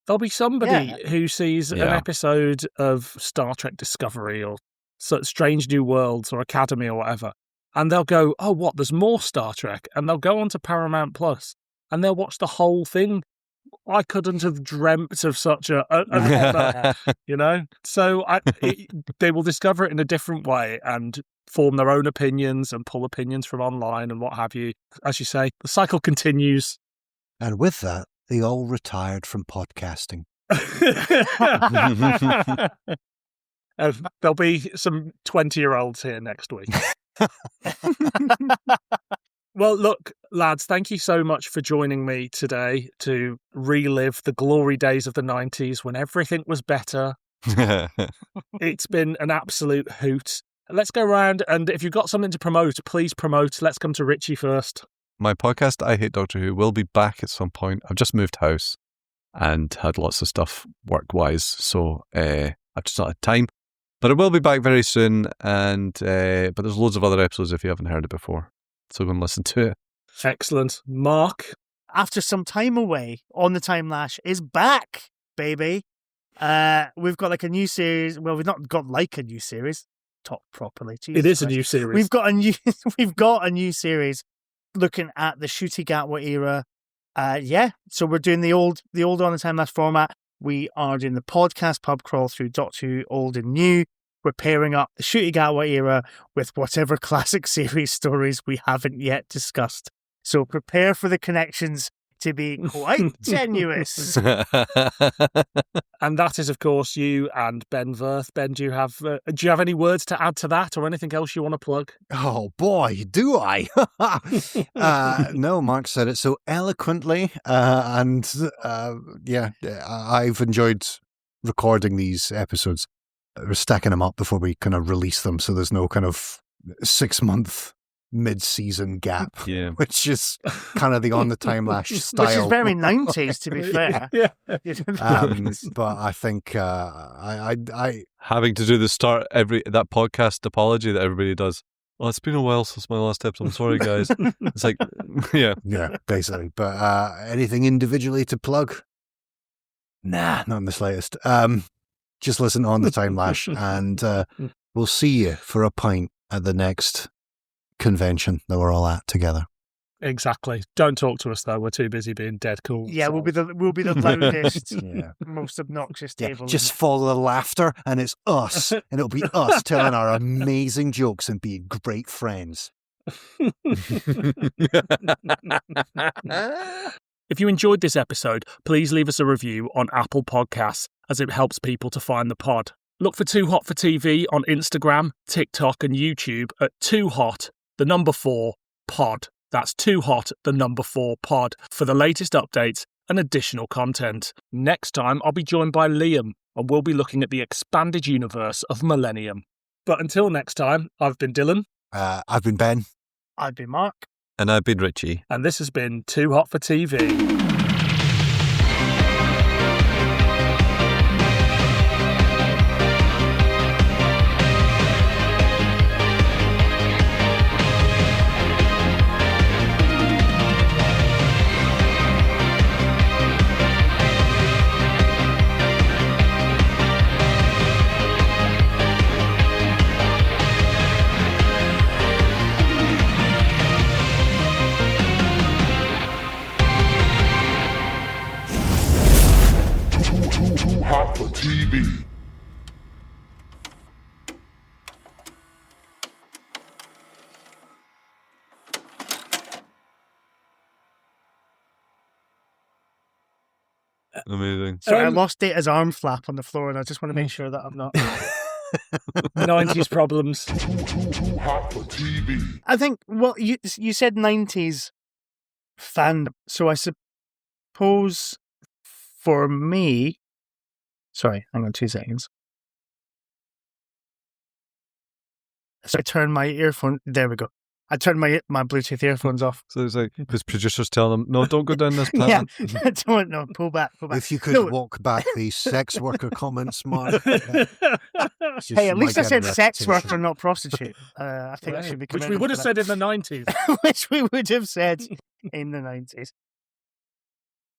There'll be somebody who sees an episode of Star Trek Discovery or Strange New Worlds or Academy or whatever, and they'll go, oh, what, there's more Star Trek? And they'll go onto Paramount Plus and they'll watch the whole thing. I couldn't have dreamt of such an honor, So they will discover it in a different way and form their own opinions and pull opinions from online and what have you. As you say, the cycle continues. And with that, they all retired from podcasting. There'll be some 20-year-olds here next week. Well, look, lads, thank you so much for joining me today to relive the glory days of the 90s when everything was better. It's been an absolute hoot. Let's go around, and if you've got something to promote, please promote. Let's come to Richie first. My podcast, I Hate Doctor Who, will be back at some point. I've just moved house and had lots of stuff work-wise, so I've just not had time. But it will be back very soon, and but there's loads of other episodes if you haven't heard it before. So go and listen to it. Excellent. Mark? after some time away on the Time Lash, is back, baby. We've got like a new series. Well, we've not got like a new series. Talk properly. Jesus It is Christ. a new series. We've got a new series looking at the Shooty Gatwa era. So we're doing the old On the Time Lash format. We are doing the podcast pub crawl through Doctor Who Old and New. We're pairing up the Shooty Gatwa era with whatever classic series stories we haven't yet discussed. So prepare for the connections to be quite tenuous. And that is, of course, you and Ben Verth. Ben, do you have any words to add to that, or anything else you want to plug? Oh boy, do I? No, Mark said it so eloquently, and I've enjoyed recording these episodes. We're stacking them up before we kind of release them, so there's no kind of 6-month mid-season gap, which is kind of the On the Time Lash style. Which is very 90s, to be fair. But I think I having to do the start that podcast apology that everybody does. Oh, it's been a while since my last episode. I'm sorry, guys. It's like, yeah, basically. But anything individually to plug? Nah, not in the slightest. Just listen On the Time Lash, and we'll see you for a pint at the next convention that we're all at together. Exactly. Don't talk to us though. We're too busy being dead cool. Yeah, we'll be the loudest, most obnoxious table. Just follow the laughter, and it's us, and it'll be us telling our amazing jokes and being great friends. If you enjoyed this episode, please leave us a review on Apple Podcasts, as it helps people to find the pod. Look for Too Hot for TV on Instagram, TikTok and YouTube at Too Hot, 4 pod. That's Too Hot, 4 pod for the latest updates and additional content. Next time, I'll be joined by Liam, and we'll be looking at the expanded universe of Millennium. But until next time, I've been Dylan. I've been Ben. I've been Mark. And I've been Richie. And this has been Too Hot for TV. Hot for TV. Amazing. Sorry, I lost Data's arm flap on the floor, and I just want to make sure that I'm not... 90s problems. Hot for TV. I think, well, you said 90s fandom, so I suppose for me... Sorry, hang on 2 seconds. So I turned my earphone... There we go. I turned my Bluetooth earphones off. So it's like his producers telling him, no, don't go down this path. Yeah, don't know. Pull back. If you could walk back the sex worker comments, Mark. Hey, at least I said sex worker, not prostitute. I think that should be... Which we would have said in the 90s. Which we would have said in the 90s.